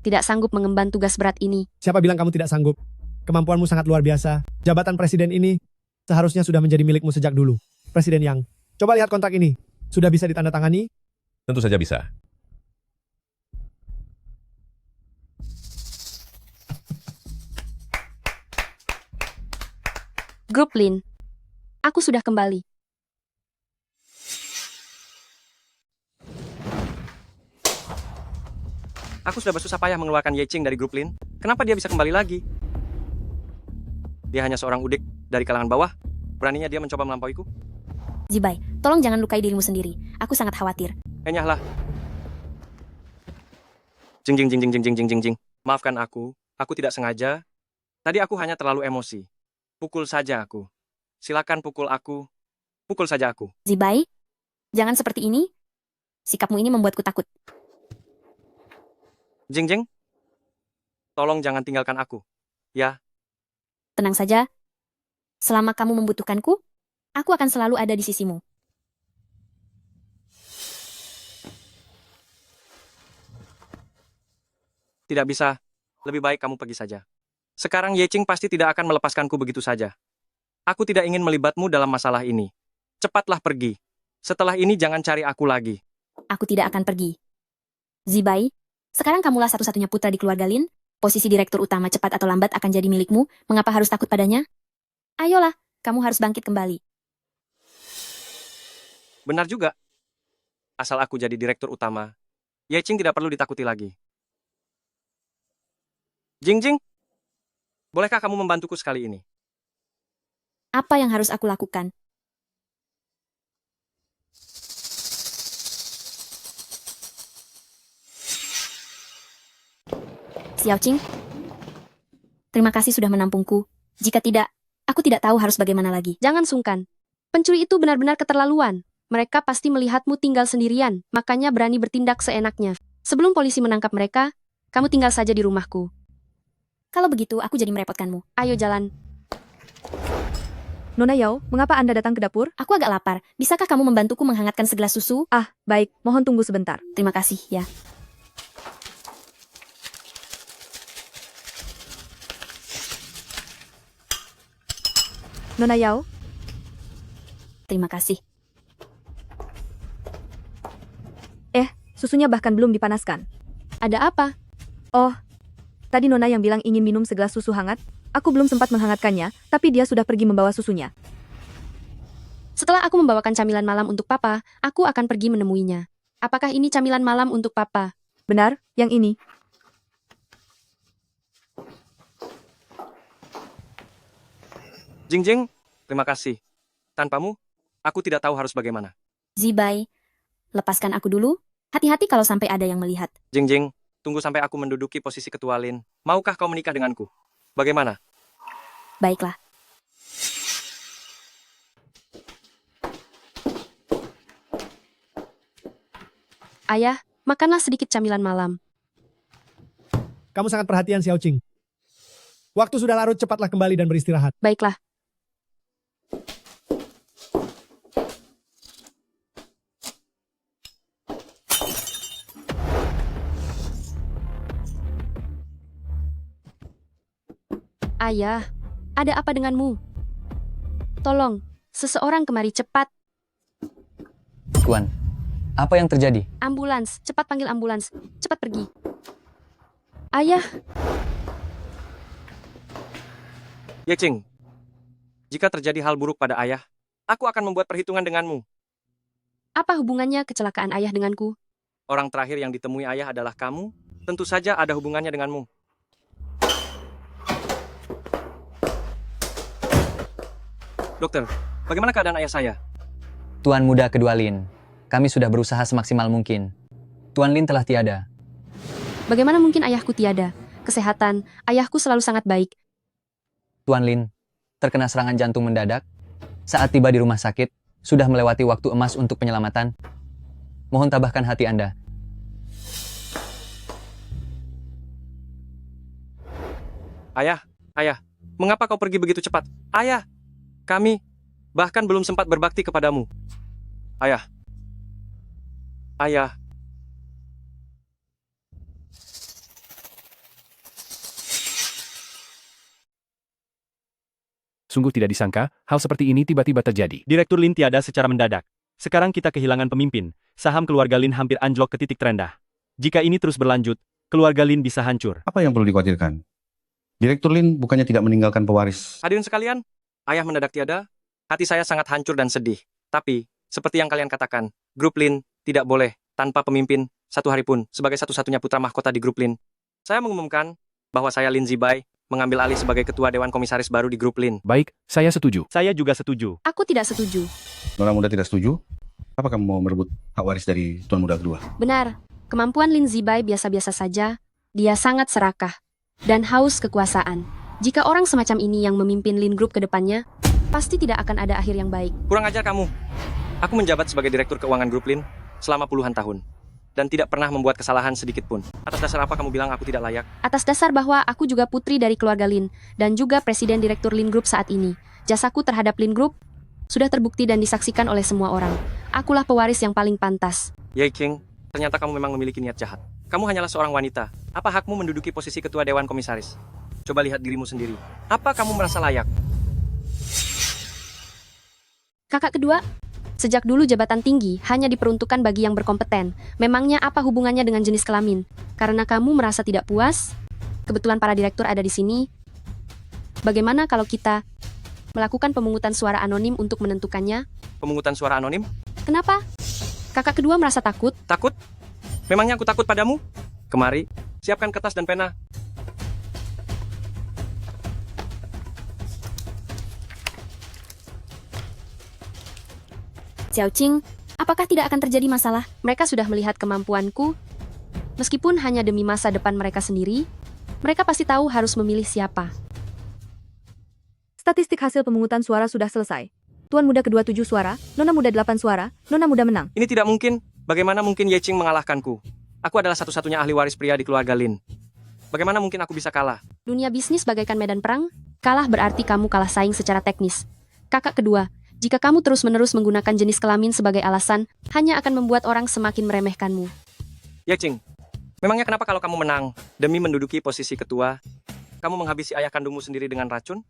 Tidak sanggup mengemban tugas berat ini. Siapa bilang kamu tidak sanggup? Kemampuanmu sangat luar biasa. Jabatan Presiden ini seharusnya sudah menjadi milikmu sejak dulu. Presiden Yang, coba lihat kontrak ini. Sudah bisa ditandatangani? Tentu saja bisa. Grup Lin, aku sudah kembali. Aku sudah bersusah payah mengeluarkan Yeching dari grup Lin. Kenapa dia bisa kembali lagi? Dia hanya seorang udik dari kalangan bawah. Beraninya dia mencoba melampauiku. Zibai, tolong jangan lukai dirimu sendiri. Aku sangat khawatir. Enyahlah. Jing jing jing jing jing jing jing jing jing. Maafkan aku tidak sengaja. Tadi aku hanya terlalu emosi. Pukul saja aku. Silakan pukul aku. Pukul saja aku. Zibai, jangan seperti ini. Sikapmu ini membuatku takut. Jing jing. Tolong jangan tinggalkan aku. Ya. Tenang saja. Selama kamu membutuhkanku, Aku akan selalu ada di sisimu. Tidak bisa. Lebih baik kamu pergi saja. Sekarang Yeching pasti tidak akan melepaskanku begitu saja. Aku tidak ingin melibatmu dalam masalah ini. Cepatlah pergi. Setelah ini jangan cari aku lagi. Aku tidak akan pergi. Zibai, sekarang kamulah satu-satunya putra di keluarga Lin. Posisi direktur utama cepat atau lambat akan jadi milikmu. Mengapa harus takut padanya? Ayolah, kamu harus bangkit kembali. Benar juga. Asal aku jadi direktur utama, Yeching tidak perlu ditakuti lagi. Jingjing, bolehkah kamu membantuku sekali ini? Apa yang harus aku lakukan? Xiaoqing, terima kasih sudah menampungku. Jika tidak, aku tidak tahu harus bagaimana lagi. Jangan sungkan. Pencuri itu benar-benar keterlaluan. Mereka pasti melihatmu tinggal sendirian, makanya berani bertindak seenaknya. Sebelum polisi menangkap mereka, kamu tinggal saja di rumahku. Kalau begitu, aku jadi merepotkanmu. Ayo jalan. Nona Yao, mengapa Anda datang ke dapur? Aku agak lapar. Bisakah kamu membantuku menghangatkan segelas susu? Ah, baik. Mohon tunggu sebentar. Terima kasih, ya. Nona Yao? Terima kasih. Susunya bahkan belum dipanaskan. Ada apa? Oh, tadi Nona yang bilang ingin minum segelas susu hangat. Aku belum sempat menghangatkannya, tapi dia sudah pergi membawa susunya. Setelah aku membawakan camilan malam untuk Papa, aku akan pergi menemuinya. Apakah ini camilan malam untuk Papa? Benar, yang ini. Jingjing, terima kasih. Tanpamu, aku tidak tahu harus bagaimana. Zibai, lepaskan aku dulu. Hati-hati kalau sampai ada yang melihat. Jingjing, tunggu sampai aku menduduki posisi ketua Lin. Maukah kau menikah denganku? Bagaimana? Baiklah. Ayah, makanlah sedikit camilan malam. Kamu sangat perhatian, Xiaoqing. Waktu sudah larut, cepatlah kembali dan beristirahat. Baiklah. Ayah, ada apa denganmu? Tolong, seseorang kemari cepat. Tuan, apa yang terjadi? Ambulans, cepat panggil ambulans. Cepat pergi. Ayah, Yeching, jika terjadi hal buruk pada ayah, aku akan membuat perhitungan denganmu. apa hubungannya kecelakaan ayah denganku? Orang terakhir yang ditemui ayah adalah kamu, tentu saja ada hubungannya denganmu. Dokter, bagaimana keadaan ayah saya? Tuan muda kedua Lin, kami sudah berusaha semaksimal mungkin. Tuan Lin telah tiada. Bagaimana mungkin ayahku tiada? Kesehatan, ayahku selalu sangat baik. Tuan Lin, terkena serangan jantung mendadak. Saat tiba di rumah sakit, sudah melewati waktu emas untuk penyelamatan. Mohon tabahkan hati Anda. Ayah, mengapa kau pergi begitu cepat? Ayah, kami bahkan belum sempat berbakti kepadamu. Ayah. Sungguh tidak disangka, hal seperti ini tiba-tiba terjadi. Direktur Lin tiada secara mendadak. Sekarang kita kehilangan pemimpin. Saham keluarga Lin hampir anjlok ke titik terendah. Jika ini terus berlanjut, keluarga Lin bisa hancur. Apa yang perlu dikhawatirkan? Direktur Lin bukannya tidak meninggalkan pewaris. Hadirin sekalian, ayah mendadak tiada, hati saya sangat hancur dan sedih. Tapi, seperti yang kalian katakan, grup Lin tidak boleh tanpa pemimpin satu hari pun sebagai satu-satunya putra mahkota di grup Lin. Saya mengumumkan bahwa saya Lin Zibai mengambil alih sebagai ketua Dewan Komisaris baru di grup Lin. Baik, saya setuju. Saya juga setuju. Aku tidak setuju. Nona muda tidak setuju? Apa kamu mau merebut hak waris dari tuan muda kedua? Benar, kemampuan Lin Zibai biasa-biasa saja. Dia sangat serakah dan haus kekuasaan. Jika orang semacam ini yang memimpin Lin Group ke depannya, pasti tidak akan ada akhir yang baik. Kurang ajar kamu. Aku menjabat sebagai direktur keuangan grup Lin selama puluhan tahun. Dan tidak pernah membuat kesalahan sedikit pun. Atas dasar apa kamu bilang aku tidak layak? Atas dasar bahwa aku juga putri dari keluarga Lin, dan juga presiden direktur Lin Group saat ini. Jasaku terhadap Lin Group Sudah terbukti dan disaksikan oleh semua orang. Akulah pewaris yang paling pantas. Ye Qing, ternyata kamu memang memiliki niat jahat. Kamu hanyalah seorang wanita. Apa hakmu menduduki posisi ketua Dewan Komisaris? Coba lihat dirimu sendiri. Apa kamu merasa layak? Kakak kedua, sejak dulu jabatan tinggi hanya diperuntukkan bagi yang berkompeten. Memangnya apa hubungannya dengan jenis kelamin? Karena kamu merasa tidak puas? Kebetulan para direktur ada di sini. Bagaimana kalau kita melakukan pemungutan suara anonim untuk menentukannya? Pemungutan suara anonim? Kenapa? Kakak kedua merasa takut? Takut? Memangnya aku takut padamu? Kemari, siapkan kertas dan pena. Xiao Qing, apakah tidak akan terjadi masalah? Mereka sudah melihat kemampuanku. Meskipun hanya demi masa depan mereka sendiri, mereka pasti tahu harus memilih siapa. Statistik hasil pemungutan suara sudah selesai. Tuan muda kedua 7 suara, nona muda 8 suara, nona muda menang. Ini tidak mungkin. Bagaimana mungkin Ye Qing mengalahkanku? Aku adalah satu-satunya ahli waris pria di keluarga Lin. Bagaimana mungkin aku bisa kalah? Dunia bisnis bagaikan medan perang. Kalah berarti kamu kalah saing secara teknis. Kakak kedua, jika kamu terus-menerus menggunakan jenis kelamin sebagai alasan, hanya akan membuat orang semakin meremehkanmu. Ye Qing, memangnya kenapa kalau kamu menang demi menduduki posisi ketua, kamu menghabisi ayah kandungmu sendiri dengan racun?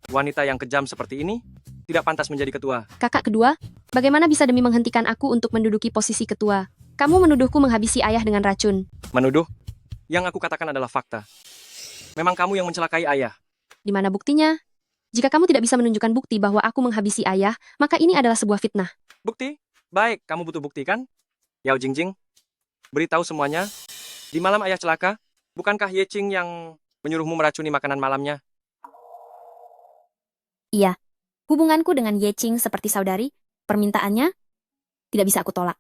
Wanita yang kejam seperti ini tidak pantas menjadi ketua. Kakak kedua, bagaimana bisa demi menghentikan aku untuk menduduki posisi ketua? Kamu menuduhku menghabisi ayah dengan racun. Menuduh? Yang aku katakan adalah fakta. Memang kamu yang mencelakai ayah. Di mana buktinya? Jika kamu tidak bisa menunjukkan bukti bahwa aku menghabisi ayah, maka ini adalah sebuah fitnah. Bukti? Baik, kamu butuh bukti kan? Yao Jingjing, beritahu semuanya. Di malam ayah celaka, bukankah Ye Qing yang menyuruhmu meracuni makanan malamnya? Iya, hubunganku dengan Ye Qing seperti saudari, permintaannya tidak bisa aku tolak.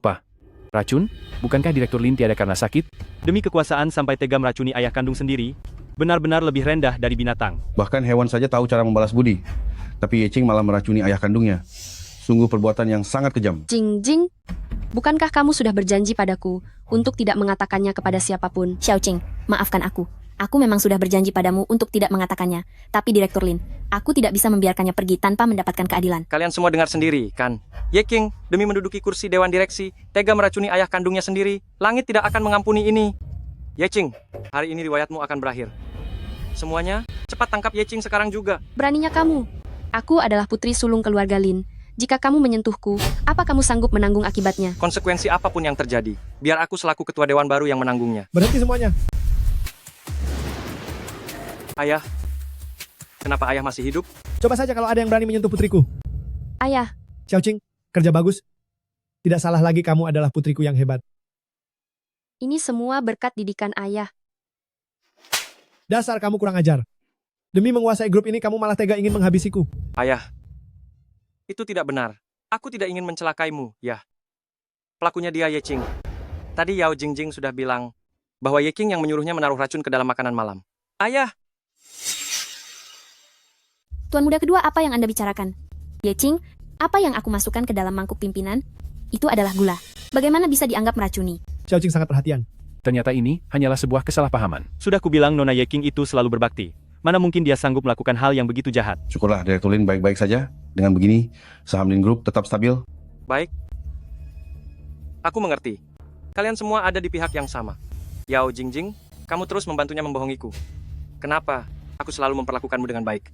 Apa? Racun? Bukankah Direktur Lin tiada karena sakit? Demi kekuasaan sampai tega meracuni ayah kandung sendiri, benar-benar lebih rendah dari binatang. Bahkan hewan saja tahu cara membalas budi. Tapi Ye Qing malah meracuni ayah kandungnya. Sungguh perbuatan yang sangat kejam. Jing, bukankah kamu sudah berjanji padaku untuk tidak mengatakannya kepada siapapun? Xiao Qing, maafkan aku. Aku memang sudah berjanji padamu untuk tidak mengatakannya. Tapi Direktur Lin, aku tidak bisa membiarkannya pergi tanpa mendapatkan keadilan. Kalian semua dengar sendiri, kan? Ye Qing, demi menduduki kursi Dewan Direksi, tega meracuni ayah kandungnya sendiri. Langit tidak akan mengampuni ini. Ye Qing, hari ini riwayatmu akan berakhir. Semuanya, cepat tangkap Ye Qing sekarang juga. Beraninya kamu. Aku adalah putri sulung keluarga Lin. Jika kamu menyentuhku, apa kamu sanggup menanggung akibatnya? Konsekuensi apapun yang terjadi, biar aku selaku ketua Dewan baru yang menanggungnya. Berhenti semuanya. Ayah, kenapa ayah masih hidup? Coba saja kalau ada yang berani menyentuh putriku. Ayah. Xiao Qing, kerja bagus. Tidak salah lagi kamu adalah putriku yang hebat. Ini semua berkat didikan ayah. Dasar kamu kurang ajar. Demi menguasai grup ini kamu malah tega ingin menghabisiku. Ayah, itu tidak benar. Aku tidak ingin mencelakaimu, ya. Pelakunya dia Ye Qing. Tadi Yao Jingjing sudah bilang bahwa Ye Qing yang menyuruhnya menaruh racun ke dalam makanan malam. Ayah! Tuan muda kedua, apa yang Anda bicarakan? Ye Qing, apa yang aku masukkan ke dalam mangkuk pimpinan? Itu adalah gula. Bagaimana bisa dianggap meracuni? Xiao Qing sangat perhatian. Ternyata ini hanyalah sebuah kesalahpahaman. Sudah kubilang Nona Ye Qing itu selalu berbakti. Mana mungkin dia sanggup melakukan hal yang begitu jahat? Syukurlah Direktur Lin baik-baik saja. Dengan begini, saham Lin Group tetap stabil. Baik. Aku mengerti. Kalian semua ada di pihak yang sama. Yao Jingjing, kamu terus membantunya membohongiku. Kenapa aku selalu memperlakukanmu dengan baik?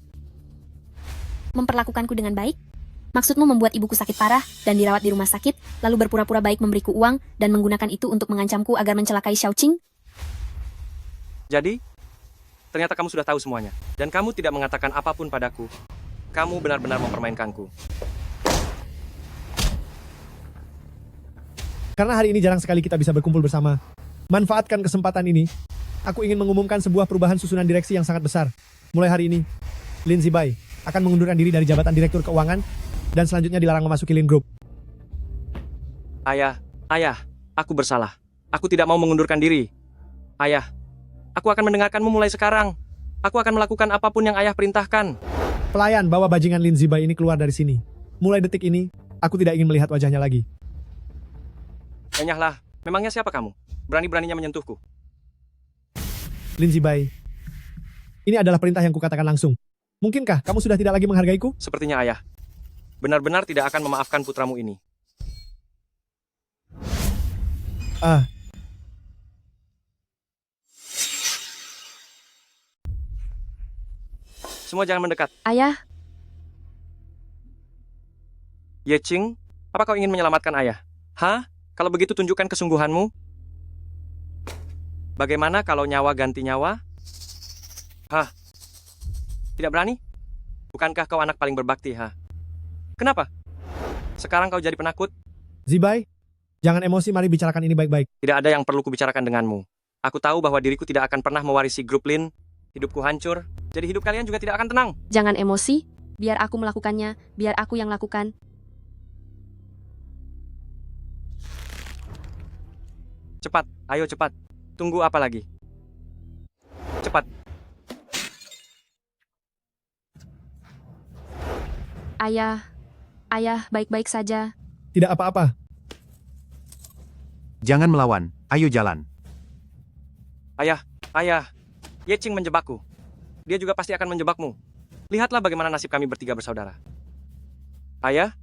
Memperlakukanku dengan baik? Maksudmu membuat ibuku sakit parah dan dirawat di rumah sakit, lalu berpura-pura baik memberiku uang dan menggunakan itu untuk mengancamku agar mencelakai Xiao Qing? Jadi, ternyata kamu sudah tahu semuanya. Dan kamu tidak mengatakan apapun padaku. Kamu benar-benar mempermainkanku. Karena hari ini jarang sekali kita bisa berkumpul bersama. Manfaatkan kesempatan ini. Aku ingin mengumumkan sebuah perubahan susunan direksi yang sangat besar. Mulai hari ini, Lin Zibai akan mengundurkan diri dari jabatan Direktur Keuangan dan selanjutnya dilarang memasuki Lin Group. Ayah, aku bersalah. Aku tidak mau mengundurkan diri. Ayah, aku akan mendengarkanmu mulai sekarang. Aku akan melakukan apapun yang ayah perintahkan. Pelayan, bawa bajingan Lin Zibai ini keluar dari sini. Mulai detik ini, aku tidak ingin melihat wajahnya lagi. Enyahlah, memangnya siapa kamu? Berani-beraninya menyentuhku. Lin Zibai, ini adalah perintah yang kukatakan langsung. Mungkinkah kamu sudah tidak lagi menghargaiku? Sepertinya ayah benar-benar tidak akan memaafkan putramu ini. Ah, Semua jangan mendekat. Ayah, Ye Qing, apa kau ingin menyelamatkan ayah? Hah? Kalau begitu tunjukkan kesungguhanmu. Bagaimana kalau nyawa ganti nyawa? Hah? Tidak berani? Bukankah kau anak paling berbakti, ha? Kenapa? Sekarang kau jadi penakut? Zibai, jangan emosi, mari bicarakan ini baik-baik. Tidak ada yang perlu kubicarakan denganmu. Aku tahu bahwa diriku tidak akan pernah mewarisi grup Lin. Hidupku hancur, jadi hidup kalian juga tidak akan tenang. jangan emosi. Biar aku melakukannya, biar aku yang lakukan. Cepat, ayo cepat. Tunggu apa lagi? Cepat. Ayah baik-baik saja. Tidak apa-apa. Jangan melawan, ayo jalan. Ayah, Ye Qing menjebakku. Dia juga pasti akan menjebakmu. Lihatlah bagaimana nasib kami bertiga bersaudara. Ayah,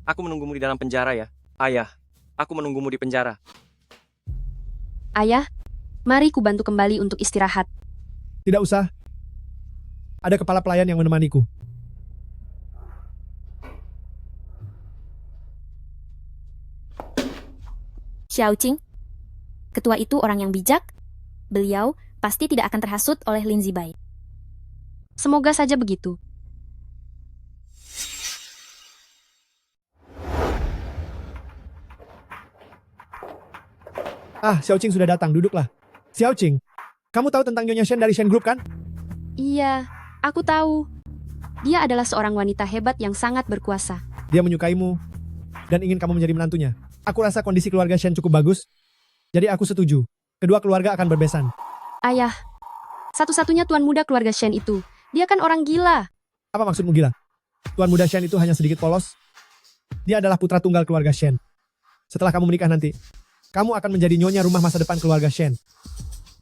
aku menunggumu di dalam penjara ya. Ayah, aku menunggumu di penjara. Ayah, mari ku bantu kembali untuk istirahat. Tidak usah. Ada kepala pelayan yang menemaniku. Xiao Qing, ketua itu orang yang bijak. Beliau pasti tidak akan terhasut oleh Lin Zibai. Semoga saja begitu. Ah, Xiao Qing sudah datang, duduklah. Xiao Qing, kamu tahu tentang Nyonya Shen dari Shen Group kan? Iya, aku tahu. Dia adalah seorang wanita hebat yang sangat berkuasa. Dia menyukaimu dan ingin kamu menjadi menantunya. Aku rasa kondisi keluarga Shen cukup bagus, jadi aku setuju. Kedua keluarga akan berbesan. Ayah, satu-satunya tuan muda keluarga Shen itu. Dia kan orang gila. Apa maksudmu gila? Tuan muda Shen itu hanya sedikit polos. Dia adalah putra tunggal keluarga Shen. Setelah kamu menikah nanti, kamu akan menjadi nyonya rumah masa depan keluarga Shen.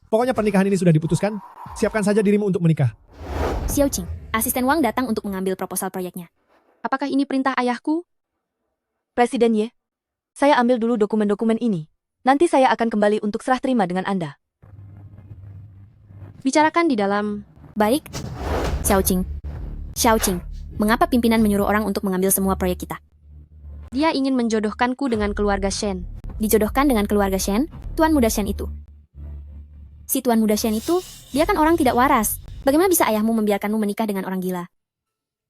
Pokoknya pernikahan ini sudah diputuskan, siapkan saja dirimu untuk menikah. Xiao Qing, asisten Wang datang untuk mengambil proposal proyeknya. Apakah ini perintah ayahku? Presiden Ye, saya ambil dulu dokumen-dokumen ini. Nanti saya akan kembali untuk serah terima dengan Anda. Bicarakan di dalam. Baik. Xiao Qing, mengapa pimpinan menyuruh orang untuk mengambil semua proyek kita? Dia ingin menjodohkanku dengan keluarga Shen. Dijodohkan dengan keluarga Shen, tuan muda Shen itu. Si tuan muda Shen itu, dia kan orang tidak waras. Bagaimana bisa ayahmu membiarkanmu menikah dengan orang gila?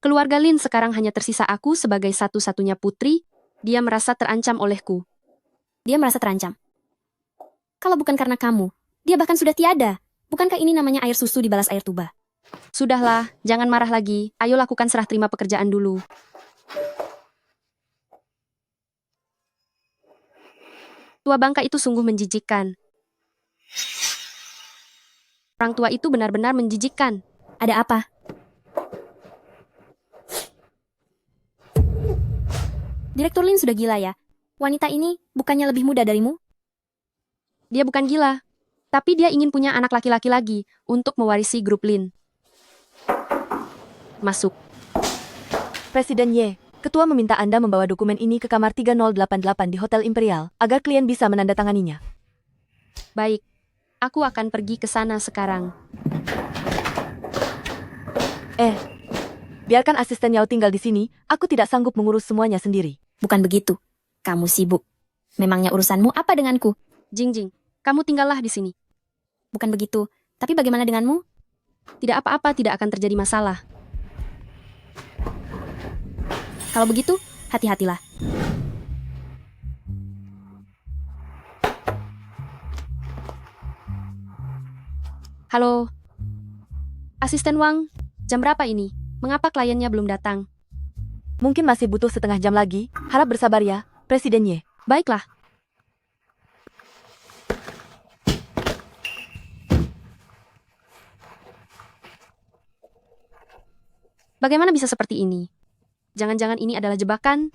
Keluarga Lin sekarang hanya tersisa aku sebagai satu-satunya putri. Dia merasa terancam olehku. Dia merasa terancam. Kalau bukan karena kamu, dia bahkan sudah tiada. Bukankah ini namanya air susu dibalas air tuba? Sudahlah, jangan marah lagi. Ayo lakukan serah terima pekerjaan dulu. Tua bangka itu sungguh menjijikkan. Orang tua itu benar-benar menjijikkan. Ada apa? Direktur Lin sudah gila ya? Wanita ini bukannya lebih muda darimu? Dia bukan gila, tapi dia ingin punya anak laki-laki lagi untuk mewarisi grup Lin. Masuk. Presiden Ye, Ketua meminta Anda membawa dokumen ini ke kamar 3088 di Hotel Imperial, agar klien bisa menandatanganinya. Baik, aku akan pergi ke sana sekarang. Biarkan asisten Yao tinggal di sini, aku tidak sanggup mengurus semuanya sendiri. Bukan begitu. Kamu sibuk. Memangnya urusanmu apa denganku? Jing, kamu tinggallah di sini. Bukan begitu. Tapi bagaimana denganmu? Tidak apa-apa, tidak akan terjadi masalah. Kalau begitu, hati-hatilah. Halo. Asisten Wang, jam berapa ini? Mengapa kliennya belum datang? Mungkin masih butuh setengah jam lagi, harap bersabar ya, Presiden Ye. Baiklah. Bagaimana bisa seperti ini? Jangan-jangan ini adalah jebakan?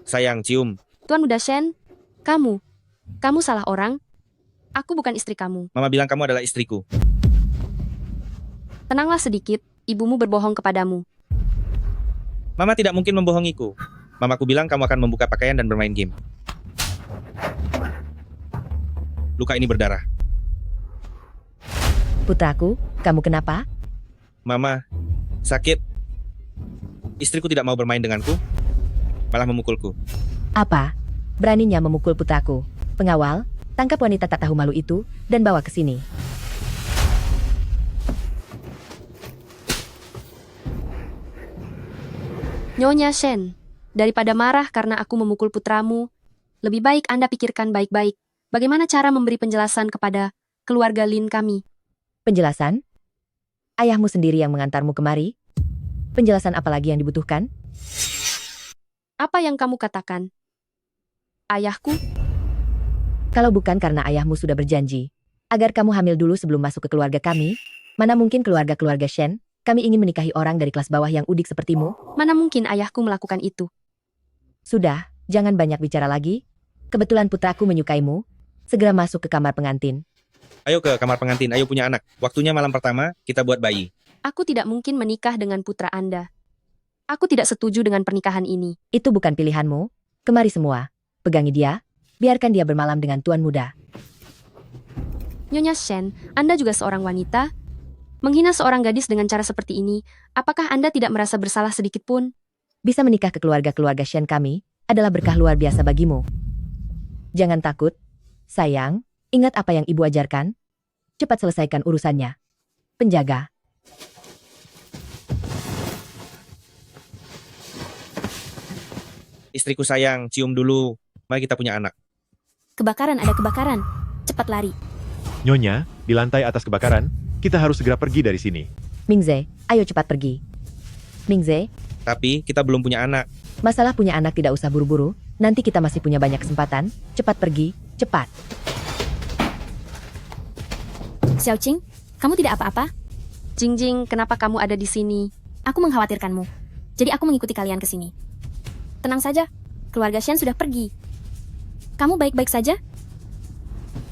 Sayang, cium. Tuan Muda Shen, kamu salah orang. Aku bukan istri kamu. Mama bilang kamu adalah istriku. Tenanglah sedikit, ibumu berbohong kepadamu. Mama tidak mungkin membohongiku. Mamaku bilang kamu akan membuka pakaian dan bermain game. Luka ini berdarah. Putraku, kamu kenapa? Mama, sakit. Istriku tidak mau bermain denganku, malah memukulku. Apa? Beraninya memukul putraku. Pengawal, tangkap wanita tak tahu malu itu dan bawa ke sini. Nyonya Shen, daripada marah karena aku memukul putramu, lebih baik Anda pikirkan baik-baik bagaimana cara memberi penjelasan kepada keluarga Lin kami. Penjelasan? Ayahmu sendiri yang mengantarmu kemari? Penjelasan apa lagi yang dibutuhkan? Apa yang kamu katakan? Ayahku? Kalau bukan karena ayahmu sudah berjanji agar kamu hamil dulu sebelum masuk ke keluarga kami, mana mungkin keluarga-keluarga Shen, kami ingin menikahi orang dari kelas bawah yang udik sepertimu? Mana mungkin ayahku melakukan itu? Sudah, jangan banyak bicara lagi. Kebetulan putraku menyukaimu. Segera masuk ke kamar pengantin. Ayo ke kamar pengantin, ayo punya anak. Waktunya malam pertama, kita buat bayi. Aku tidak mungkin menikah dengan putra Anda. Aku tidak setuju dengan pernikahan ini. Itu bukan pilihanmu. Kemari semua. Pegangi dia. Biarkan dia bermalam dengan tuan muda. Nyonya Shen, Anda juga seorang wanita. Menghina seorang gadis dengan cara seperti ini, apakah Anda tidak merasa bersalah sedikit pun? Bisa menikah ke keluarga-keluarga Shen kami adalah berkah luar biasa bagimu. Jangan takut. Sayang, ingat apa yang ibu ajarkan. Cepat selesaikan urusannya. Penjaga. Istriku sayang, cium dulu. Mari kita punya anak. Kebakaran, ada kebakaran. Cepat lari. Nyonya, di lantai atas kebakaran, kita harus segera pergi dari sini. Mingze, ayo cepat pergi. Mingze, Tapi kita belum punya anak. masalah punya anak tidak usah buru-buru. Nanti kita masih punya banyak kesempatan. Cepat pergi, cepat. Xiao Qing, kamu tidak apa-apa? Jingjing, kenapa kamu ada di sini? Aku mengkhawatirkanmu. Jadi aku mengikuti kalian ke sini. Tenang saja, keluarga Shen sudah pergi. Kamu baik-baik saja?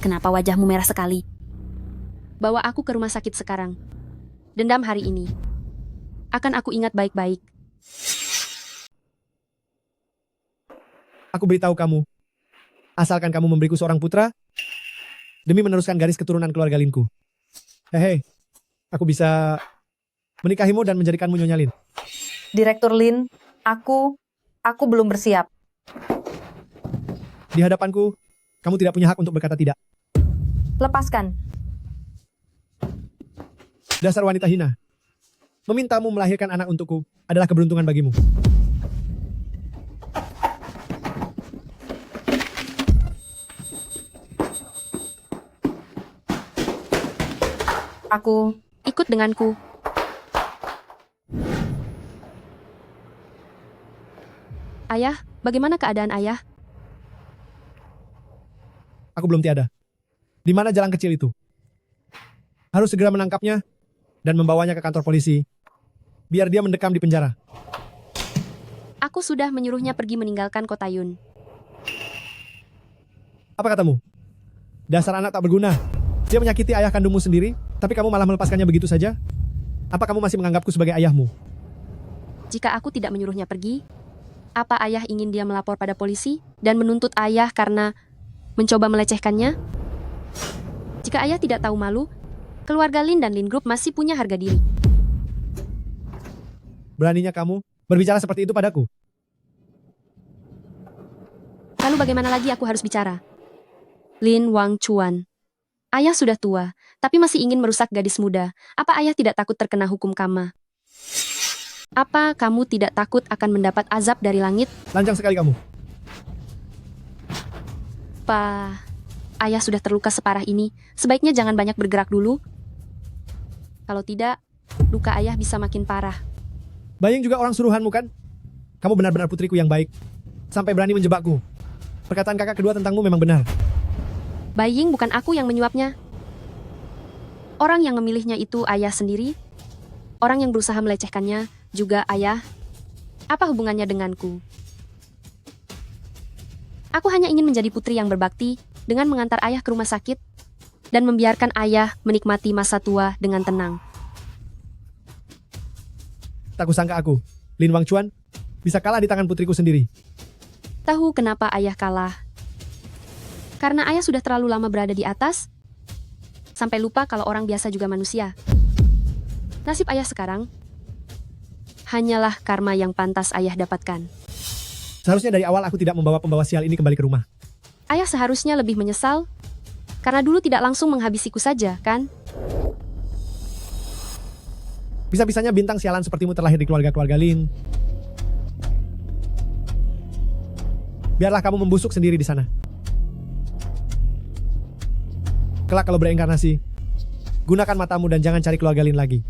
Kenapa wajahmu merah sekali? Bawa aku ke rumah sakit sekarang. Dendam hari ini. Akan aku ingat baik-baik. Aku beritahu kamu, asalkan kamu memberiku seorang putra, demi meneruskan garis keturunan keluarga Linku. Hei, aku bisa menikahimu dan menjadikanmu Nyonya Lin. Direktur Lin, aku belum bersiap. Di hadapanku, kamu tidak punya hak untuk berkata tidak. Lepaskan. Dasar wanita hina. Memintamu melahirkan anak untukku adalah keberuntungan bagimu. Aku ikut denganku. Ayah, bagaimana keadaan ayah? Aku belum tiada. Di mana jalan kecil itu? Harus segera menangkapnya dan membawanya ke kantor polisi. Biar dia mendekam di penjara. Aku sudah menyuruhnya pergi meninggalkan kota Yun. Apa katamu? Dasar anak tak berguna. Dia menyakiti ayah kandungmu sendiri, tapi kamu malah melepaskannya begitu saja? Apa kamu masih menganggapku sebagai ayahmu? Jika aku tidak menyuruhnya pergi, apa ayah ingin dia melapor pada polisi dan menuntut ayah karena mencoba melecehkannya? Jika ayah tidak tahu malu, keluarga Lin dan Lin Group masih punya harga diri. Beraninya kamu berbicara seperti itu padaku? Lalu bagaimana lagi aku harus bicara? Lin Wang Chuan. Ayah sudah tua, tapi masih ingin merusak gadis muda. Apa ayah tidak takut terkena hukum kama? Apa kamu tidak takut akan mendapat azab dari langit? Lancang sekali kamu. Pak, ayah sudah terluka separah ini. Sebaiknya jangan banyak bergerak dulu. Kalau tidak, luka ayah bisa makin parah. Baying juga orang suruhanmu kan? Kamu benar-benar putriku yang baik. Sampai berani menjebakku. Perkataan kakak kedua tentangmu memang benar. Baying bukan aku yang menyuapnya. Orang yang memilihnya itu ayah sendiri. Orang yang berusaha melecehkannya juga ayah. Apa hubungannya denganku? Aku hanya ingin menjadi putri yang berbakti dengan mengantar ayah ke rumah sakit dan membiarkan ayah menikmati masa tua dengan tenang. Tak kusangka aku, Lin Wangchuan, bisa kalah di tangan putriku sendiri. Tahu kenapa ayah kalah? Karena ayah sudah terlalu lama berada di atas, sampai lupa kalau orang biasa juga manusia. Nasib ayah sekarang hanyalah karma yang pantas ayah dapatkan. Seharusnya dari awal aku tidak membawa pembawa sial ini kembali ke rumah. Ayah seharusnya lebih menyesal, karena dulu tidak langsung menghabisiku saja, kan? Bisa-bisanya bintang sialan sepertimu terlahir di keluarga-keluarga Lin. Biarlah kamu membusuk sendiri di sana. Kelak kalau bereinkarnasi, gunakan matamu dan jangan cari keluarga Lin lagi.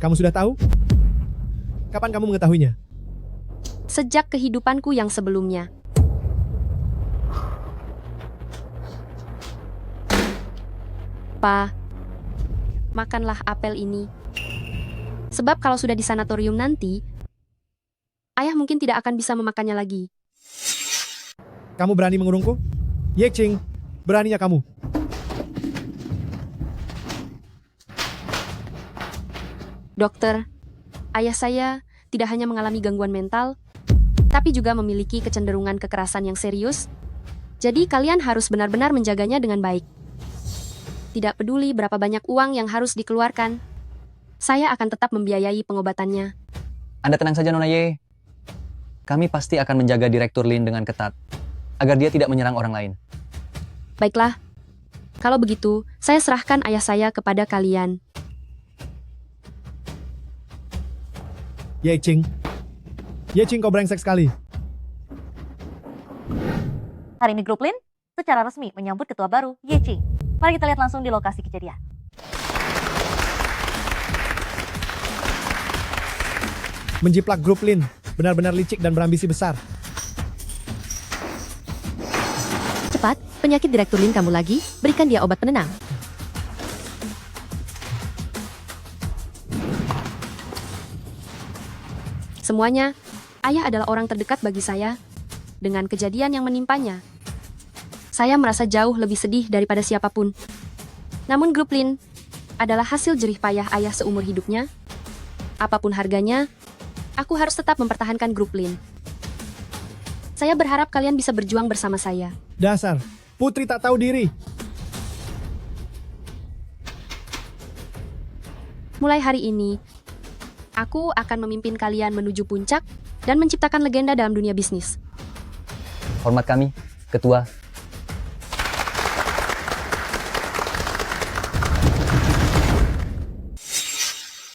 Kamu sudah tahu? Kapan kamu mengetahuinya? Sejak kehidupanku yang sebelumnya. Pa, makanlah apel ini. Sebab kalau sudah di sanatorium nanti, ayah mungkin tidak akan bisa memakannya lagi. Kamu berani mengurungku? Ye Qing, beraninya kamu. Dokter, ayah saya tidak hanya mengalami gangguan mental, tapi juga memiliki kecenderungan kekerasan yang serius. Jadi kalian harus benar-benar menjaganya dengan baik. Tidak peduli berapa banyak uang yang harus dikeluarkan, saya akan tetap membiayai pengobatannya. Anda tenang saja, Nona Ye. Kami pasti akan menjaga Direktur Lin dengan ketat, agar dia tidak menyerang orang lain. Baiklah, kalau begitu, saya serahkan ayah saya kepada kalian. Ye Qing. Ye Qing, kau brengsek sekali. Hari ini grup Lin secara resmi menyambut ketua baru, Ye Qing. Mari kita lihat langsung di lokasi kejadian. Menjiplak grup Lin, benar-benar licik dan berambisi besar. Cepat, penyakit Direktur Lin kamu lagi, berikan dia obat penenang. Semuanya, ayah adalah orang terdekat bagi saya. Dengan kejadian yang menimpanya, saya merasa jauh lebih sedih daripada siapapun. Namun grup Lin adalah hasil jerih payah ayah seumur hidupnya. Apapun harganya, aku harus tetap mempertahankan grup Lin. Saya berharap kalian bisa berjuang bersama saya. Dasar, putri tak tahu diri. Mulai hari ini, aku akan memimpin kalian menuju puncak dan menciptakan legenda dalam dunia bisnis. Hormat kami, Ketua